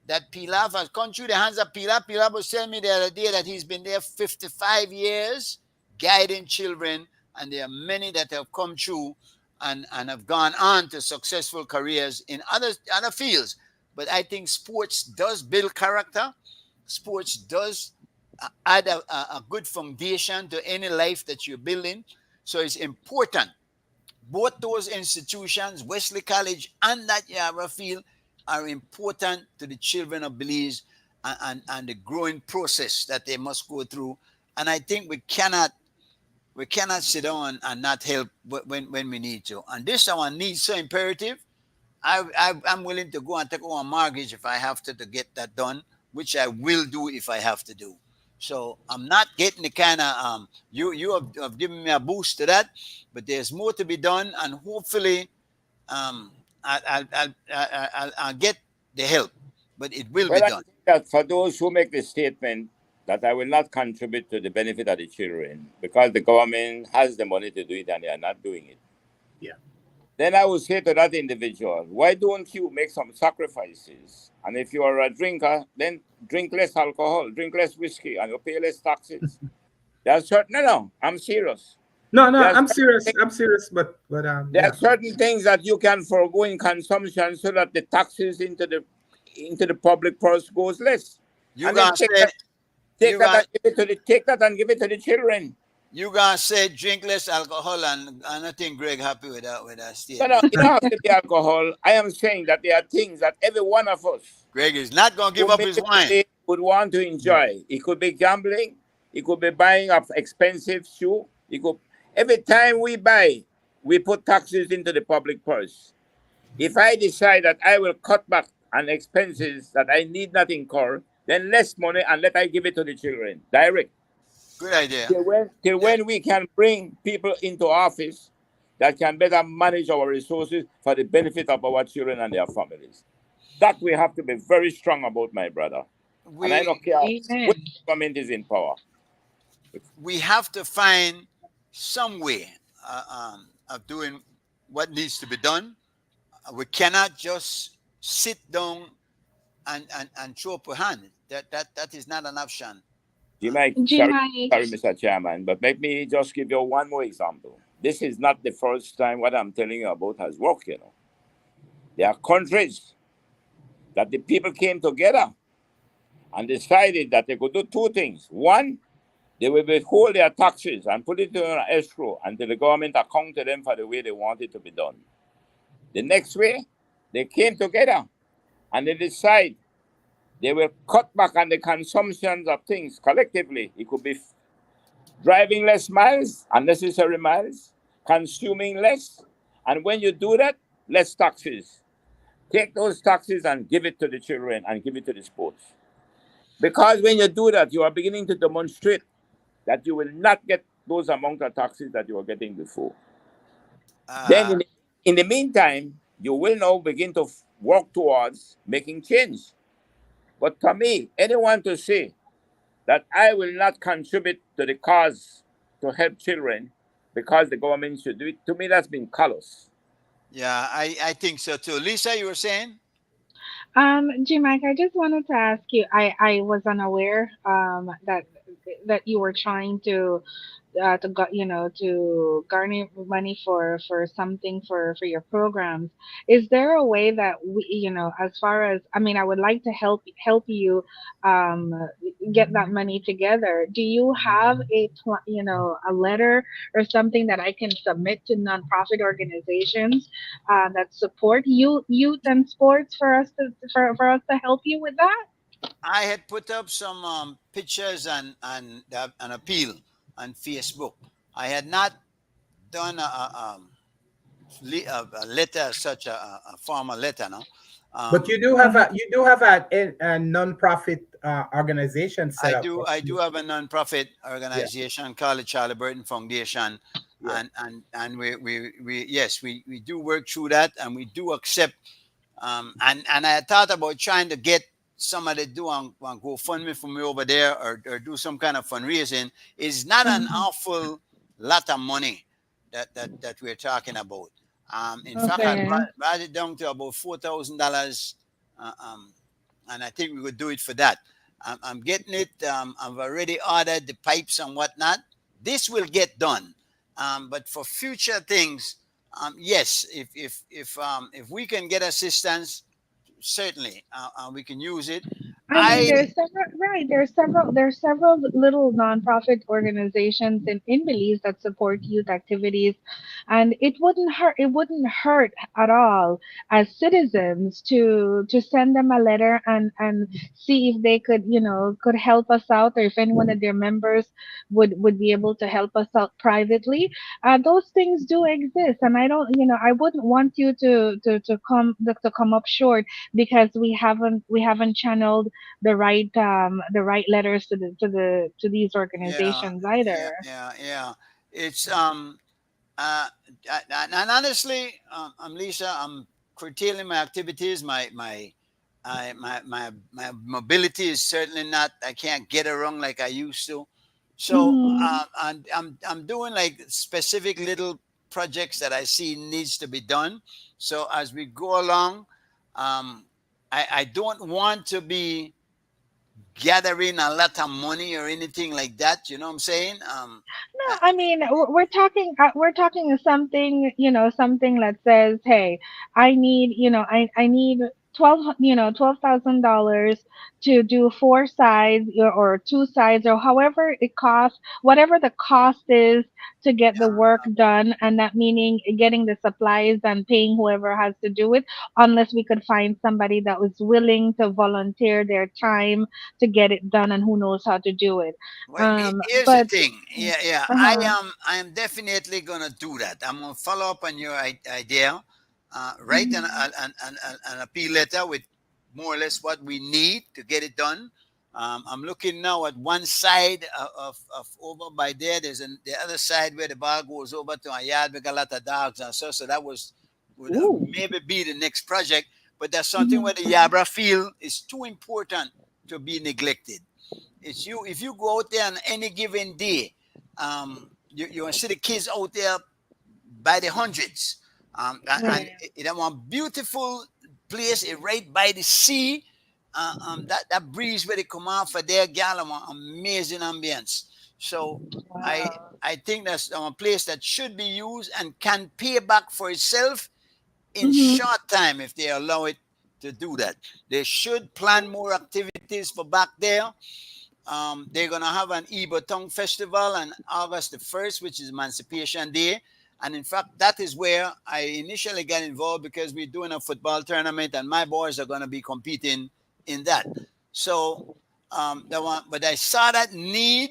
That Pilaf has come through the hands of Pilaf. Pilaf was telling me the other day that he's been there 55 years guiding children, and there are many that have come through and have gone on to successful careers in other fields. But I think sports does build character. Sports does add a good foundation to any life that you're building. So it's important. Both those institutions, Wesley College and that Yabra field, are important to the children of Belize and the growing process that they must go through. And I think we cannot sit down and not help when we need to. And this our need so imperative. I'm willing to go and take over a mortgage if I have to get that done, which I will do if I have to do. So I'm not getting the kind of you have given me a boost to that, but there's more to be done, and hopefully I'll get the help, but it will be done. I think that for those who make the statement that I will not contribute to the benefit of the children because the government has the money to do it and they are not doing it. Yeah. Then I would say to that individual, why don't you make some sacrifices? And if you are a drinker, then drink less alcohol, drink less whiskey, and you pay less taxes. There's certain, no, I'm serious. No, I'm serious. I'm serious, but there are certain things that you can forego in consumption so that the taxes into the public purse goes less. You gonna take that and give it to the children. You gonna say drink less alcohol, and I don't think Greg happy with that statement. No, it don't have to be alcohol. I am saying that there are things that every one of us, Greg is not gonna give up his wine, would want to enjoy. It could be gambling. It could be buying of expensive shoe. It could. Every time we buy, we put taxes into the public purse. If I decide that I will cut back on expenses that I need not incur, then less money and let I give it to the children. Direct. Good idea. Till when we can bring people into office that can better manage our resources for the benefit of our children and their families. That we have to be very strong about, my brother. And I don't care which government is in power. We have to find some way of doing what needs to be done. We cannot just sit down and throw up a hand. That is not an option. Sorry, Mr. Chairman, but let me just give you one more example. this is not the first time what I'm telling you about has worked, you know. There are countries that the people came together and decided that they could do two things. One, they will withhold their taxes and put it in an escrow until the government accounted them for the way they want it to be done. The next way, they came together and they decide they will cut back on the consumptions of things collectively. It could be driving less miles, unnecessary miles, consuming less. And when you do that, less taxes. Take those taxes and give it to the children and give it to the sports. Because when you do that, you are beginning to demonstrate that you will not get those amount of taxes that you were getting before. Then in the meantime, you will now begin to work towards making change. But to me, anyone to say that I will not contribute to the cause to help children because the government should do it, to me, that's been callous. Yeah, I think so too. Lisa, you were saying? G-Mike, I just wanted to ask you, I was unaware that you were trying to garner money for something for your programs. Is there a way that we, as far as, I mean, I would like to help you um get that money together. Do you have a letter or something that I can submit to nonprofit organizations that support youth and sports for us to help you with that? I had put up some pictures and an appeal on Facebook. I had not done a letter, such a formal letter, no. But you do have a non-profit organization set up. I do have a non-profit organization called the Charlie Burton Foundation, and we do work through that, and we do accept. And I thought about trying to get somebody do on GoFundMe for me over there, or do some kind of fundraising. It's not an awful lot of money that we're talking about. In fact, I brought it down to about $4,000, and I think we would do it for that. I'm getting it. I've already ordered the pipes and whatnot. This will get done, but for future things, yes, if we can get assistance, certainly we can use it. I mean, there's several little nonprofit organizations in Belize that support youth activities, and it wouldn't hurt at all as citizens to send them a letter and see if they could help us out, or if any one of their members would be able to help us out privately. Those things do exist, and I wouldn't want you to come up short because we haven't channeled the right letters to these organizations either. Yeah. It's and honestly, Lisa, I'm curtailing my activities. My mobility is certainly not. I can't get around like I used to. So I'm doing like specific little projects that I see needs to be done. So as we go along, I don't want to be gathering a lot of money or anything like that. You know what I'm saying? No, I mean we're talking something that says, hey, I need $12,000 to do 4 sides or 2 sides, or however it costs, whatever the cost is to get the work done, and that meaning getting the supplies and paying whoever has to do it, unless we could find somebody that was willing to volunteer their time to get it done, and who knows how to do it. Well, here's the thing. Yeah. I am definitely gonna do that. I'm gonna follow up on your idea. Write an appeal letter with more or less what we need to get it done. I'm looking now at one side of over by there. There's the other side where the bar goes over to a yard with a lot of dogs and so that would maybe be the next project. But there's something where the Yabra field is too important to be neglected. If you go out there on any given day, you see the kids out there by the hundreds. And it's a beautiful place, right by the sea. That breeze where they come out for their gal, amazing ambience. So I think that's a place that should be used and can pay back for itself in short time if they allow it to do that. They should plan more activities for back there. They're going to have an Ibatong festival on August the 1st, which is Emancipation Day. And in fact, that is where I initially got involved because we're doing a football tournament and my boys are going to be competing in that. So, but I saw that need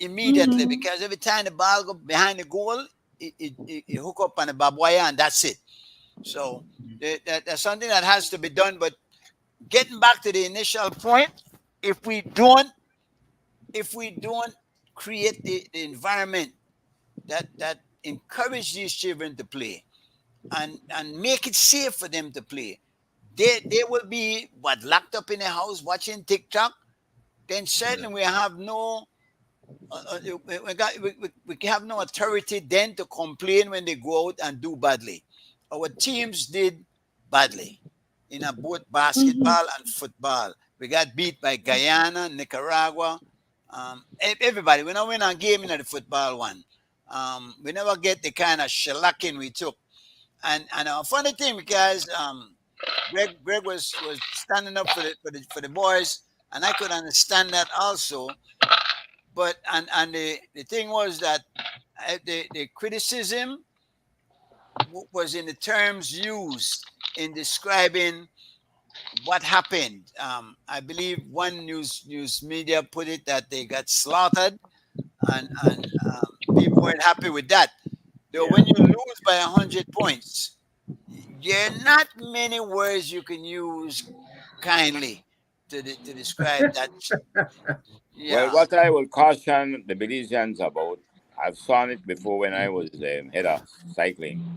immediately because every time the ball go behind the goal, it hook up on the barbed wire and that's it. So that's something that has to be done. But getting back to the initial point, if we don't create the environment that encourage these children to play and make it safe for them to play, they will be locked up in a house watching TikTok. Then certainly we have no we have no authority then to complain when they go out and do badly. Our teams did badly in both basketball and football. We got beat by Guyana, Nicaragua, everybody. We don't win a game in the football one. We never get the kind of shellacking we took. And a funny thing because Greg was standing up for the boys, and I could understand that also. But and the thing was that the criticism was in the terms used in describing what happened. I believe one news media put it that they got slaughtered, and people weren't happy with that. Though when you lose by 100 points, there are not many words you can use kindly to describe that. Well, what I will caution the Belizeans about, I've seen it before when I was head of cycling.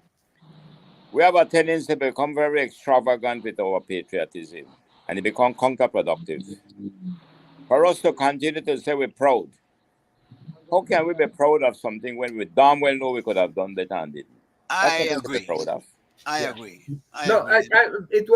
We have a tendency to become very extravagant with our patriotism, and it becomes counterproductive. For us to continue to say we're proud, how can we be proud of something when we damn well know we could have done better and didn't? I agree. Proud of. I agree. It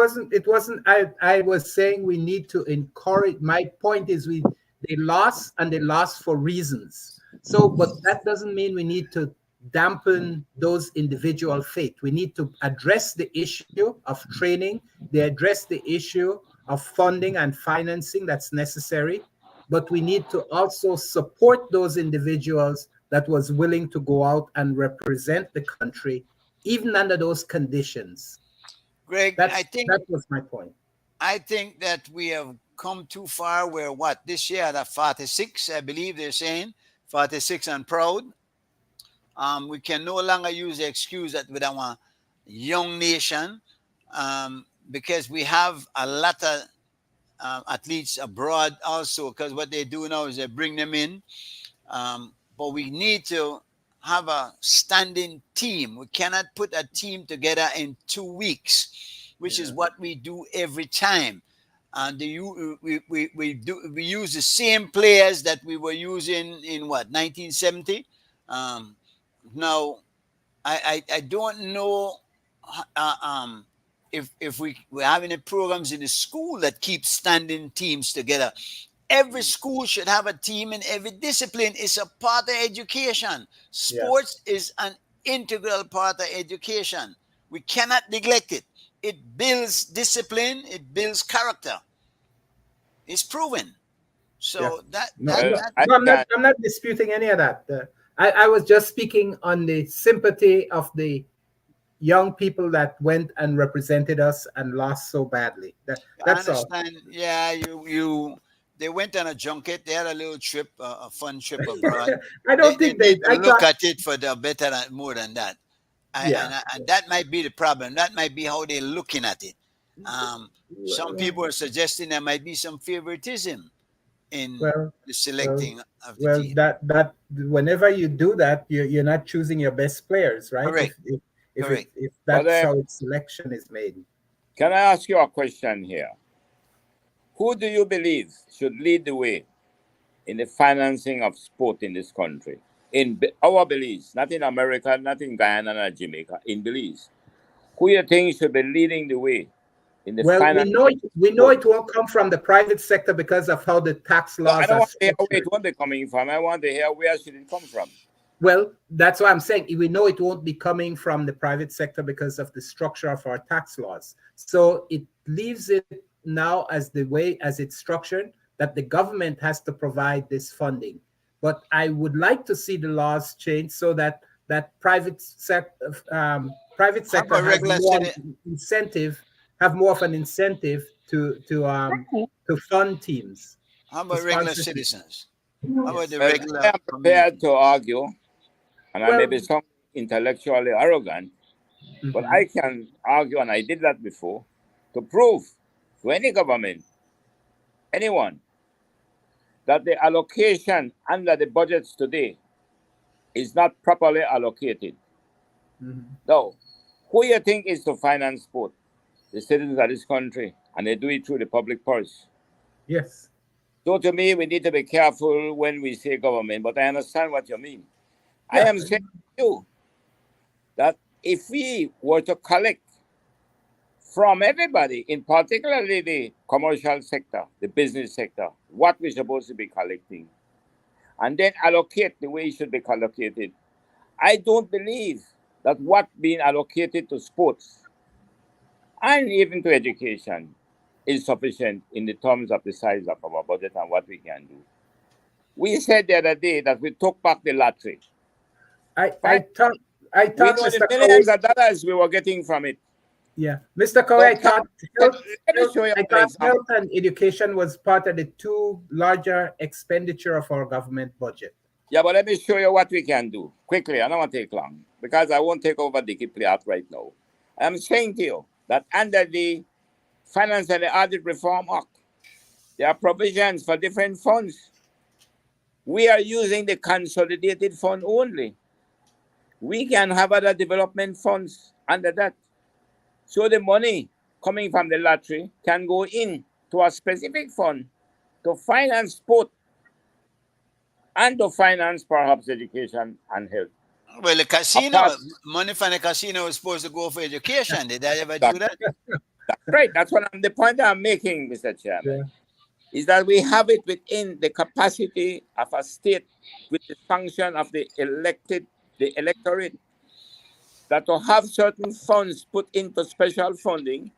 wasn't. I was saying we need to encourage. My point is they lost and they lost for reasons. So, but that doesn't mean we need to dampen those individual faith. We need to address the issue of training. They address the issue of funding and financing that's necessary. But we need to also support those individuals that was willing to go out and represent the country, even under those conditions. Greg, I think that was my point. I think that we have come too far where this year at 46, I believe they're saying 46 and proud. We can no longer use the excuse that we're a young nation because we have a lot of athletes abroad also, because what they do now is they bring them in. But we need to have a standing team. We cannot put a team together in 2 weeks, which is what we do every time. And we use the same players that we were using in 1970. Now, I don't know if we're having programs in the school that keep standing teams together. Every school should have a team in every discipline. It's a part of education. Sports is an integral part of education. We cannot neglect it. It builds discipline. It builds character. It's proven. So I'm not disputing any of that. I was just speaking on the sympathy of the young people that went and represented us and lost so badly. That's all. Yeah, they went on a junket. They had a little trip, a fun trip abroad. I don't think they look at it for the better more than that. And that might be the problem. That might be how they're looking at it. Some people are suggesting there might be some favoritism in the selecting of the team. That whenever you do that, you're not choosing your best players, right? Correct. If that's how its selection is made. Can I ask you a question here? Who do you believe should lead the way in the financing of sport in this country? In our Belize, not in America, not in Guyana, not Jamaica, in Belize. Who you think should be leading the way in the Well, finance. we know it won't come from the private sector because of how the tax No, I laws don't are want to hear where structured. it won't be coming from. I want to hear where should it come from. Well, that's what I'm saying. We know it won't be coming from the private sector because of the structure of our tax laws. So it leaves it now as the way as it's structured that the government has to provide this funding. But I would like to see the laws change so that private sector How has about regular more citi- incentive, have more of an incentive to fund teams. How to about regular sponsor teams. citizens? How about the Well, regular I am prepared community? to argue, and I may Well, be some intellectually arrogant, but mhm. I can argue, and I did that before, to prove to any government, anyone, that the allocation under the budgets today is not properly allocated. Mhm. Now, who you think is to finance sport? The citizens of this country, and they do it through the public purse. Yes. So to me, we need to be careful when we say government, but I understand what you mean. I Yeah. am saying to you that if we were to collect from everybody, in particularly the commercial sector, the business sector, what we're supposed to be collecting, and then allocate the way it should be allocated, I don't believe that what being allocated to sports and even to education is sufficient in the terms of the size of our budget and what we can do. We said the other day that we took back the lottery. I Fine. thought We know Mr. the Cowie, millions of dollars we were getting from it. yeah, Mr. Cowie, I So thought let me show you an example. health and education was part of the two larger expenditure of our government budget. Yeah, but let me show you what we can do quickly. I don't want to take long because I won't take over Dickie Pliat right now. I'm saying to you that under the Finance and the Audit Reform Act, there are provisions for different funds. We are using the consolidated fund only. We can have other development funds under that. So the money coming from the lottery can go in to a specific fund to finance sport and to finance perhaps education and health. Well, the casino, Apart- money from the casino was supposed to go for education. Did I ever That- do that? That's right. That's what the point I'm making, Mr. Chairman, is that we have it within the capacity of a state with the function of the electorate, that to have certain funds put into special funding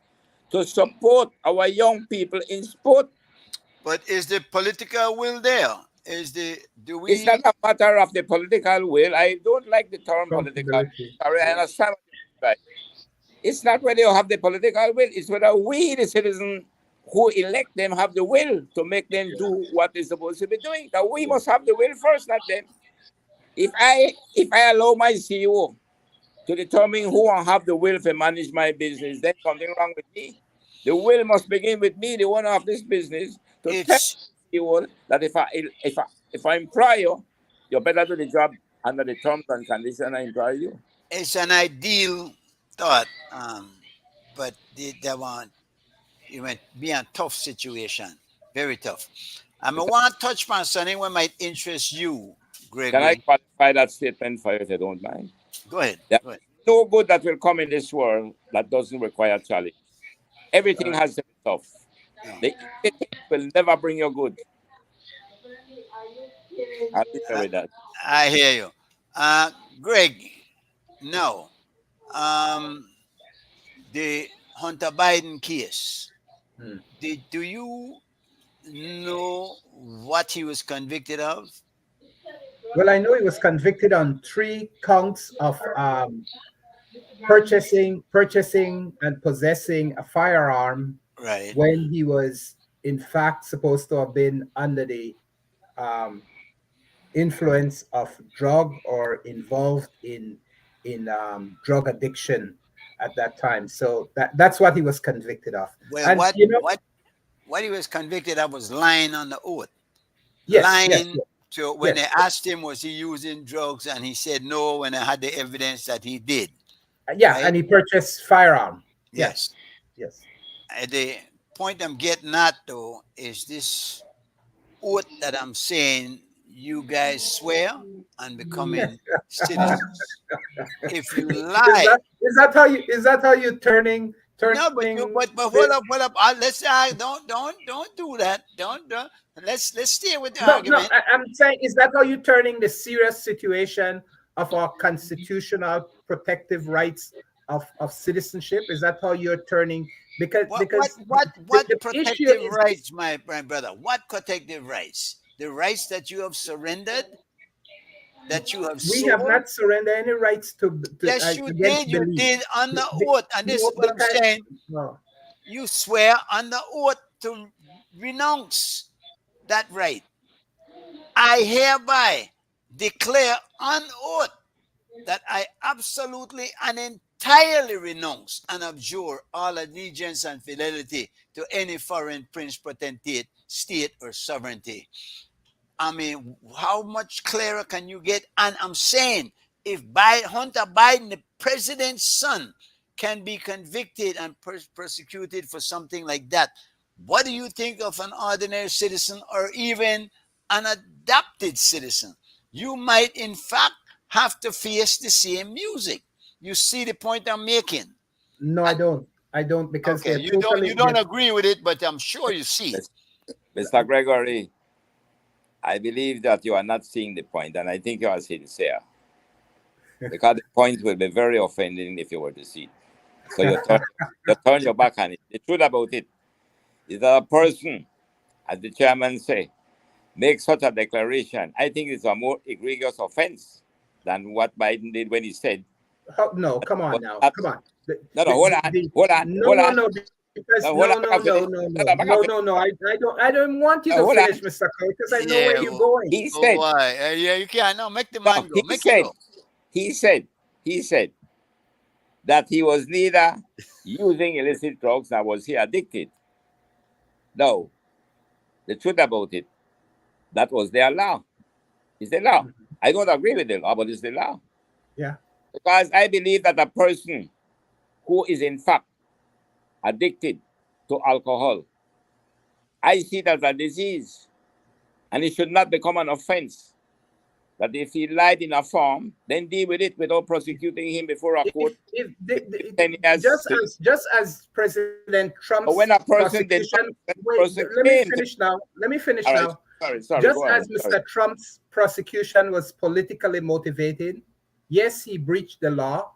to support our young people in sport. But is the political will there? It's not a matter of the political will. I don't like the term political. Sorry, I understand what you mean by it. It's not whether you have the political will, it's whether we, the citizens who elect them, have the will to make them do what they're supposed to be doing. Now we must have the will first, not them. If I allow my CEO to determine who will have the will to manage my business, then something wrong with me. The will must begin with me, the owner of this business, to tell you that if I employ you, you're better do the job under the terms and conditions I employ you. It's an ideal thought, but it might be a tough situation, very tough. I want to touch on something that might interest you, Gregory. Can I qualify that statement for you if you don't mind? Go ahead. Yeah. Go ahead. No good that will come in this world that doesn't require challenge. Everything has to be tough. The easy will never bring you good. I'll leave you with that. I hear you. Greg, no. The Hunter Biden case. Do you know what he was convicted of? Well, I know he was convicted on 3 counts of purchasing and possessing a firearm, right, when he was in fact supposed to have been under the influence of drug or involved in drug addiction at that time. So that's what he was convicted of. Well, And, what you know, what he was convicted of was lying on the oath. Yes, lying yes, yes. to when Yes. they asked him was he using drugs, and he said no when I had the evidence that he did. Yeah, right? and he purchased firearm. Yes. Yes. The point I'm getting at though is this oath that I'm saying you guys swear on becoming citizens. If you lie, Is that how you turning turning. No, but hold up. Let's don't do that. Don't. Let's stay with the No, argument. I'm saying, is that how you're turning the serious situation of our constitutional protective rights of citizenship? Is that how you're turning? Because What the issue protective is, rights, my brother? What protective rights? The rights that you have surrendered, that you have we have sold? not surrendered any rights to Yes, you against did. You belief. did under oath, and this No, is what I'm because saying. no. You swear under oath to renounce that right. I hereby declare on oath that I absolutely and entirely renounce and abjure all allegiance and fidelity to any foreign prince, potentate, state, or sovereignty. I mean, how much clearer can you get? And I'm saying, if Hunter Biden, the president's son, can be convicted and persecuted for something like that, what do you think of an ordinary citizen or even an adopted citizen? You might, in fact, have to face the same music. You see the point I'm making? No, I don't. I don't, because Okay, they're totally. You don't agree with it, but I'm sure you see it. Mr. Gregory, I believe that you are not seeing the point, and I think you are sincere. Because the point will be very offending if you were to see it. So you turn your back on it. The truth about it is that a person, as the chairman say, makes such a declaration. I think it's a more egregious offense than what Biden did when he said. No, come on now. Come on. Hold on. No, because no. I don't want you to finish, Mr. Cole, because I know where you're going. He said, yeah, you can't. No, make the man go. He said that he was neither using illicit drugs nor was he addicted. No, the truth about it, that was their law. It's the law. I don't agree with the law, but it's the law. Yeah. Because I believe that a person who is in fact addicted to alcohol, I see it as a disease, and it should not become an offense. That if he lied in a form, then deal with it without prosecuting him before a court. Just as President Trump's when a person let me finish right. now. Sorry. Just as Mr. Trump's prosecution was politically motivated, yes, he breached the law.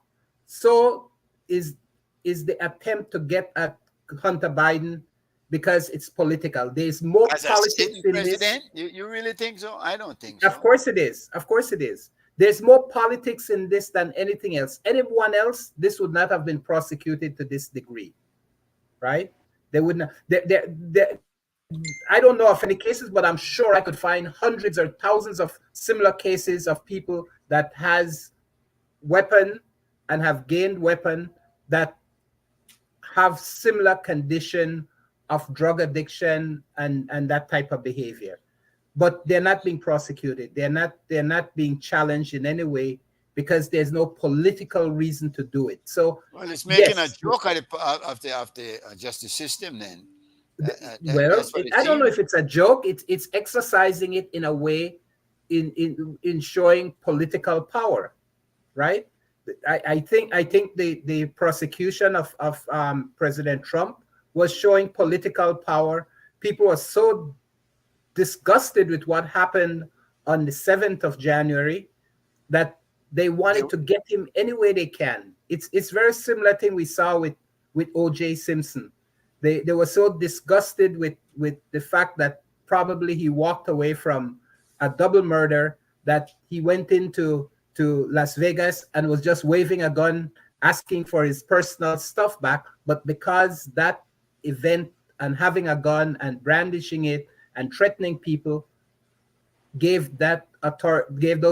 So is the attempt to get at Hunter Biden, because it's political. There's more politics in president? this. You really think so? I don't think so. Of course it is. There's more politics in this than anything else. Anyone else, this would not have been prosecuted to this degree, right? They would not. I don't know of any cases, but I'm sure I could find hundreds or thousands of similar cases of people that has weapon and have gained weapon that have similar condition of drug addiction and that type of behavior, but they're not being prosecuted. They're not being challenged in any way because there's no political reason to do it. So, well, it's making a joke of the justice system. Then, I don't know if it's a joke. It's exercising it in a way, in showing political power, right? I think the prosecution of President Trump was showing political power. People were so disgusted with what happened on the 7th of January that they wanted to get him any way they can. It's very similar thing we saw with O.J. Simpson. They were so disgusted with the fact that probably he walked away from a double murder that he went into Las Vegas and was just waving a gun, asking for his personal stuff back. But because that event and having a gun and brandishing it and threatening people gave those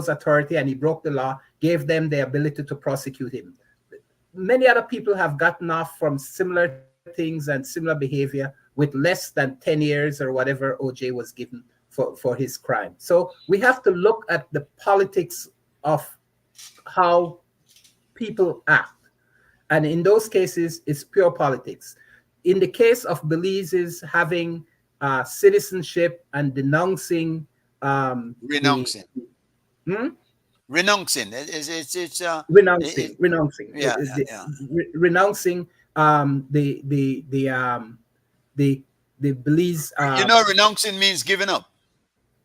authority, and he broke the law, gave them the ability to prosecute him. Many other people have gotten off from similar things and similar behavior with less than 10 years or whatever OJ was given for his crime. So we have to look at the politics of how people act. And in those cases, it's pure politics. In the case of Belize's having citizenship and denouncing renouncing. Renouncing. It's renouncing the Belize. Renouncing means giving up.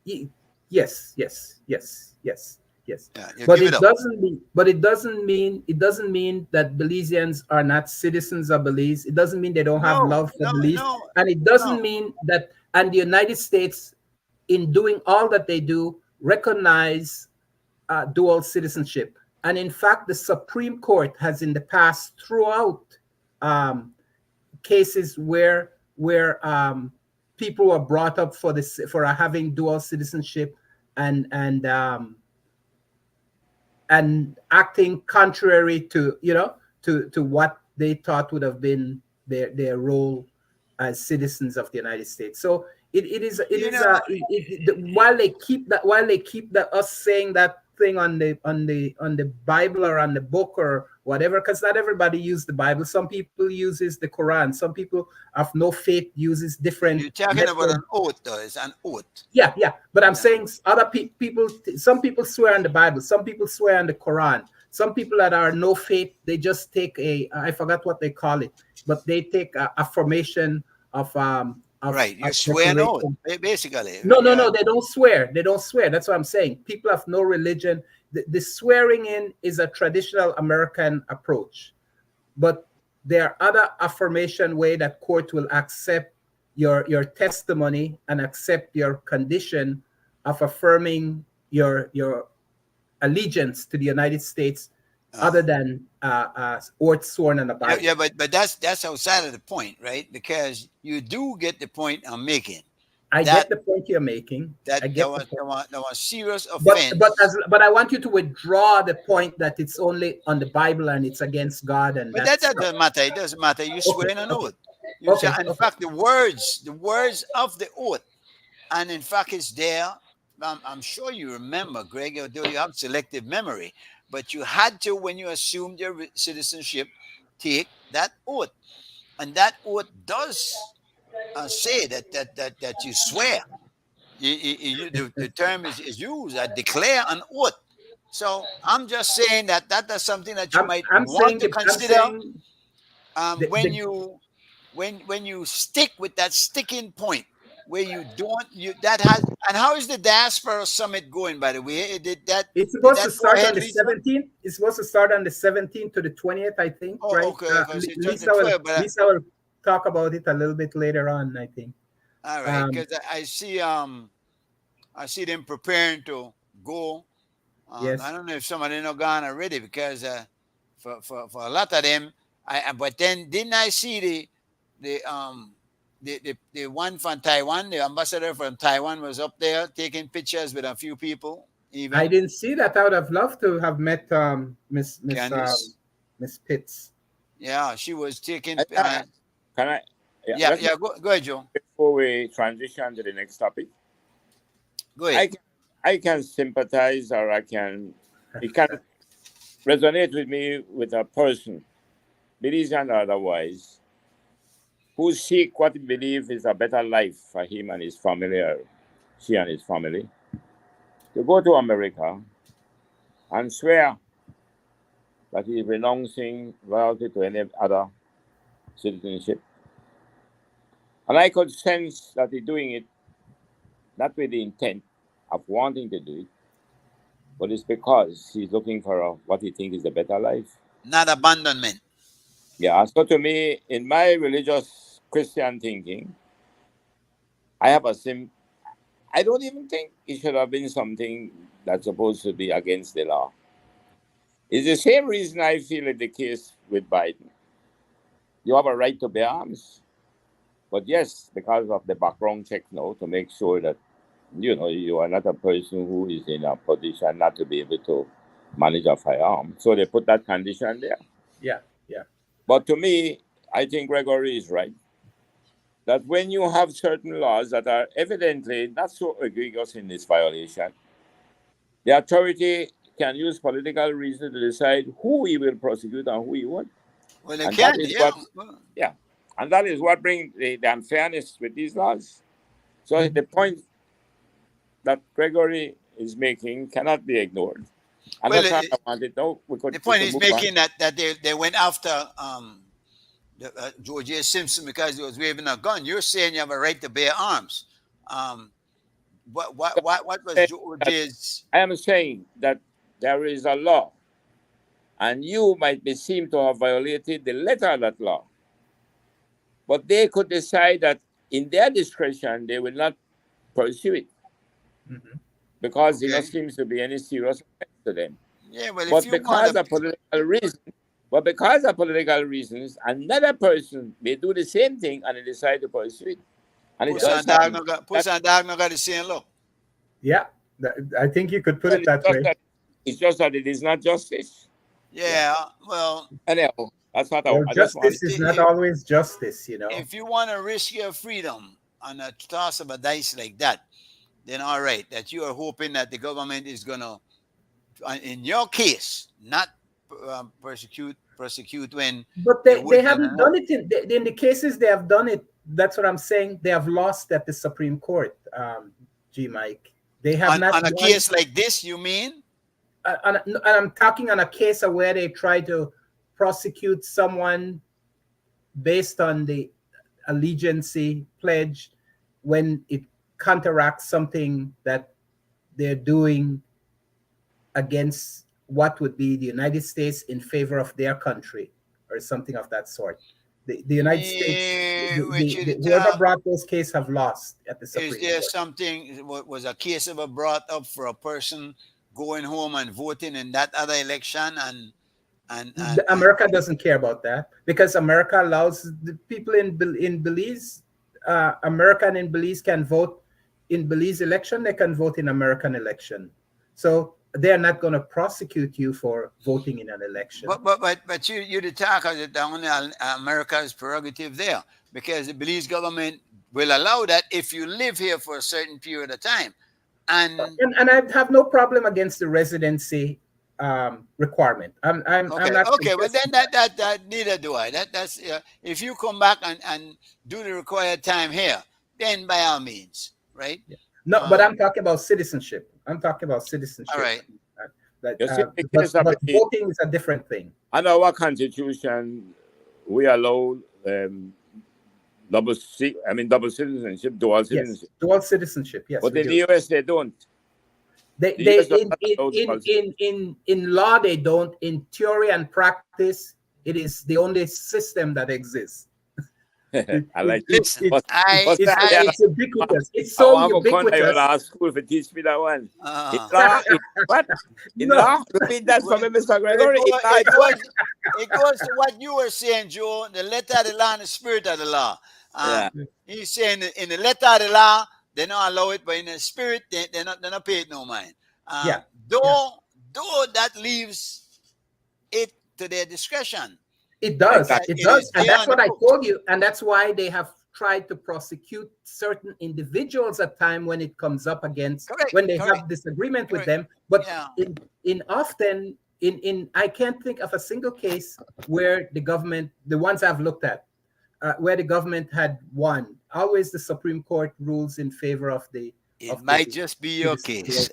Yes. Yeah, But give it it up. doesn't mean that Belizeans are not citizens of Belize. It doesn't mean they don't have love for Belize, and it doesn't mean that. And the United States, in doing all that they do, recognize dual citizenship. And in fact, the Supreme Court has in the past throughout cases where people were brought up for having dual citizenship and acting contrary to what they thought would have been their role as citizens of the United States. So while they keep us saying that thing on the Bible or on the book or whatever, because not everybody uses the Bible. Some people uses the Quran. Some people of no faith uses different. You're talking about an oath, though. It's an oath. Yeah. But I'm saying other people. Some people swear on the Bible. Some people swear on the Quran. Some people that are no faith, they just take I forgot what they call it, but they take a affirmation of right. You swear an oath, basically. No, they don't swear. They don't swear. That's what I'm saying. People have no religion. The swearing in is a traditional American approach, but there are other affirmation way that court will accept your testimony and accept your condition of affirming your allegiance to the United States, other than oath sworn on the Bible. Yeah, but that's outside of the point, right? Because you do get the point I'm making. I get the point you're making. That was serious offense. But I want you to withdraw the point that it's only on the Bible and it's against God. But that doesn't matter. It doesn't matter. You swear an oath. In fact, the words of the oath, and in fact, it's there. I'm sure you remember, Greg, although you have selective memory, but you had to, when you assumed your citizenship, take that oath, and that oath does say that you swear. The term is used. I declare an oath. So I'm just saying that's something that you might want to consider when you stick with that sticking point where you don't that has. And how is the diaspora summit going? By the way, it's supposed to start on the 17th. It's supposed to start on the 17th to the 20th, I think. Oh, right? Okay. Lisa will talk about it a little bit later on, I think. All right, because I see them preparing to go. Yes. I don't know if some of them are gone already, because for a lot of them, but then didn't I see the one from Taiwan, the ambassador from Taiwan was up there taking pictures with a few people. Even I didn't see that. I would have loved to have met Miss Pitts. Yeah, she was taking. Can I? Yeah. Go ahead, Joe. Before we transition to the next topic, go ahead. I can sympathize, or it can resonate with me with a person, Belizean or otherwise, who seek what he believes is a better life for him and his family, or she and his family, to go to America and swear that he is renouncing loyalty to any other citizenship. And I could sense that he's doing it not with the intent of wanting to do it, but it's because he's looking for what he thinks is a better life. Not abandonment. Yeah, so to me, in my religious Christian thinking, I don't even think it should have been something that's supposed to be against the law. It's the same reason I feel it's the case with Biden. You have a right to bear arms. But yes, because of the background check now, to make sure that, you are not a person who is in a position not to be able to manage a firearm. So they put that condition there. Yeah. But to me, I think Gregory is right. That when you have certain laws that are evidently not so egregious in this violation, the authority can use political reason to decide who he will prosecute and who he won't. Well, they can, yeah. And that is what brings the unfairness with these laws. So the point that Gregory is making cannot be ignored. And the point he's making that they went after George A. Simpson because he was waving a gun. You're saying you have a right to bear arms. What was George A.'s? I am saying that there is a law, and you might be seen to have violated the letter of that law. But they could decide that in their discretion, they will not pursue it. Because there seems to be any serious effect to them. Yeah, well, but because of political reasons, another person may do the same thing and they decide to pursue it. And Puss and dog not got the same look. Yeah, I think you could put it that way. It's just that it is not justice. Yeah, well, anyhow, that's what justice is not always justice, you know. If you want to risk your freedom on a toss of a dice like that, then all right, that you are hoping that the government is going to, in your case, not prosecute when. But they haven't done it in the cases they have done it. That's what I'm saying. They have lost at the Supreme Court, G. Mike. They have not on a case like this. You mean? And I'm talking on a case of where they try to prosecute someone based on the allegiance pledge when it counteracts something that they're doing against what would be the United States in favor of their country or something of that sort. The United States, whoever brought those cases have lost at the Supreme Court. Is there something, was a case ever brought up for a person going home and voting in that other election and America doesn't care about that because America allows the people in Belize, American in Belize can vote in Belize election, they can vote in American election. So they're not going to prosecute you for voting in an election. But you the talk of it only America's prerogative there because the Belize government will allow that if you live here for a certain period of time. And I have no problem against the residency requirement. I'm not okay. Well, then that neither do I. That's if you come back and do the required time here, then by all means, right? Yeah. No, but I'm talking about citizenship. I'm talking about citizenship. All right. But voting is a different thing. Under our constitution, we allow double citizenship, dual citizenship. Yes, dual citizenship, yes. But in the US, they don't. In law, they don't. In theory and practice, it is the only system that exists. I like it's ubiquitous. It's so ubiquitous. I school for teach me that one. What? Repeat that for me, Mr. Gregory. It goes to what you were saying, Joe. The letter of the law and the spirit of the law. He's saying in the letter of the law, they don't allow it, but in the spirit, they're not pay it no mind. Though that leaves it to their discretion. It does. It does. And that's what I told you. And that's why they have tried to prosecute certain individuals at time when it comes up against when they have disagreement with them. But I can't think of a single case where the government, the ones I've looked at, where the government had won. Always the Supreme Court rules in favor of the. It might just be your case.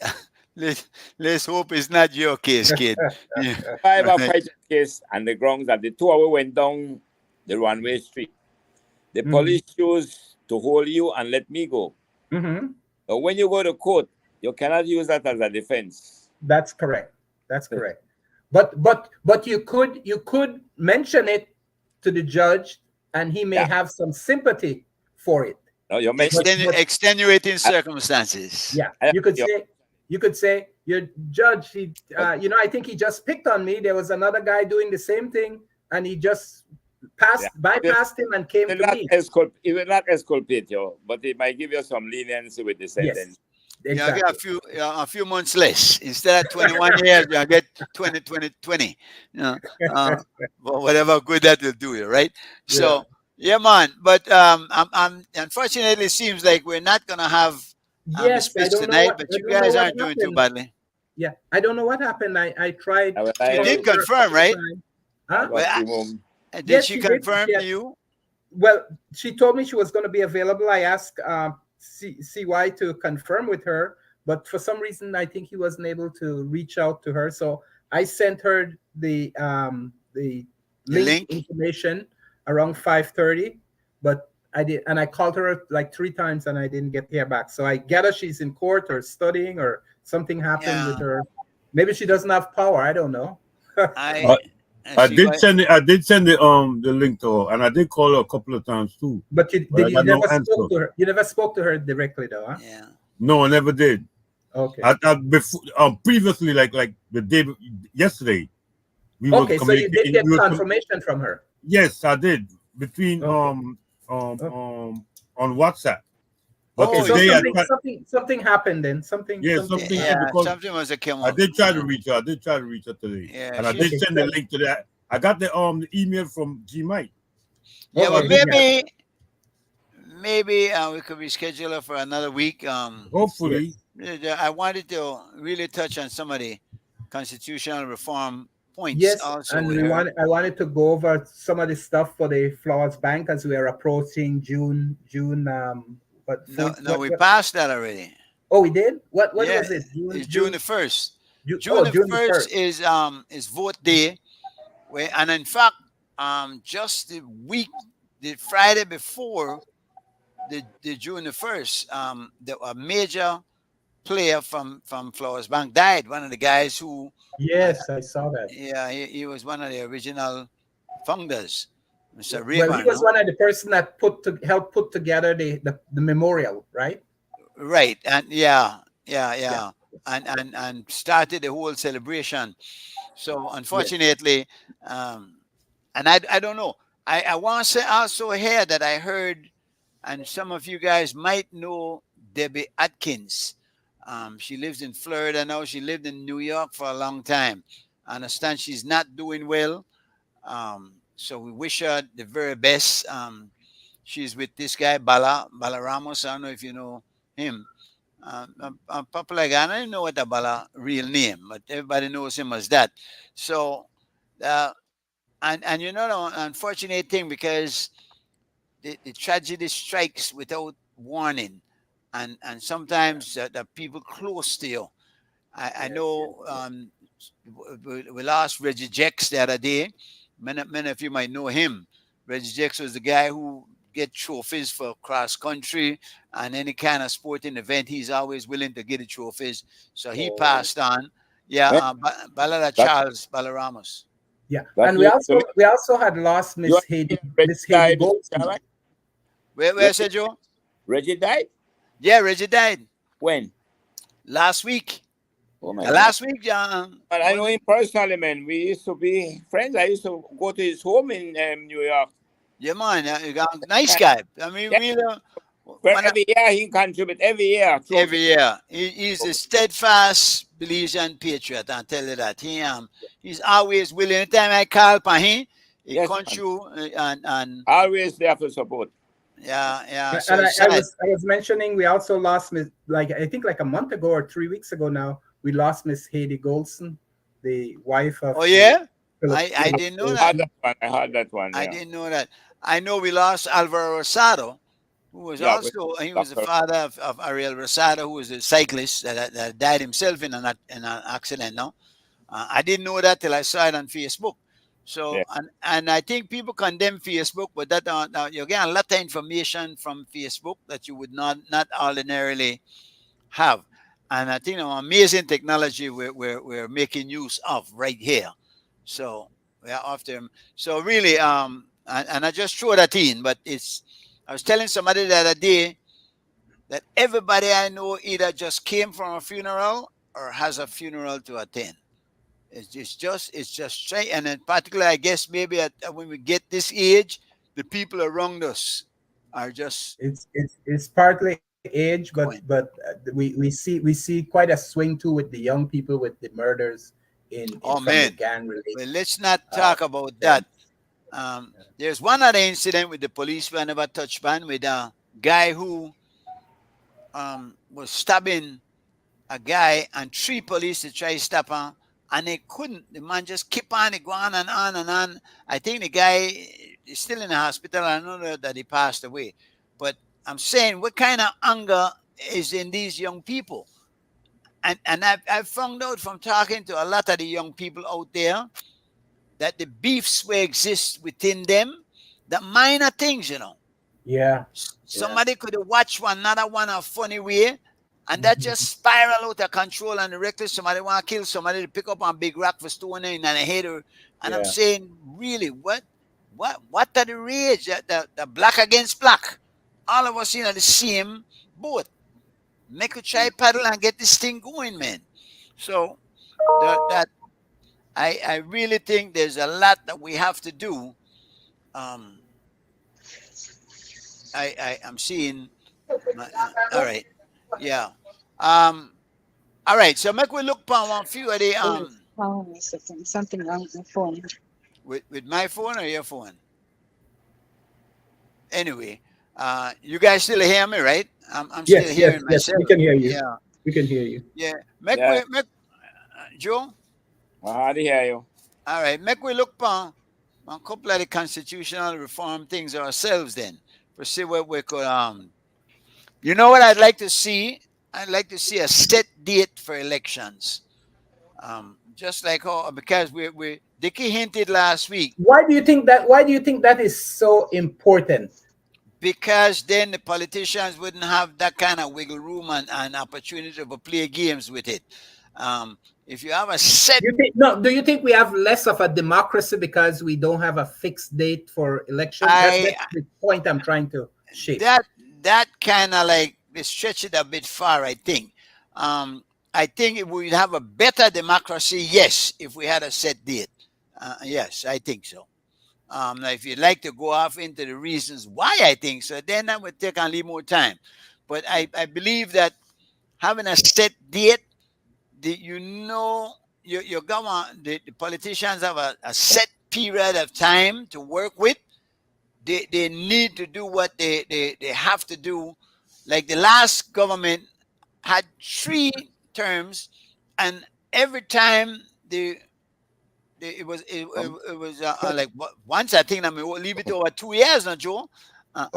Let's hope it's not your case, kid. I have a fighting case on the grounds that the 2 hours went down the runway street. The police chose to hold you and let me go. But when you go to court, you cannot use that as a defense. That's correct. That's correct. But you could mention it to the judge, and he may have some sympathy for it. No, you're extenuating circumstances. Yeah, you could say, your judge, I think he just picked on me. There was another guy doing the same thing, and he just bypassed him and came to me. He will not exculpate you, but he might give you some leniency with the sentence. Yes, exactly. You get a few months less. Instead of 21 years, you get 20. But whatever good that will do you, right? Yeah. So, yeah, man. But unfortunately, it seems like we're not going to have yes, speech tonight, but you guys aren't doing too badly. Yeah, I don't know what happened. I tried. You did confirm, right? Huh? Did she confirm to you? Well, she told me she was going to be available. I asked CY to confirm with her, but for some reason, I think he wasn't able to reach out to her. So I sent her the link information around 5:30, but I did, and I called her like 3 times, and I didn't get here back. So I gather she's in court or studying, or something happened with her. Maybe she doesn't have power. I don't know. I did send it. I did send the link to her, and I did call her a couple of times too. But you I never spoke to her. You never spoke to her directly, though, huh? Yeah. No, I never did. Okay. Before, previously, like the day yesterday, we okay. So you did get confirmation from her. Yes, I did. Between on WhatsApp. But so something happened then. Something. Something was a come. I did try to reach her. I did try to reach her today. Yeah, and I did send the link to that. I got the email from G Mike. Yeah, well, maybe we could reschedule her for another week. Hopefully. I wanted to really touch on some of the constitutional reform points. Yes, also and I wanted to go over some of the stuff for the Flowers Bank as we are approaching June. We passed that already. Oh, we did. What was it? It's June the 1st. June the 1st is vote day, and in fact, just the Friday before the June the 1st, a major player from Flowers Bank died. One of the guys who. Yes, I saw that. Yeah, he was one of the original founders. Mr. Well, he was one of the person that helped put together the memorial, right? Right, and and started the whole celebration. So unfortunately, and I don't know. I want to say also here that I heard, and some of you guys might know Debbie Atkins. She lives in Florida now. She lived in New York for a long time. I understand she's not doing well. So we wish her the very best. She's with this guy, Bala Ramos. I don't know if you know him. A popular guy. I don't know what the Bala real name, but everybody knows him as that. So, and you know, the unfortunate thing, because the tragedy strikes without warning. And sometimes the people close to you. I know we lost Reggie Jex the other day. Many of you might know him. Reggie Jex was the guy who get trophies for cross country and any kind of sporting event. He's always willing to get the trophies. So he passed on. Yeah, Charles Balaramos. Yeah, and we also had lost Miss Haiti Goldstein. Where said Joe? Reggie died? Yeah, Reggie died. When? Last week. Oh my last week, John. But I know him personally, man. We used to be friends. I used to go to his home in New York. Yeah, man. Nice guy. I mean, every year he contribute. Every year. Every year. He's a steadfast Belizean patriot. I'll tell you that. He's always willing. Anytime I call upon him, he comes through and always there for support. Yeah. So and I was mentioning we also lost Miss, I think a month ago or 3 weeks ago now, we lost Miss Haiti Goldson, the wife of. Oh yeah, I didn't know that. I heard that one. I didn't know that. I know we lost Alvaro Rosado, who was he was the father of Ariel Rosado, who was a cyclist that died himself in an accident. No, I didn't know that till I saw it on Facebook. So and I think people condemn Facebook, but that you get a lot of information from Facebook that you would not ordinarily have. And I think amazing technology we're making use of right here. So we are after him. So really, and I just throw that in, but I was telling somebody the other day that everybody I know either just came from a funeral or has a funeral to attend. It's just straight, and in particular, I guess maybe when we get this age, the people around us are just. It's partly age, but we see quite a swing too with the young people with the murders in the gang related. Well, let's not talk about that. There's one other incident with the police we never touched on, with a guy who was stabbing a guy, and 3 police to try to stop him. And they couldn't. The man just kept on going and on and on. I think the guy is still in the hospital. I know that he passed away. But I'm saying, what kind of anger is in these young people? And I've found out from talking to a lot of the young people out there that the beefs will exist within them. the minor things, you know. Yeah. Somebody could watch another one a funny way, and that just spiral out of control and reckless. Somebody want to kill somebody to pick up a big rock for stoning and a hater. And I'm saying, really, what are the rage? The black against black. All of us in the same boat. Make a try paddle and get this thing going, man. So that I really think there's a lot that we have to do. I'm seeing. All right, yeah. All right. So make we look upon one few of the Hold on a second. Something wrong with my phone. with my phone or your phone. Anyway, you guys still hear me, right? I'm still hearing yes, myself. we can hear you. Yeah, We can hear you. yeah. Yeah. Make Joe. I hear you. All right. Make we look upon a couple of the constitutional reform things ourselves then. To see what we could you know what I'd like to see? I'd like to see a set date for elections. Just like how, because we Dickie hinted last week. Why do you think that is so important? Because then the politicians wouldn't have that kind of wiggle room and opportunity to play games with it. If you have a set, Do you think we have less of a democracy because we don't have a fixed date for election? That's the point I'm trying to shape. That kind of like they stretch it a bit far, I think. I think if we'd have a better democracy, yes, if we had a set date. Yes, I think so. Now if you'd like to go off into the reasons why I think so, then that would take a little more time. But I believe that having a set date, your government, the politicians have a set period of time to work with. They need to do what they have to do. Like the last government had 3 terms, and every time it was like once I think we'll leave it over 2 years now, Joe. But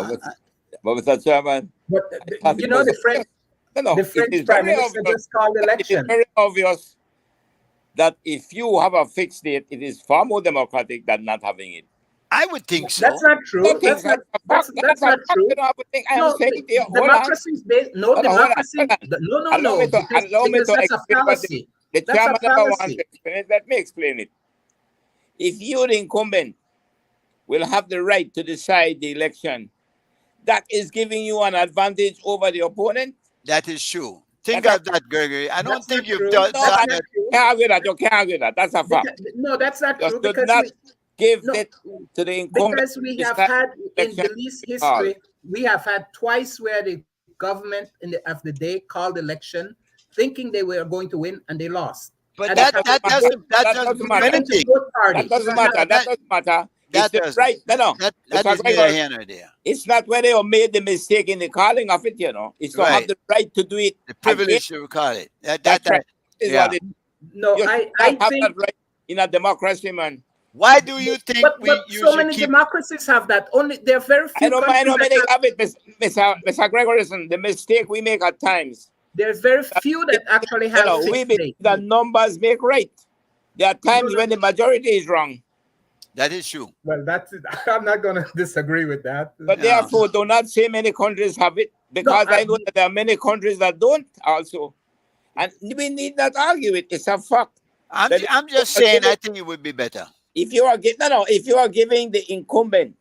Mr. Chairman, but you know the French Prime Minister just called election. It's very obvious that if you have a fixed date, it is far more democratic than not having it. I would think so. That's not true. That's not true. Democracy is based. No, democracy. No. Allow me to That's a fallacy. The chairman never wants to explain it. Let me explain it. If you, the incumbent, will have the right to decide the election, that is giving you an advantage over the opponent. That is true. Think of that, Gregory. I don't think you've done that. You can't argue that. You can't argue that. That's a fact. No, that's not true. Because not give it to the incumbent. Because we have had in Belize history, we have had twice where the government of the day called election, thinking they were going to win, and they lost. But that doesn't matter. That doesn't matter. That doesn't matter. It's right. No. It's not whether you made the mistake in the calling of it, you know. It's to have the right to do it. The privilege to call it. That's right. No, I think that right in a democracy, man. Why do you think so many democracies have that? Only there are very few. I don't mind how many have it, Mr. Gregoryson. The mistake we make at times. There's very few that actually have. We believe the numbers make right. There are times when the majority is wrong. That is true. Well, that's it. I'm not going to disagree with that. But therefore, do not say many countries have it, because I know that there are many countries that don't also. And we need not argue it. It's a fact. I'm just saying I think it would be better. If you are giving the incumbent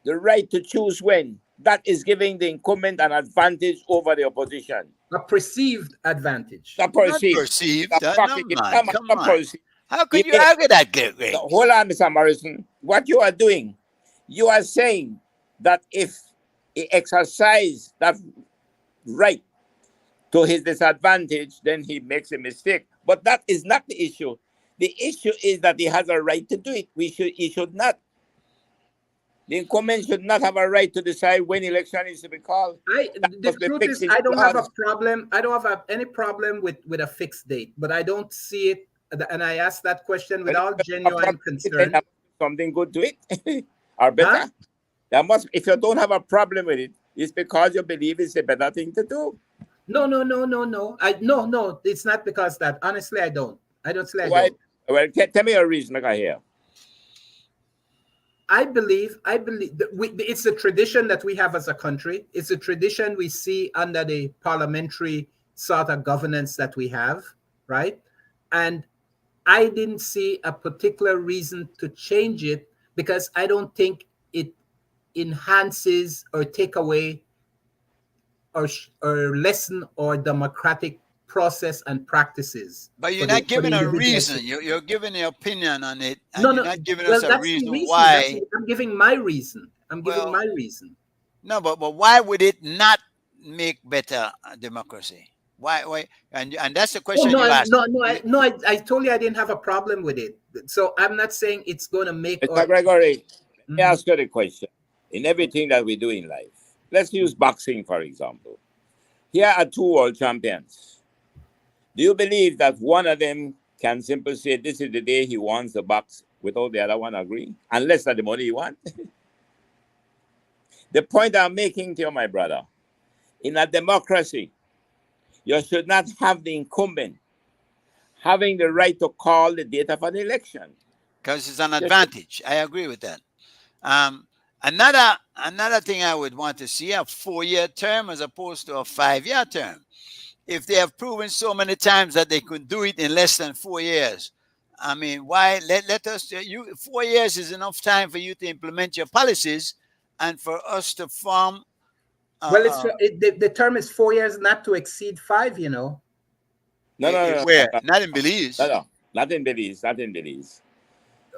the right to choose when, that is giving the incumbent an advantage over the opposition. A perceived advantage. Not perceived. Not perceived. Come on. How could you argue that, Greg? Hold on, Mr. Morrison. What you are doing, you are saying that if he exercises that right to his disadvantage, then he makes a mistake. But that is not the issue. The issue is that he has a right to do it. He should not. The incumbent should not have a right to decide when election is to be called. The truth is, I don't have a problem. I don't have any problem with a fixed date, but I don't see it. And I asked that question with all genuine concern. Something good to it, or better. If you don't have a problem with it, it's because you believe it's a better thing to do. No. No. It's not because that. Honestly, I don't. I don't say I Why? don't. Well, tell me a reason, make I hear. I believe that it's a tradition that we have as a country. It's a tradition we see under the parliamentary sort of governance that we have, right? And I didn't see a particular reason to change it because I don't think it enhances or take away or lessen our democratic process and practices. But you're not giving a reason. You're giving an opinion on it, and No, you're no. not giving Well, us a that's reason the reason. why. I'm giving my reason. I'm giving Well, my reason. No, but why would it not make better democracy? Why? And that's the Oh, question no, you asked. I told you I didn't have a problem with it. So I'm not saying it's going to make. Mr. Gregory, let me ask you the question. In everything that we do in life, let's use boxing, for example. Here are two world champions. Do you believe that one of them can simply say this is the day he wants the box without the other one agree? Unless that's the money he wants? The point I'm making to you, my brother, in a democracy, you should not have the incumbent having the right to call the date of an election. Because it's an advantage. I agree with that. Another thing I would want to see, a 4-year term as opposed to a 5-year term. If they have proven so many times that they could do it in less than 4 years, I mean, why let us? 4 years is enough time for you to implement your policies and for us to form. Well, the term is 4 years, not to exceed 5. You know. No. Where? Not in Belize. No, not in Belize. Not in Belize.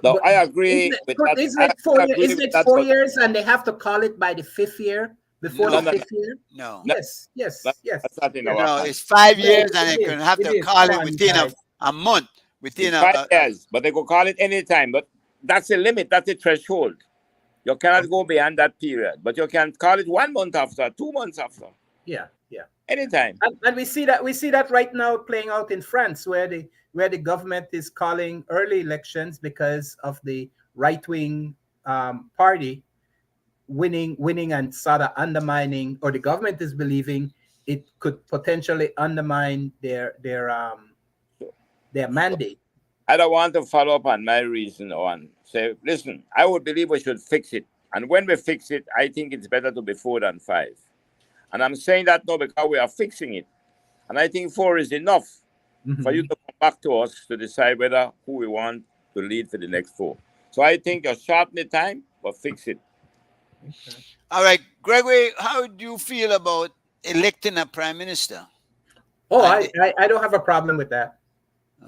No, I agree with that. Isn't it 4 years, and they have to call it by the 5th year before the 5th year? No. Yes. That's not in our No, country. it's 5 years, and they can have to call it within a month. Within It's 5 years, but they could call it any time. But that's the limit. That's the threshold. You cannot go beyond that period. But you can call it 1 month after, 2 months after. Yeah. Anytime. And we see that right now playing out in France, where the government is calling early elections because of the right-wing party winning and sort of undermining, or the government is believing it could potentially undermine their mandate. I don't want to follow up on my reason on say, listen, I would believe we should fix it. And when we fix it, I think it's better to be 4 than 5. And I'm saying that now because we are fixing it. And I think 4 is enough for you to come back to us to decide whether who we want to lead for the next 4. So I think you shorten the time, but fix it. Okay. All right, Gregory, how do you feel about electing a prime minister? Oh, I don't have a problem with that.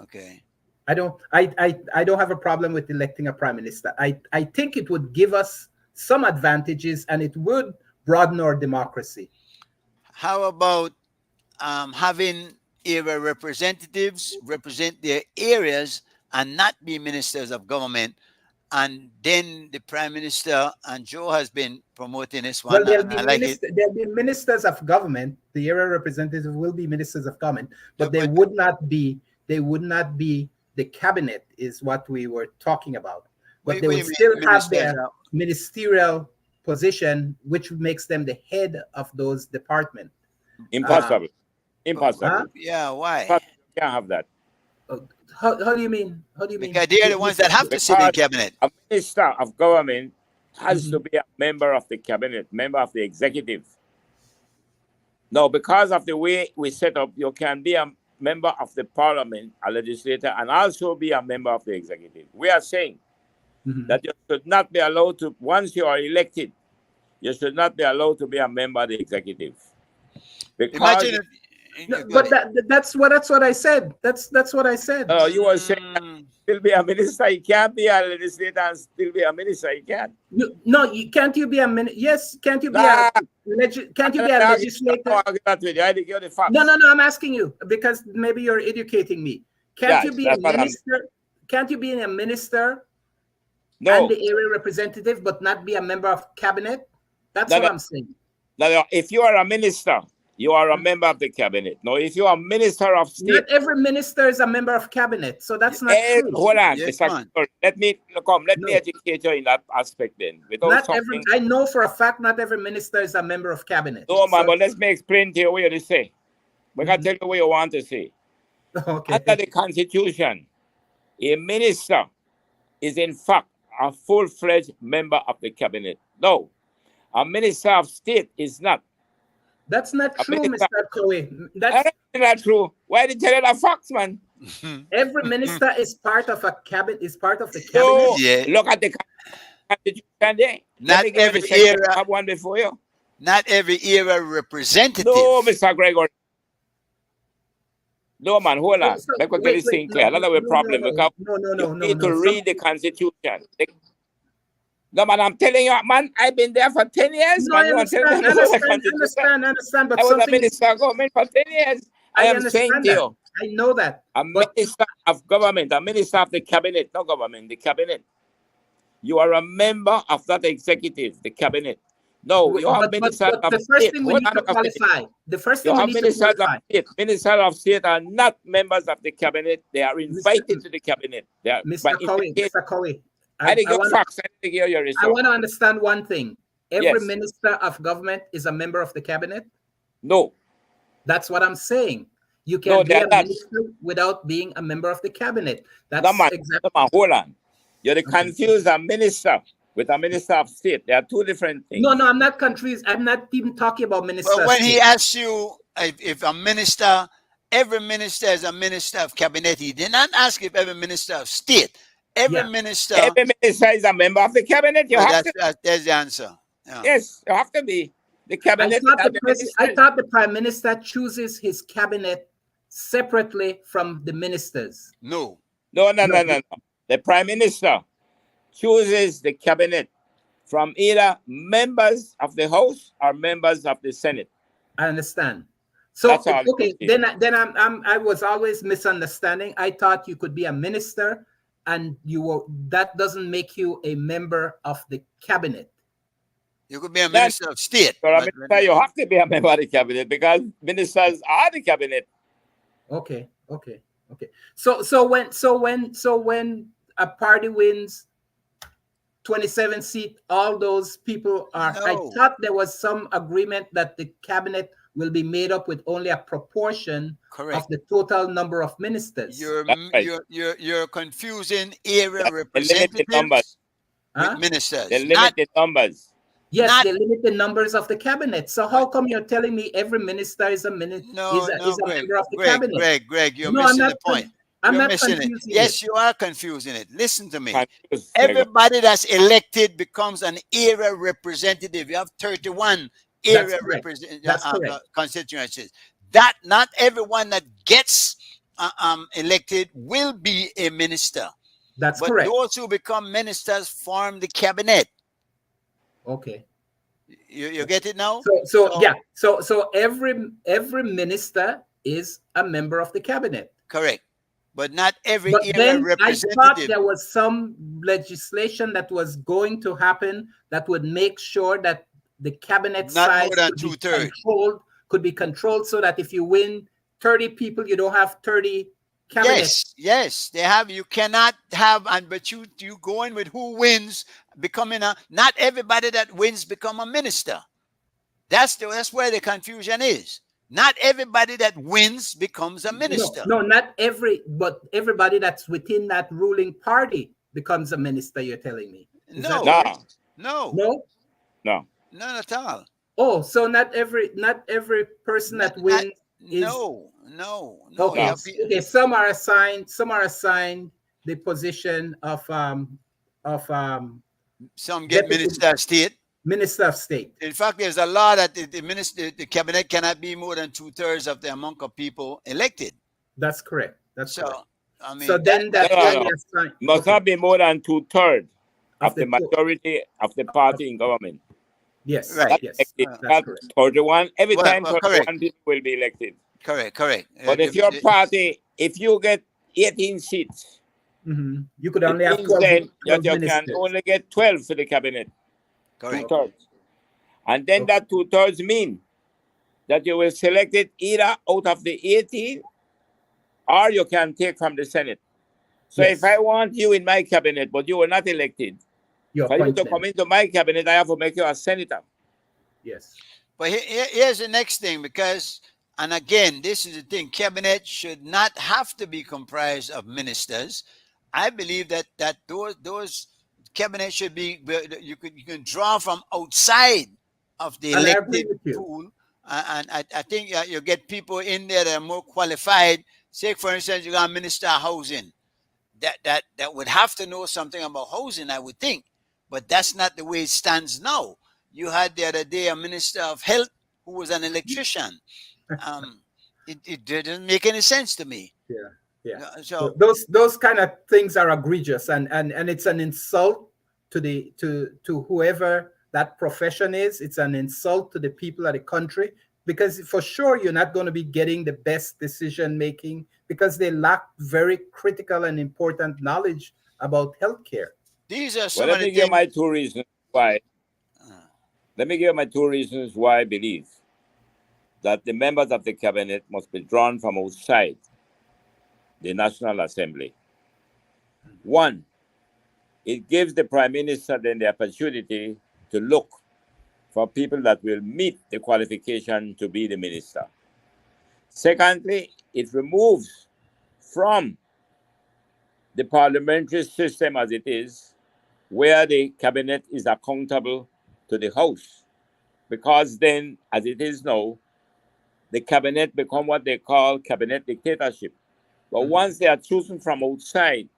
Okay. I don't have a problem with electing a prime minister. I think it would give us some advantages, and it would broaden our democracy. How about having area representatives represent their areas and not be ministers of government? And then the prime minister, and Joe has been promoting this one. Well, there'll be ministers of government. The area representatives will be ministers of government, but they would not be the cabinet, is what we were talking about. But they would still have their ministerial position, which makes them the head of those departments. Impossible. Yeah, why? You can't have that. How do you mean? Because they're the ones that have to sit in cabinet. A minister of government has to be a member of the cabinet, member of the executive. Now, because of the way we set up, you can be a member of the parliament, a legislator, and also be a member of the executive. We are saying that you should not be allowed to, once you are elected, you should not be allowed to be a member of the executive. Because that's what I said. That's what I said. No, you were saying still be a minister. You can't be a legislator and still be a minister. You can't. Can't you be a minister? Yes, can't you be a legislator? No, I'm asking you because maybe you're educating me. Can't you be a minister? Can't you be a minister and the area representative, but not be a member of cabinet? That's what I'm saying. No, if you are a minister, you are a member of the cabinet. Now, if you are minister of state, not every minister is a member of cabinet, so that's not true. Hold on, let me educate you in that aspect. Then, I know for a fact not every minister is a member of cabinet. No, man, but let me explain to you what you say. We can tell you what you want to say. Okay. Under the Constitution, a minister is in fact a full-fledged member of the cabinet. No, a minister of state is not. That's not A true, minister. Mr. Coe. That's not true. Why did you tell you that facts, man? Every minister is part of a cabinet. Is part of the So cabinet. Yeah. look at the constitution there. Not Let me give you every the second era. I have one before you. Not every era representative. No, Mr. Gregor. No, man, hold on. So, Let me tell you thing clear. That's our problem because you need to read the constitution. No, man, I'm telling you, man, I've been there for 10 years. No, man. I You want to understand, tell me about the constitution? understand, but I was a something minister of government for 10 years. I am saying understand to that. you, I know that. a minister of government, a minister of the cabinet, not government, the cabinet. You are a member of that executive, the cabinet. No, you have ministers but of the first state. thing we Hold need on to a second. qualify. The first You thing we have need to ministers of qualify. state. Ministers of state are not members of the cabinet. They are invited to the cabinet. They are by Mr. Coe, invitation. Mr. Coe, I think I your want facts. I think your I result. want to understand one thing. Every Yes. minister of government is a member of the cabinet. No. That's what I'm saying. You No, can be they're a not. minister without being a member of the cabinet. That's No, man. exactly. No, man. Hold on. You're confused a minister with a minister of state. They are two different things. No, I'm not confused. I'm not even talking about minister. But of when he state. asks you if a minister, every minister is a minister of cabinet, he did not ask if every minister of state. Every minister. Every minister is a member of the cabinet. You Well, have to. there's the answer. Yeah. Yes, you have to be. The cabinet. I thought the prime minister chooses his cabinet separately from the ministers. No. No. The prime minister chooses the cabinet from either members of the House or members of the Senate. I understand. So That's all okay, it is. then I was always misunderstanding. I thought you could be a minister, and that doesn't make you a member of the cabinet. You could be a minister of state. For a minister, you have to be a member of the cabinet because ministers are the cabinet. Okay. So when a party wins 27 seats, all those people are. I No. thought there was some agreement that the cabinet will be made up with only a proportion of the total number of ministers. You're confusing area The limited numbers. representatives with ministers. The Not- limited numbers. Yes, they limit the numbers of the cabinet. So how come you're telling me every minister is a member of the cabinet? Greg, you're No, I'm missing not the point. I'm You're not missing it. confusing Yes, it. you are confusing it. Listen to me. Confused, Everybody that's elected becomes an area representative. You have 31 area correct. That's correct. constituencies. That not everyone that gets elected will be a minister. That's but correct. those who become ministers form the cabinet. Okay. You get it now? So every minister is a member of the cabinet. Correct. But not every But area then I representative. thought there was some legislation that was going to happen that would make sure that the cabinet Not size more than could be 2/3. could be controlled so that if you win 30 people, you don't have 30 cabinets. Yes, they have. You cannot have, but you go in with who wins, becoming not everybody that wins become a minister. That's where the confusion is. Not everybody that wins becomes a minister. No, not but everybody that's within that ruling party becomes a minister, you're telling me. Is that correct? No. No. None at all. Oh, so not every person that wins is No. Okay. Okay. Some are assigned the position of some get minister of state. Minister of state. In fact, there's a law that the cabinet cannot be more than 2/3 of the amount of people elected. That's correct. That's so. correct. I mean, So then that must not be more than 2/3 of the majority of the party in government. Yes, right. Yes, that's 31. Every time 31 correct. people will be elected. Correct. But if your party, if you get 18 seats, you could only have 12 then you can ministers. only get 12 for the cabinet. Correct. 2/3. And then that 2/3 mean that you will select it either out of the 18 or you can take from the Senate. So if I want you in my cabinet, but you were not elected, for you to come into my cabinet, I have to make you a senator. Yes. But here's the next thing, because, and again, this is the thing, cabinet should not have to be comprised of ministers. I believe that those cabinet should be, you can draw from outside of the And I agree elected with you. pool, and I think you get people in there that are more qualified. Say, for instance, you got a minister of housing that would have to know something about housing, I would think, but that's not the way it stands now. You had the other day a minister of health who was an electrician. It didn't make any sense to me. Yeah. So those kind of things are egregious, and it's an insult to whoever that profession is. It's an insult to the people of the country, because for sure you're not going to be getting the best decision making because they lack very critical and important knowledge about healthcare. These are some Well, of let the me give things. my 2 reasons why. Let me give my 2 reasons why I believe that the members of the cabinet must be drawn from outside the National Assembly. 1, it gives the Prime Minister then the opportunity to look for people that will meet the qualification to be the minister. Secondly, it removes from the parliamentary system as it is, where the cabinet is accountable to the House. Because then, as it is now, the cabinet become what they call cabinet dictatorship. But once they are chosen from outside,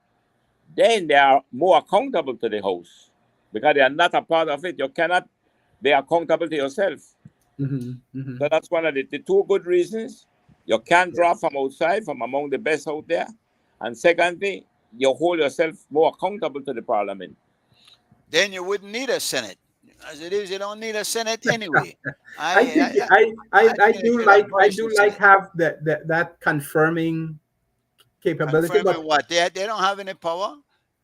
then they are more accountable to the House, because they are not a part of it. You cannot be accountable to yourself. So that's one of the 2 good reasons. You can't draw from outside, from among the best out there. And secondly, you hold yourself more accountable to the parliament. Then you wouldn't need a Senate. As it is, you don't need a Senate anyway. I do like have that confirming capability. Confirming But what? They don't have any power.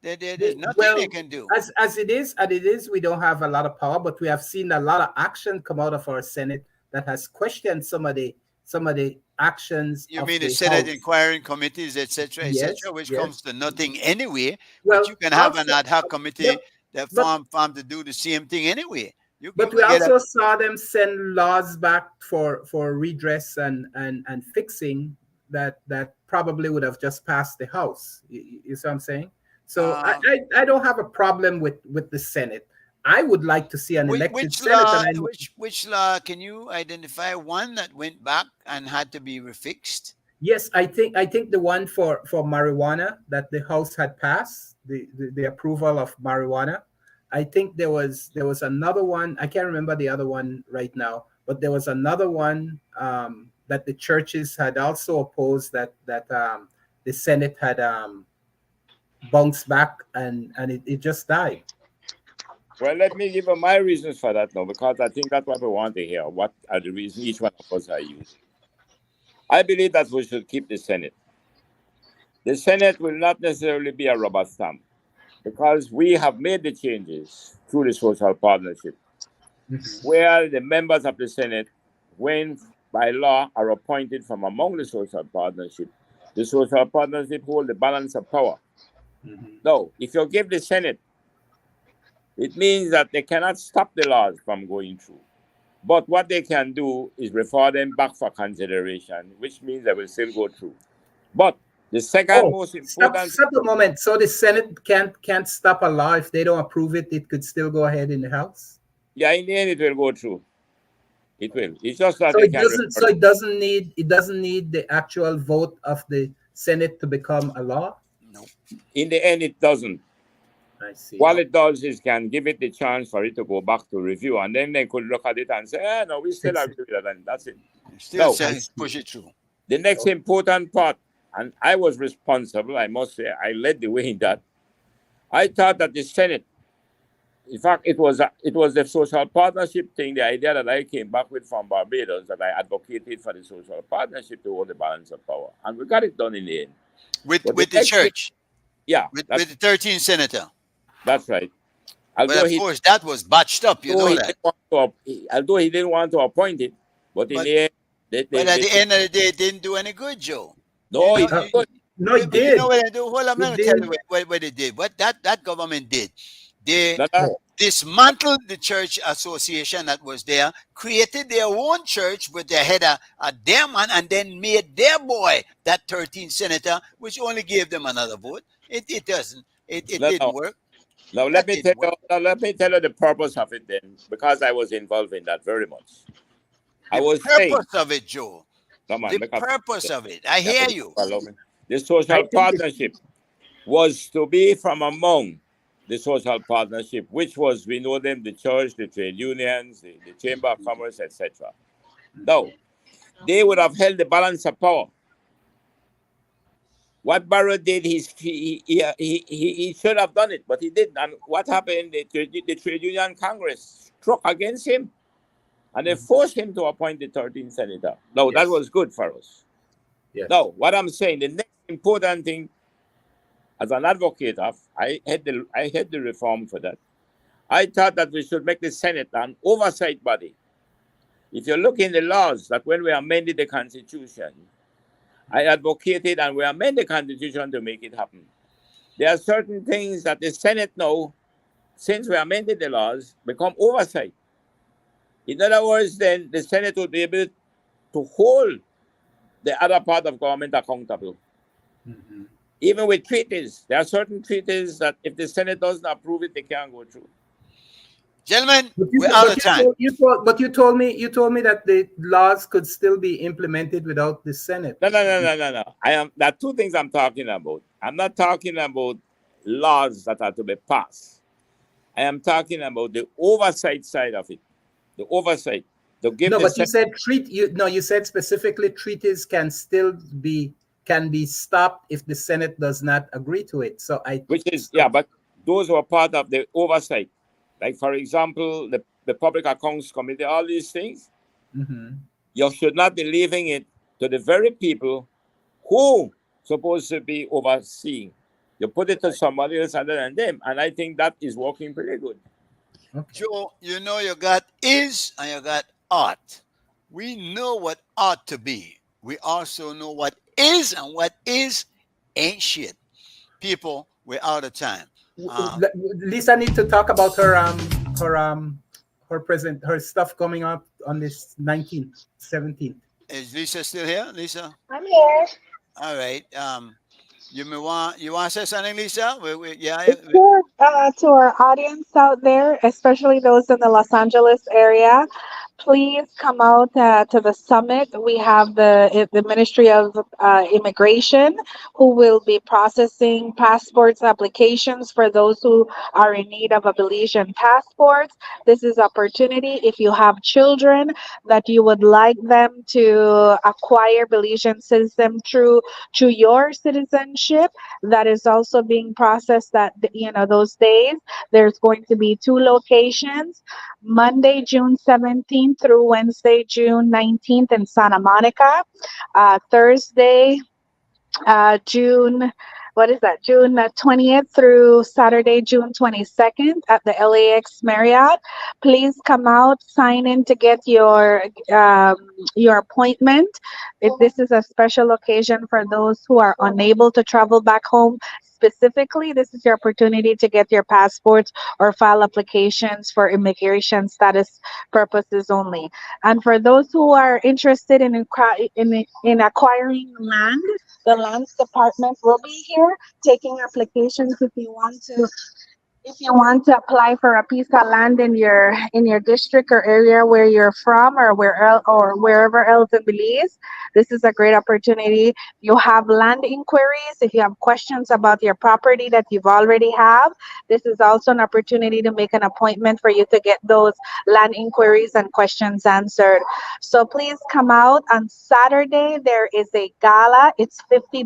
There's nothing they can do. As it is, we don't have a lot of power, but we have seen a lot of action come out of our Senate that has questioned some of the actions. You of mean the the Senate House. inquiring committees, etc., Yes, which yes. comes to nothing anyway. Well, But you can have an also- ad hoc committee that form to do the same thing anyway. But we also saw them send laws back for redress and fixing that probably would have just passed the House. You see what I'm saying? So I don't have a problem with the Senate. I would like to see an elected Senate. Which law can you identify one that went back and had to be refixed? Yes, I think the one for marijuana that the House had passed, the approval of marijuana. I think there was another one. I can't remember the other one right now, but there was another one that the churches had also opposed that the Senate had bounced back and it just died. Well, let me give you my reasons for that now, because I think that's what we want to hear. What are the reasons each one of us are using? I believe that we should keep the Senate. The Senate will not necessarily be a rubber stamp, because we have made the changes through the social partnership, where the members of the Senate, when by law are appointed from among the social partnership hold the balance of power. Now, if you give the Senate, it means that they cannot stop the laws from going through. But what they can do is refer them back for consideration, which means they will still go through. But the second most important... Stop a moment. So the Senate can't stop a law if they don't approve it. It could still go ahead in the House. Yeah, in the end, it will go through. It will. It's just that so they it doesn't need the actual vote of the Senate to become a law. No. In the end, it doesn't. I see. What it does is can give it the chance for it to go back to review, and then they could look at it and say, no, we still agree with that, and that's it. Still push it through. The next important part, and I was responsible, I must say, I led the way in that. I thought that the Senate, in fact, it was the social partnership thing, the idea that I came back with from Barbados, that I advocated for the social partnership to hold the balance of power. And we got it done in the end. With the church? Yeah. With the 13th senator? That's right. But of course, that was botched up, you know that. Although he didn't want to appoint it, but in the end... But at the end of the day, it didn't do any good, Joe. No, it did. You know what they do? Hold on, let me tell you what they did. What that government did. They dismantled the church association that was there, created their own church with their head a their man, and then made their boy that 13th senator, which only gave them another vote. It didn't work. Now let That me tell didn't you. work. Now let me tell you the purpose of it. Then, because I was involved in that very much. I The was saying, purpose of it, Joe. come on, The make up. purpose of it. I Yeah, hear but you. follow me. The I social think it, partnership was to be from among the social partnership, which was, we know them, the church, the trade unions, the chamber of commerce, etc. Now, they would have held the balance of power. What Barrow did, he should have done it, but he didn't. And what happened? The trade union Congress struck against him, and they forced him to appoint the 13th senator. Now, that yes, was good for us. yes. Now, what I'm saying, the next important thing, as an advocate of, I had the reform for that. I thought that we should make the Senate an oversight body. If you look in the laws, that when we amended the Constitution, I advocated and we amended the Constitution to make it happen. There are certain things that the Senate now, since we amended the laws, become oversight. In other words, then the Senate will be able to hold the other part of government accountable. Mhm. Even with treaties, there are certain treaties that if the Senate doesn't approve it, they can't go through. Gentlemen, But we're out of time. you told me that the laws could still be implemented without the Senate. No. There are two things I'm talking about. I'm not talking about laws that are to be passed. I am talking about the oversight side of it. The oversight. To give No, the but you Senate. said you said specifically treaties can be stopped if the Senate does not agree to it. So Which is, yeah, but those were part of the oversight. Like, for example, the Public Accounts Committee, all these things, Mhm. you should not be leaving it to the very people who supposed to be overseeing. You put it to somebody else other than them. And I think that is working pretty good. Joe, you know you got is and you got ought. We know what ought to be. We also know what is, and what is ain't shit. People, we're out of time. Lisa need to talk about her her stuff coming up on this 19th, 17th. Is Lisa still here? Lisa? I'm here. All right. You want to say something, Lisa? It's good to our audience out there, especially those in the Los Angeles area. Please come out to the summit. We have the Ministry of Immigration, who will be processing passports applications for those who are in need of a Belizean passport. This is opportunity. If you have children that you would like them to acquire Belizean citizenship through your citizenship, that is also being processed those days. There's going to be two locations, Monday, June 17th through Wednesday, June 19th in Santa Monica. Thursday, June, what is that? June 20th through Saturday, June 22nd at the LAX Marriott. Please come out, sign in to get your appointment. This is a special occasion for those who are unable to travel back home. Specifically, this is your opportunity to get your passports or file applications for immigration status purposes only. And for those who are interested in acquiring land, the lands department will be here taking applications if you want to apply for a piece of land in your district or area where you're from, or wherever else in Belize. This is a great opportunity. You have land inquiries. If you have questions about your property that you've already have, this is also an opportunity to make an appointment for you to get those land inquiries and questions answered. So please come out on Saturday. There is a gala. It's $50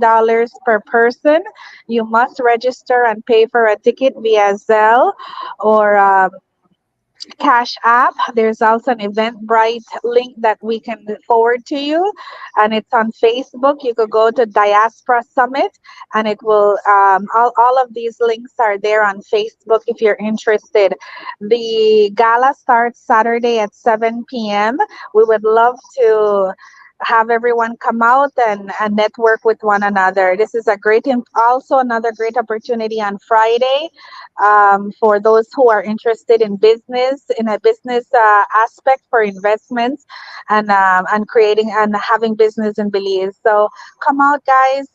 per person. You must register and pay for a ticket via Zelle or Cash App. There's also an Eventbrite link that we can forward to you, and it's on Facebook. You could go to Diaspora Summit, and it will. All of these links are there on Facebook if you're interested. The gala starts Saturday at 7 p.m. We would love to have everyone come out and network with one another. This is also another great opportunity on Friday for those who are interested in a business aspect for investments and creating and having business in Belize. So come out, guys.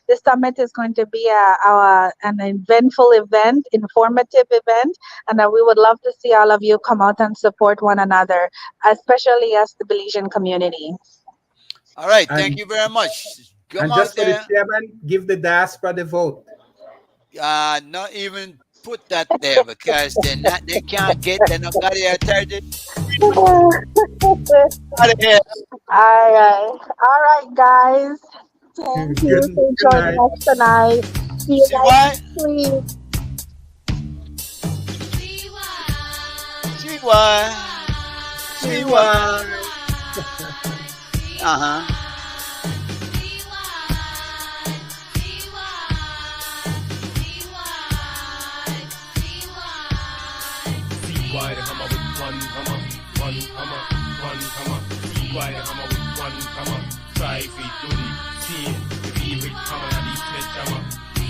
This summit is going to be an eventful event, informative event, and we would love to see all of you come out and support one another, especially as the Belizean community. All right, thank you very much. Come And out just for the there. chairman, give the diaspora the vote. Not even put that there because they can't get, they're not got the authority. All right, guys. Thank you for joining us tonight. See you guys next week. See why. Why the hammer with one hammer, one hammer, one hammer. See why the hammer with one hammer. Try if it do the same. The favorite hammer na the sledgehammer,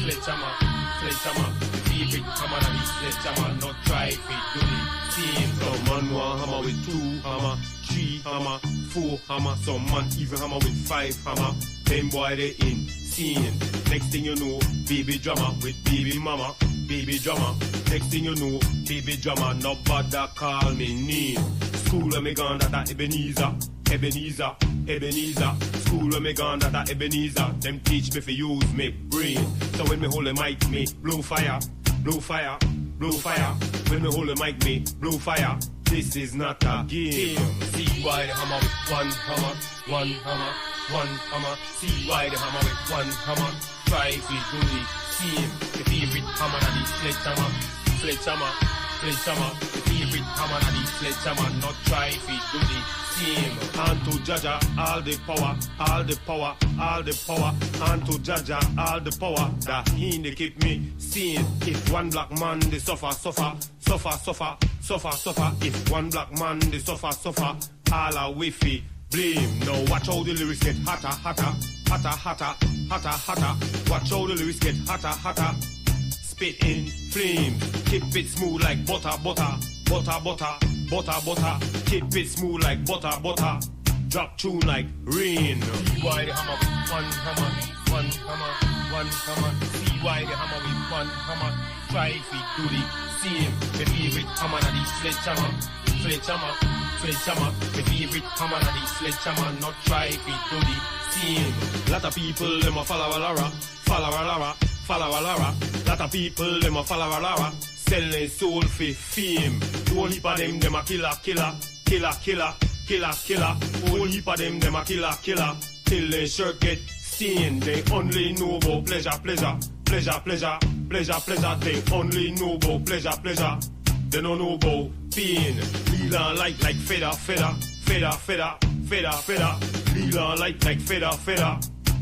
sledgehammer, sledgehammer. The favorite hammer na the sledgehammer. Not try if it do the same. Some man want hammer with two hammer, three hammer, four hammer. Some man even hammer with five hammer. Them boy they insane. Next thing you know, baby drama with baby mama. Baby drama, next thing you know, baby drama, no bother call me name. School where me gone that Ebenezer, Ebenezer, Ebenezer. School where me gone that Ebenezer. Them teach me for use me brain. So when me hold a mic, me blow fire, blow fire, blow fire. When me hold a mic, me blow fire. This is not a game. See why the hammer with one hammer, one hammer, one hammer. See why the hammer with one hammer. Try if we do the same. The favorite hammer na the sledgehammer, sledgehammer, sledgehammer. The favorite hammer na the sledgehammer. Not try if we do the same. And to Jaja, all the power, all the power, all the power. And to Jaja, all the power. That he they keep me sane. If one black man they suffer, suffer, suffer, suffer, suffer, suffer. If one black man they suffer, suffer. All are wiffy. Blame. Now watch how the lyrics get hotter, hotter, hotter, hotter, hotter, hotter. Watch how the lyrics get hotter, hotter. Spit in flames. Keep it smooth like butter, butter, butter, butter, butter, butter. Keep it smooth like butter, butter. Drop tune like rain. See why the hammer with one hammer, one hammer, one hammer. See why the hammer with one hammer. Try if we do the same. The favorite hammer na the sledgehammer, sledgehammer, sledgehammer. The favorite hammer na the sledgehammer. Not try if we do the same. Lot of people them a follow a Lara, follow a Lara, follow a Lara. Lot of people them a follow a Lara. Sell their soul for fame. Whole heap of them a killer, killer, killer, killer, killer, killer. Whole heap of them a killer, killer. Till their shirt get stained. They only know about pleasure, pleasure, pleasure, pleasure, pleasure, pleasure. They only know about pleasure, pleasure. They don't know about pain. Leela like feather, feather, feather, feather, feather, feather. Leela like feather, feather.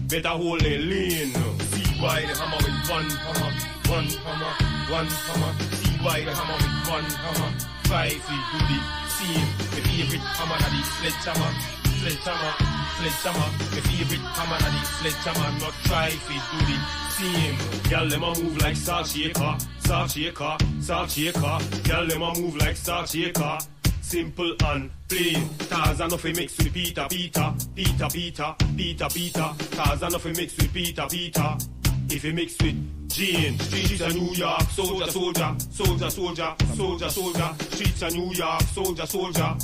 Better hold a lane. See why the hammer with one hammer, one hammer, one hammer. See why the hammer with one hammer. Try if we do the same. The favorite hammer na the sledgehammer, sledgehammer, sledgehammer. The favorite hammer na the sledgehammer. Not try if we do the same. Girl, them a move like salt shaker, salt shaker, salt shaker. Girl, them a move like salt shaker. Simple and plain. Tarzan of a mix with Peter, Peter, Peter, Peter, Peter, Peter. Tarzan of a mix with Peter, Peter. If you mix with Jane, streets of New York, soldier, soldier, soldier, soldier, soldier, soldier. Streets of New York, soldier, soldier.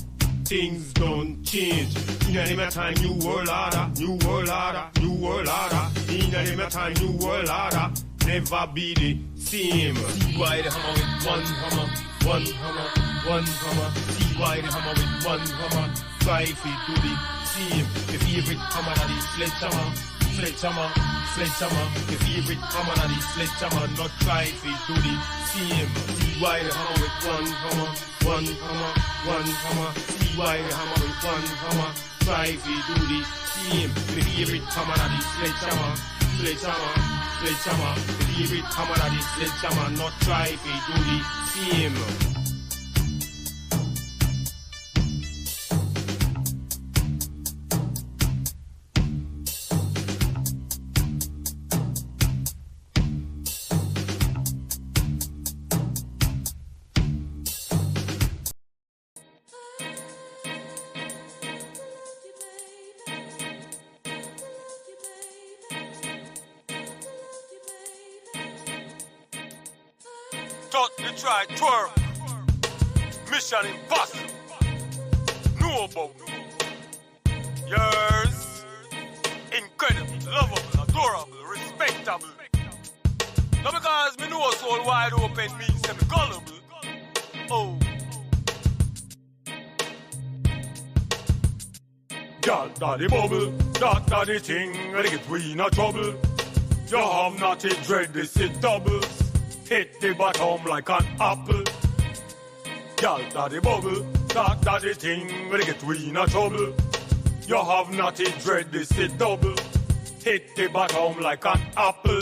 Things don't change. In any time, new world order, new world order, new world order. In any time, new world order. Never be the same. See why the hammer with one hammer, one hammer, one hammer. See why the hammer with one hammer. Try if we do the same. The favorite hammer na the sledgehammer, sledgehammer, sledgehammer. The favorite hammer na the sledgehammer. Not try if we do the same. See why the hammer with one hammer, one hammer, one hammer. See why the hammer with one hammer. Try if we do the same. The favorite hammer na the sledgehammer, sledgehammer, sledgehammer. The favorite hammer na the sledgehammer. Not try if we do the same. Nothing to try twerk. Mission impossible. Know about yours. Incredible, lovable, adorable, respectable. Not because me know soul wide open means semi gullible. Oh. Girl, daddy bubble, daddy thing, they get we in a trouble. You have not a dread, this it doubles. Hit the bottom like an apple. Girl, daddy bubble, daddy thing, they get we in a trouble. You have not a dread, this it double. Hit the bottom like an apple.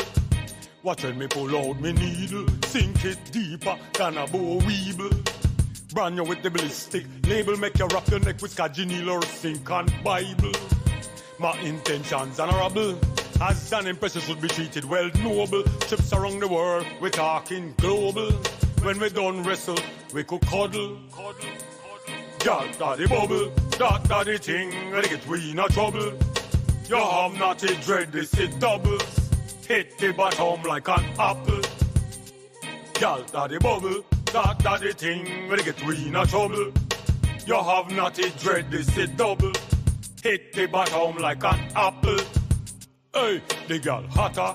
Watch when me pull out me needle, sink it deeper than a bow weeble. Brand you with the ballistic label, make you wrap your neck with Scaginil or Sink and Bible. My intentions honorable, as an impression should be treated well noble. Trips around the world, we're talking global. When we done wrestle, we could cuddle. Girl, daddy bubble, daddy thing, they get we in a trouble. You have not a dread, this it doubles. Hit the bottom like an apple. Girl, daddy bubble, daddy thing, they get we in a trouble. You have not a dread, this it double. Hit the bottom like an apple. Hey, the girl hotter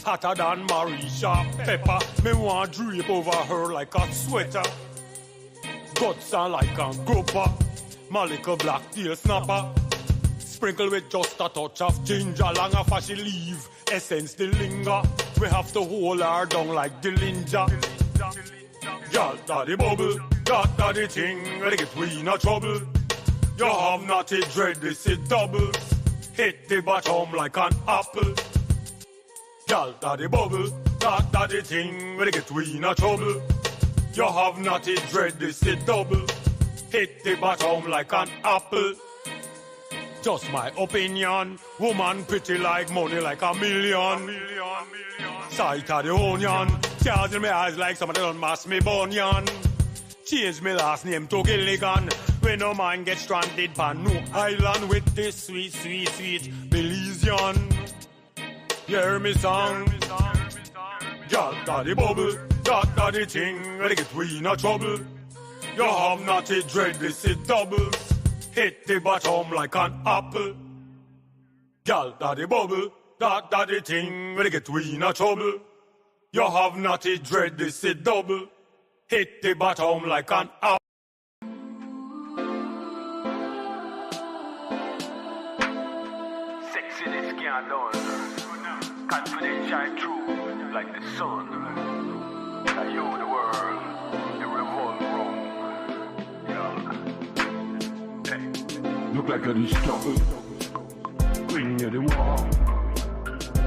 than Marisha Pepper. Me want drape over her like a sweater. Guts are like a grouper. My little black tail snapper. Sprinkle with just a touch of ginger. Long after she leave, essence the linger. We have to hold her down like the ninja. Girl, daddy bubble, daddy thing, they get we in a trouble. You have not a dread, this it doubles. Hit the bottom like an apple. Girl, daddy bubble, daddy thing, they get we in a trouble. You have not a dread, this it double. Hit the bottom like an apple. Just my opinion. Woman pretty like money like a million. Sight of the onion. Tears in my eyes like somebody done mass me bunion. Change my last name to Gilligan. When no man get stranded pan no island with this sweet, sweet, sweet Belizean. You hear me song? Girl, daddy bubble, daddy thing, they get we in a trouble. You have not a dread, this it doubles. Hit the bottom like an apple. Girl, daddy bubble, daddy thing, they get we in a trouble. You have not a dread, this it double. Hit the bottom like an apple. Sexiness can't done. Confidence shine through like the sun. I you the world, the revolt room. Look like a struggle. Bring you the wall.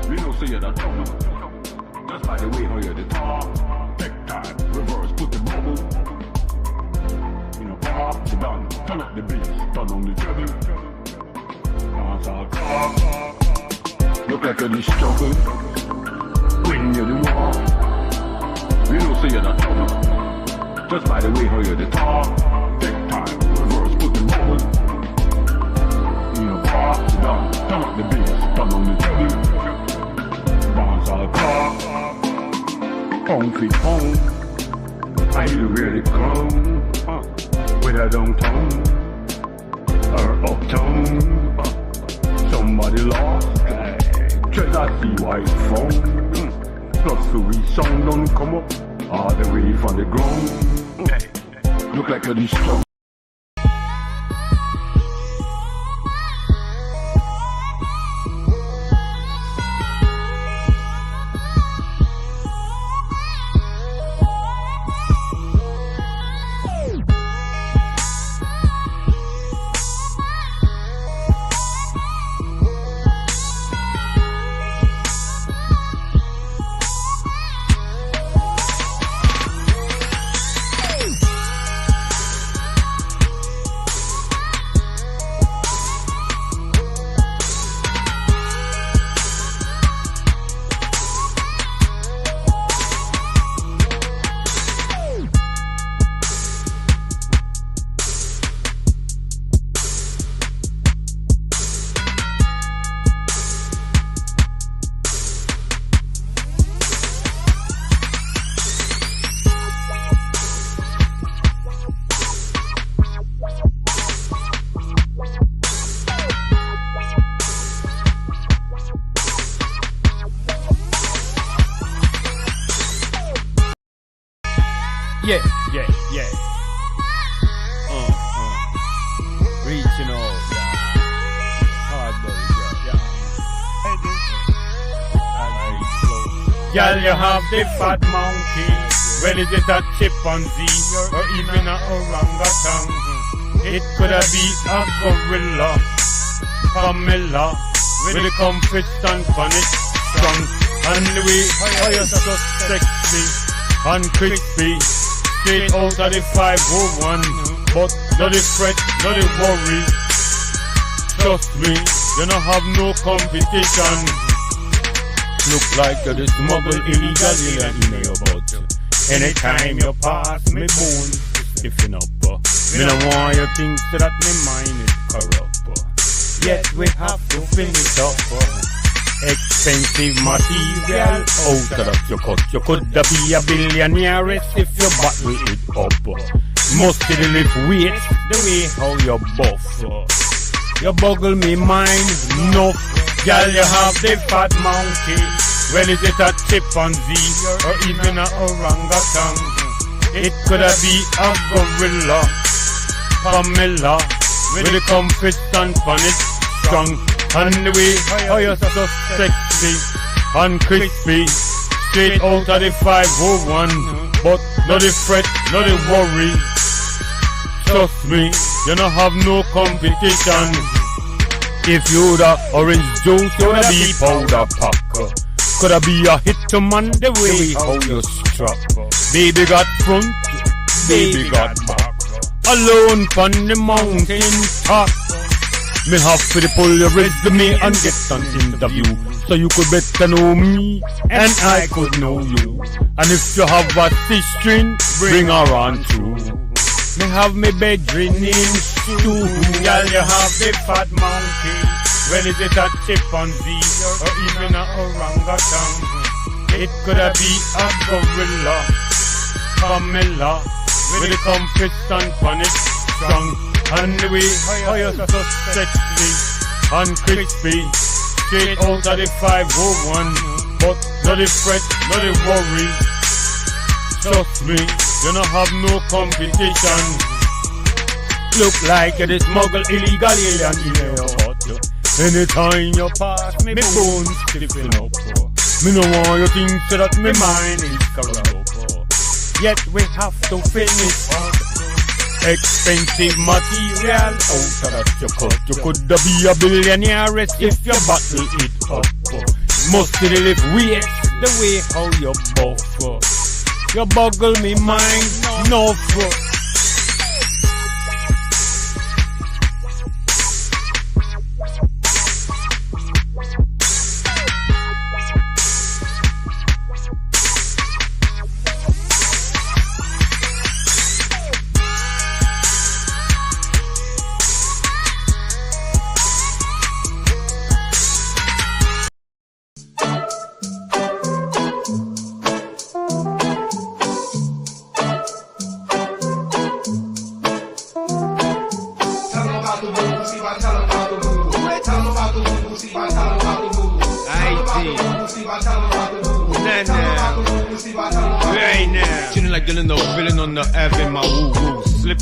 We don't say you're the trouble. Just by the way how you're the top. Take time, reverse, put the bubble. You know, pop the gun, turn up the bass, turn on the treble. Dance all calm. Look like a struggle. Bring you the wall. We don't say you're the trouble. Just by the way how you're the top. Take time, reverse, put the bubble. Pop the gun, turn up the bass, turn on the treble. Bounce all car, funky phone. I really clone, whether downtown or uptown. Somebody lost, treasure see white phone. Plus the wee sound don't come up all the way from the ground. Look like a destruction. Girl, you have the fat monkey. Well, is it a chimpanzee or even a orangutan? It could have be a gorilla, Pamela, with the comfort and punish strong. And the way how you're so sexy and crispy, straight out of the 501. But not the fret, not the worry. Trust me, you don't have no competition. Look like you just smuggle illegally in your butt. Anytime you pass me bones, stiffen up. Me no want you think so that me mind is corrupt. Yet we have to finish up. Expensive material out of your cut. You could be a billionaire if you battle it up. Must lift weight the way how you buff. You boggle me mind, no. Girl, you have the fat monkey. Well, is it a chimpanzee or even a orangutan? It could have be a gorilla, Pamela, with the comfort and punish strong. And the way how you're so sexy and crispy, straight out of the 501. But not the fret, not the worry. Trust me, you don't have no competition. If you're the orange juice, you'll be powder pack. Coulda be a hit to man the way how you strap. Baby got front, baby got back. Alone pon the mountain top. Me have to pull your resume and get an interview, so you could better know me and I could know you. And if you have a string, bring her on through. Me have me bedroom in stew. Girl, you have the fat monkey. Well, is it a chimpanzee or even a orangutan? It could have be a gorilla, Pamela, with the comfort and punish strong. And the way how you're so sexy and crispy, straight out of the 501. But not the fret, not the worry. Trust me, you don't have no competition. Look like you smuggle illegal alien in your heart. Anytime you pass me bones stiffen up. Me no want you think so that me mind is corrupt. Yet we have to finish up. Expensive material out of your cut. You could be a billionaire if you battle it up. Must lift weight the way how you buff. You boggle me mind, no fuck.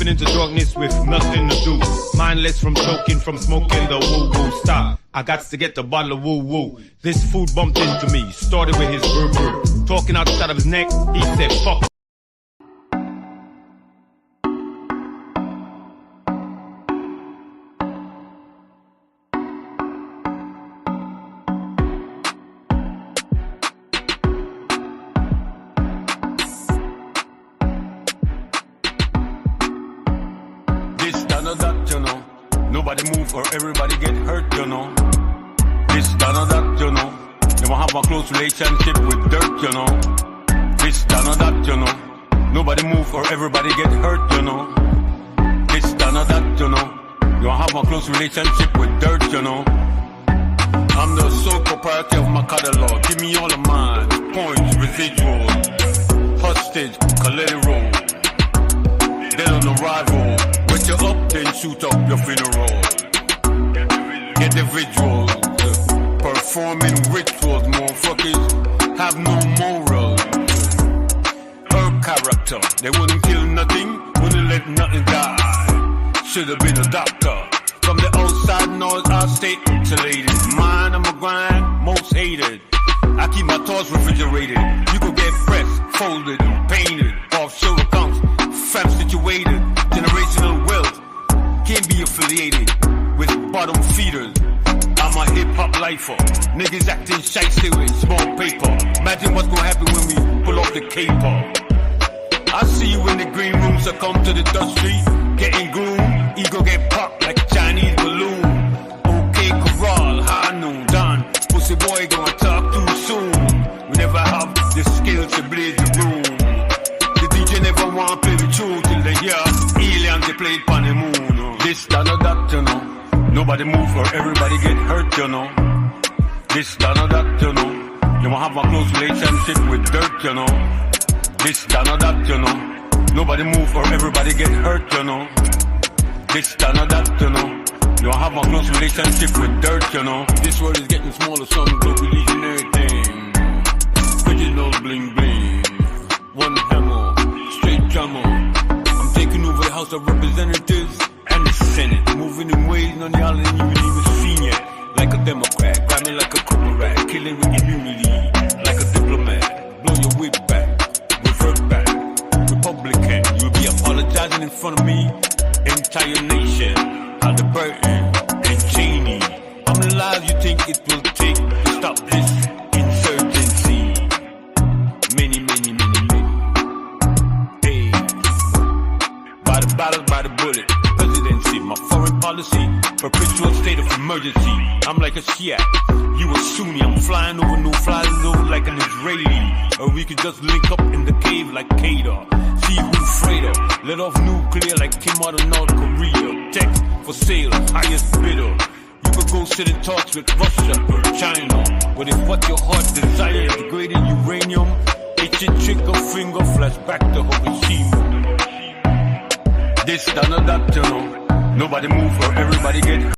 Into darkness with nothing to do. Mindless from choking, from smoking the woo-woo. Stop, I got to get the bottle of woo-woo. This food bumped into me, started with his burr. Talking outside of his neck, he said, fuck. Or everybody get hurt, you know. This, that, or that, you know. They won't have a close relationship with dirt, you know. This, that, or that, you know. Nobody move or everybody get hurt, you know. This, that, or that, you know. You won't have a close relationship with dirt, you know. I'm the sole proprietor of my catalog. Give me all of mine. Points, residual, hostage, collateral. Dead on arrival. Wet you up, then shoot up your funeral. Individuals performing rituals, motherfuckers have no moral. Her character, they wouldn't kill nothing, wouldn't let nothing die. Should have been a doctor. From the outside, north, I stay insulated. Mine, I'm a grind, most hated. I keep my thoughts refrigerated. You could get pressed, folded, painted, offshore accounts, fam situated, generational wealth. Can't be affiliated with bottom feeders. I'm a hip hop lifer. Niggas acting shysty with small paper. Imagine what's gonna happen when we pull off the caper. I see you in the green room, succumb to the dusty, getting gloom. Ego get popped like a Chinese balloon. Okay, corral, high noon, done. Pussy boy gonna talk too soon. We never have the skill to blaze the room. The DJ never wanna play with you till they hear aliens they played on the moon. This, that, or that, you know. Nobody move or everybody get hurt, you know. This, that, or that, you know. You won't have a close relationship with dirt, you know. This, that, or that, you know. Nobody move or everybody get hurt, you know. This, that, or that, you know. You won't have a close relationship with dirt, you know. This world is getting smaller, some globally and everything. Original bling bling. One hammer, straight drummer. I'm taking over the House of Representatives and the Senate, moving in ways none of y'all ain't even seen yet. Like a Democrat, grabbing like a couple rat, killing with immunity, like a diplomat. Blow your wig back, revert back. Republican, you'll be apologizing in front of me. Entire nation, Halliburton and Cheney. How many lives you think it will take to stop this insurgency? Many, many, many, many. Hey, by the battles, by the bullet. My foreign policy, perpetual state of emergency. I'm like a Shiite, you a Sunni. I'm flying over no fly zone like an Israeli. Or we could just link up in the cave like Kader. See who's Frader. Let off nuclear like Kim out of North Korea. Text for sale, highest bidder. You could go sit in talks with Russia or China. But if what your heart desires is degraded uranium, it's your trigger finger flash back to Hiroshima. This, that, or that, you know. Nobody move or everybody get hurt.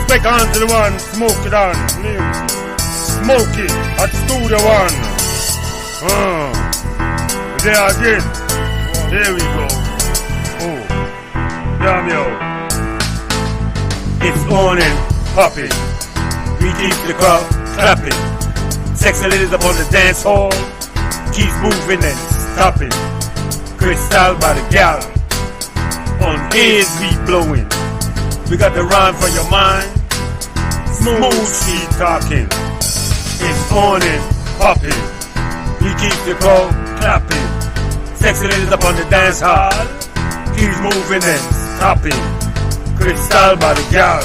Respect on to the one, smoke it on. Smoke it at Studio One. There again. There we go. Oh, damn yo. It's on and popping. We keep the crowd clapping. Sexy ladies up on the dance hall. Keep moving and stopping. Crystal by the gal. On ears we blowing. We got the rhyme for your mind. Smooth sheet talking. It's on and popping. We keep the crowd clapping. Sexy ladies up on the dance hall. Keep moving and stopping. Crystal by the gal.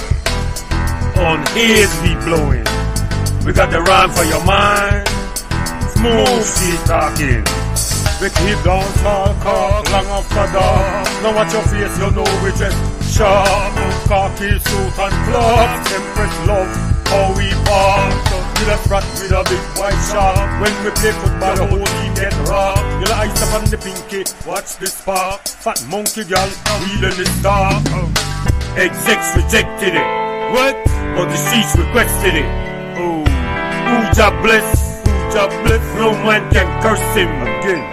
On haze we blowing. We got the rhyme for your mind. Smooth shit talking. We keep dance all cock long after dark. Now watch your face, you know we just sharp. Khaki suit and gloves. Empress love how we bark. With a frat with a big white shark. When we play football, the whole team get rocked. You like ice up on the pinky, watch this spark. Fat monkey girl, wheel in the dark. Execs rejected it. What? But the sheets requested it. Oh, who job bless? Who job bless? No man can curse him again.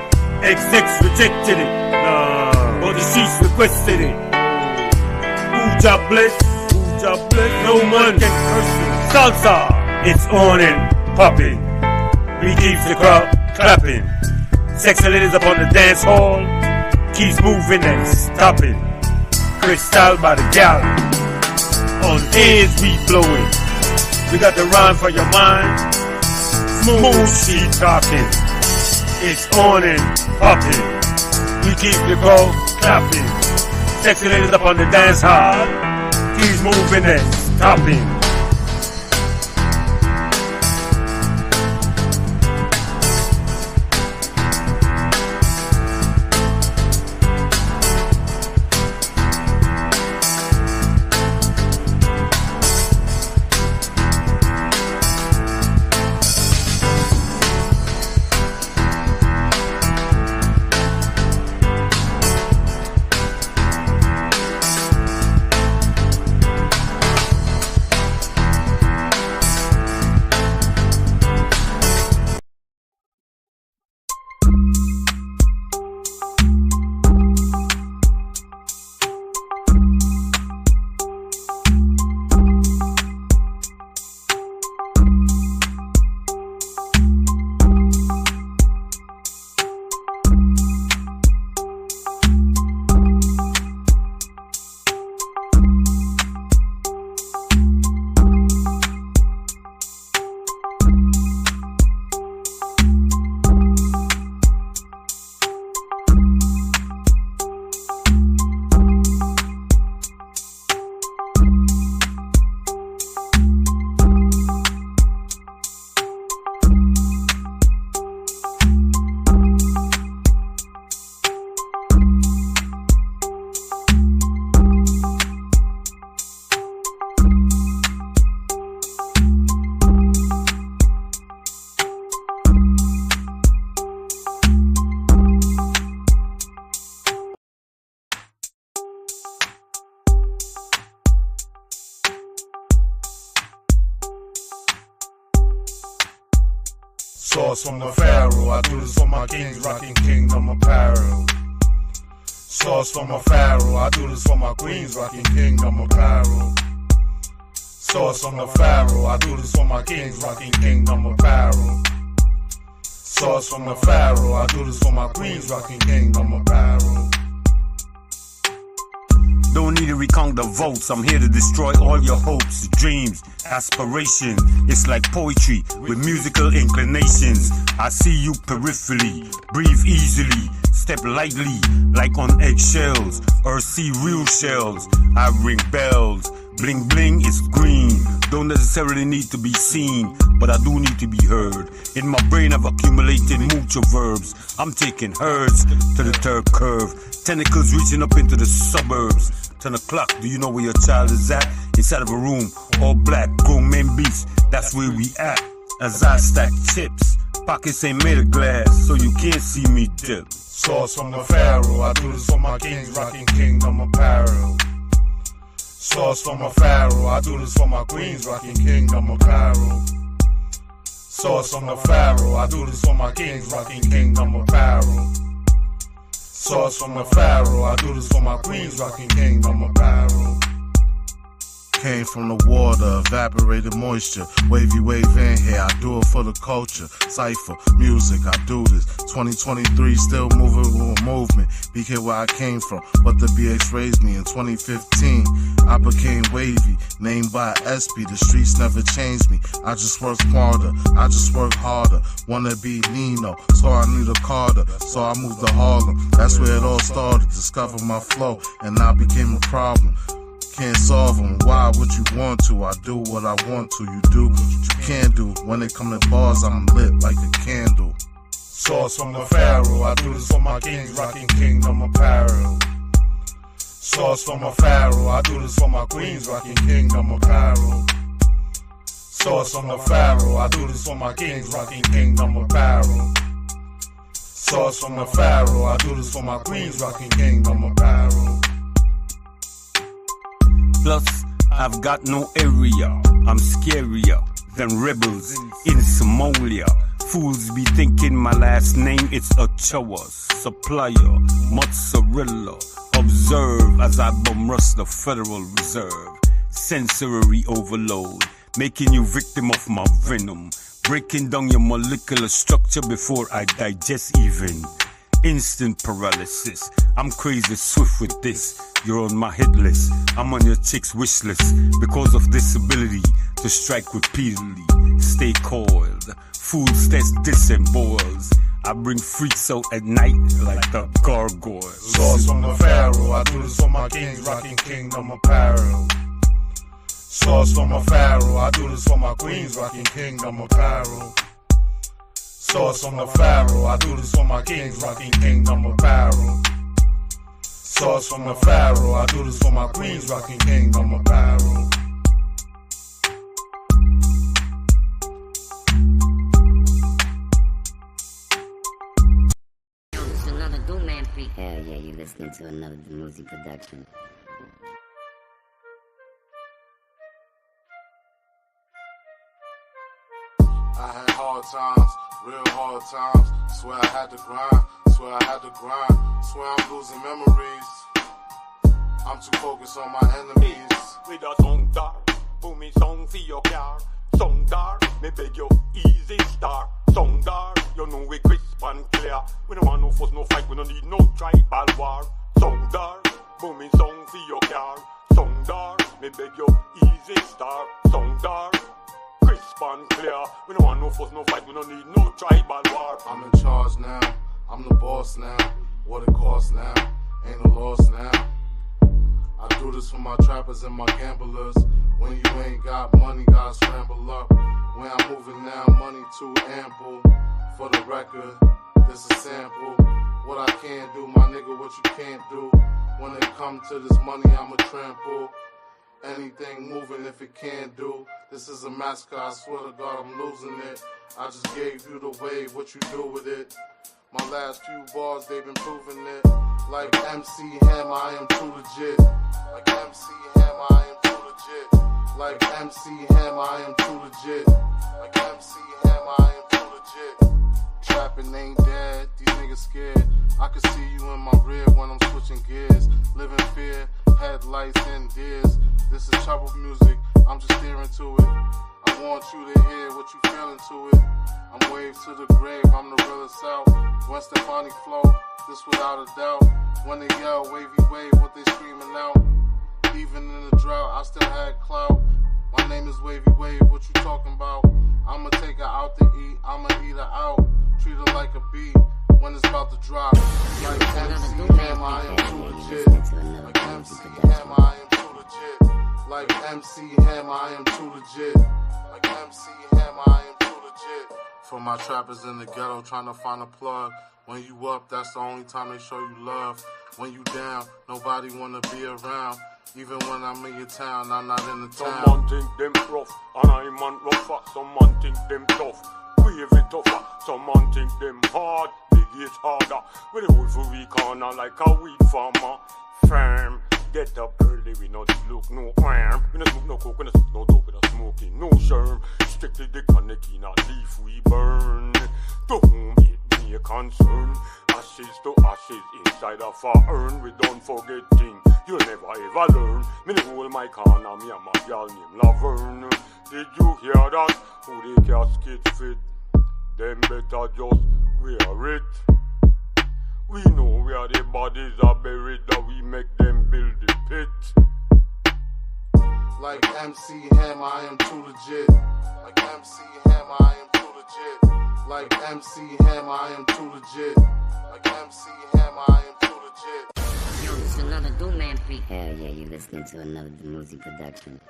Execs rejected it. Nah, but the sheets requested it. Who job bless? Who job bless? No man can curse him. Salsa, it's on and popping. We keeps the crowd clapping. Sexy ladies up on the dance hall. Keeps moving and stopping. Crystal by the gal. On haze we blowing. We got the rhyme for your mind. Smooth shit talking. It's on and popping. We keep the crowd clapping. Sexy ladies up on the dance hall. Keeps moving and stopping. Sauce from the Pharaoh, I do this for my kings, rocking kingdom apparel. Sauce from a Pharaoh, I do this for my queens, rocking kingdom apparel. Sauce from the Pharaoh, I do this for my kings, rocking kingdom apparel. Sauce from the Pharaoh, I do this for my queens, rocking kingdom apparel. Don't need to recount the votes. I'm here to destroy all your hopes, dreams, aspirations. It's like poetry with musical inclinations. I see you peripherally, breathe easily, step lightly like on eggshells, or see real shells. I ring bells, bling bling is green. Don't necessarily need to be seen, but I do need to be heard. In my brain I've accumulated mucho verbs. I'm taking herds to the third curve, tentacles reaching up into the suburbs. 10 o'clock, do you know where your child is at? Inside of a room, all black, grown men beats, that's where we at. As I stack chips, pockets ain't made of glass, so you can't see me dip. Sauce from the Pharaoh, I do this for my kings, rocking kingdom apparel. Sauce from a Pharaoh, I do this for my queens, rocking kingdom apparel. Sauce from the Pharaoh, I do this for my kings, rocking kingdom apparel. Sauce from the Pharaoh, I do this for my queens, rocking kingdom apparel. Came from the water, evaporated moisture. Wavy wave in here, I do it for the culture. Cypher, music, I do this. 2023, still moving with a movement. BK where I came from, but the BX raised me in 2015. I became wavy, named by SB. The streets never changed me. I just work smarter, I just work harder. Wanna be Nino, so I need a Carter. So I moved to Harlem, that's where it all started. Discovered my flow, and I became a problem. can't solve them. Why would you want to? I do what I want to. You do what you can do. When it come to bars, I'm lit like a candle. Source from the Pharaoh. I do this for my kings, rocking kingdom apparel. Source from a Pharaoh. I do this for my queens, rocking kingdom apparel. Source from the Pharaoh. I do this for my kings, rocking kingdom apparel. Source from the Pharaoh. I do this for my queens, rocking kingdom apparel. Plus, I've got no area. I'm scarier than rebels in Somalia. Fools be thinking my last name, it's Ochoa. Supplier, mozzarella. Observe as I bum rush the Federal Reserve. Sensory overload, making you victim of my venom. Breaking down your molecular structure before I digest even. Instant paralysis. I'm crazy swift with this. You're on my hit list. I'm on your chick's wish list because of this ability to strike repeatedly. Stay coiled. Fools test disembowels. I bring freaks out at night like the gargoyles. Source from the Pharaoh. I do this for my kings, rocking kingdom apparel. Source from a Pharaoh. I do this for my queens, rocking kingdom apparel. Source from the Pharaoh. I do this for my kings, rocking kingdom apparel. Source from the Pharaoh. I do this for my queens, rocking kingdom apparel. It's another Doom Man freak. Hell yeah, you're listening to another Muzi production. I had hard times, real hard times. Swear I had to grind, swear I had to grind. Swear I'm losing memories. I'm too focused on my enemies. With a song dark, booming song for your car. Song dark, me beg you, easy start. Song dark, you know we crisp and clear. We don't want no fuss, no fight, we don't need no tribal war. Song dark, booming song for your car. Song dark, me beg you, easy start. Song dark, crisp and clear. We don't want no fuss, no fight, we don't need no tribal war. I'm in charge now, I'm the boss now. What it costs now, ain't a loss now. I do this for my trappers and my gamblers. When you ain't got money, gotta scramble up. When I'm moving now, money too ample. For the record, this is sample. What I can do, my nigga, what you can't do. When it come to this money, I'ma trample. Anything moving if it can't do. This is a massacre, I swear to God I'm losing it. I just gave you the wave, what you do with it. My last few bars, they've been proving it. Like MC Hammer, I am too legit. Like MC Hammer, I am too legit. Like MC Hammer, I am too legit. Like MC Hammer, I am too legit. Trapping ain't dead, these niggas scared. I can see you in my rear when I'm switching gears. Live in fear, headlights and deers. This is trouble music, I'm just steering to it. I want you to hear what you feeling to it. I'm wave to the grave, I'm the realest out. When Stefani flow, this without a doubt. When they yell, wavy wave, what they screaming out. Even in the drought, I still had clout. My name is Wavy Wave, what you talking about? I'ma take her out to eat, I'ma eat her out. Treat her like a bee when it's about to drop. Like MC Hammer, I am too legit. Like MC Hammer, I am too legit. Like MC Hammer, I am too legit. Like MC Hammer, I am too legit. For my trappers in the ghetto trying to find a plug. When you up, that's the only time they show you love. When you down, nobody wanna be around. Even when I'm in your town, I'm not in the town. Someone think them rough, and I'm on rougher. Someone think them tough, wave it tougher. Someone think them hard, big it harder. We the whole for we corner like a weed farmer. Firm, get up early, we not look no arm. We not smoke no coke, we not smoke no dope, we not smoking no sherm. Strictly the connect in a leaf we burn. To whom it be a concern. Ashes to ashes inside of a urn. We don't forget things you'll never ever learn. Me the whole my corner, me and my girl named Laverne. Did you hear that? Who the casket fit? Them better just wear it. We know where the bodies are buried, that we make them build the pit. Like MC Hammer, I am too legit. Like MC Hammer, I am too legit. Like MC Hammer, I am too legit. Like MC Hammer, I am too legit. to another Doom Freak. Hell yeah, you listening to another Muzi production.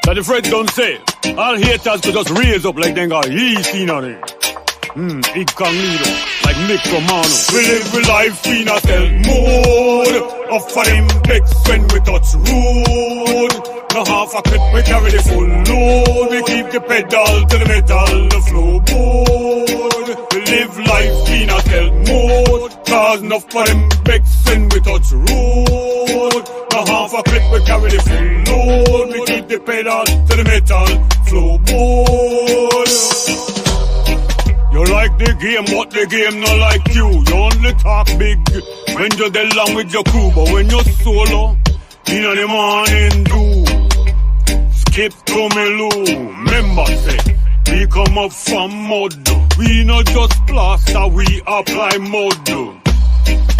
That the Fred don't say, all haters could just raise up like they got yeast in on it. Incognito, like Nick Romano. We live with life in a stealth mode. Off for them decks when we touch road. No half a clip, we carry the full load. We keep the pedal to the metal, the flow board. We live life in a stealth mode. Cause enough for them decks when we touch road. No half a clip, we carry the full load. We keep the pedal to the metal, flow board. You like the game, but the game not like you. You only talk big when you're dead long with your crew. But when you're solo, in the morning do skip to me loo. Remember say, we come up from mud. We not just plaster, we apply mud.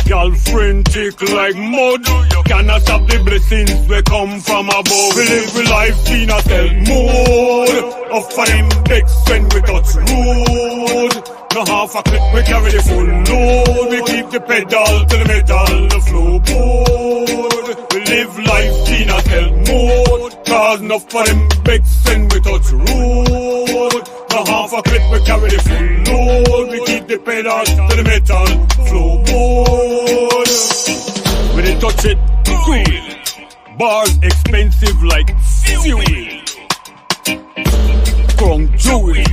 Girlfriend tick like mud. You cannot stop the blessings we come from above. We live with life in a stealth mode. Off for them decks when we touch road. No half a clip, we carry the full load. We keep the pedal to the metal, the flow board. We live life in a stealth mode. Cause enough for them decks when we touch road. No half a clip, we carry the full load. We keep the pedal to the metal, flow board. When they touch it, cool. Bars expensive like fuel. Crown jewel,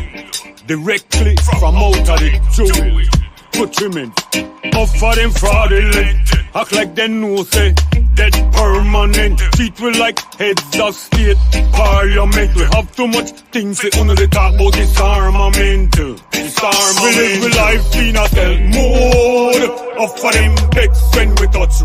directly from out of the jewel. Countrymen, offer them fraudulent. Act like they know say dead permanent. Treat we like heads of state parliament. We have too much things to under the talk about disarmament. Disarmament. We live with life in a stealth mode. Offer them decks when we touch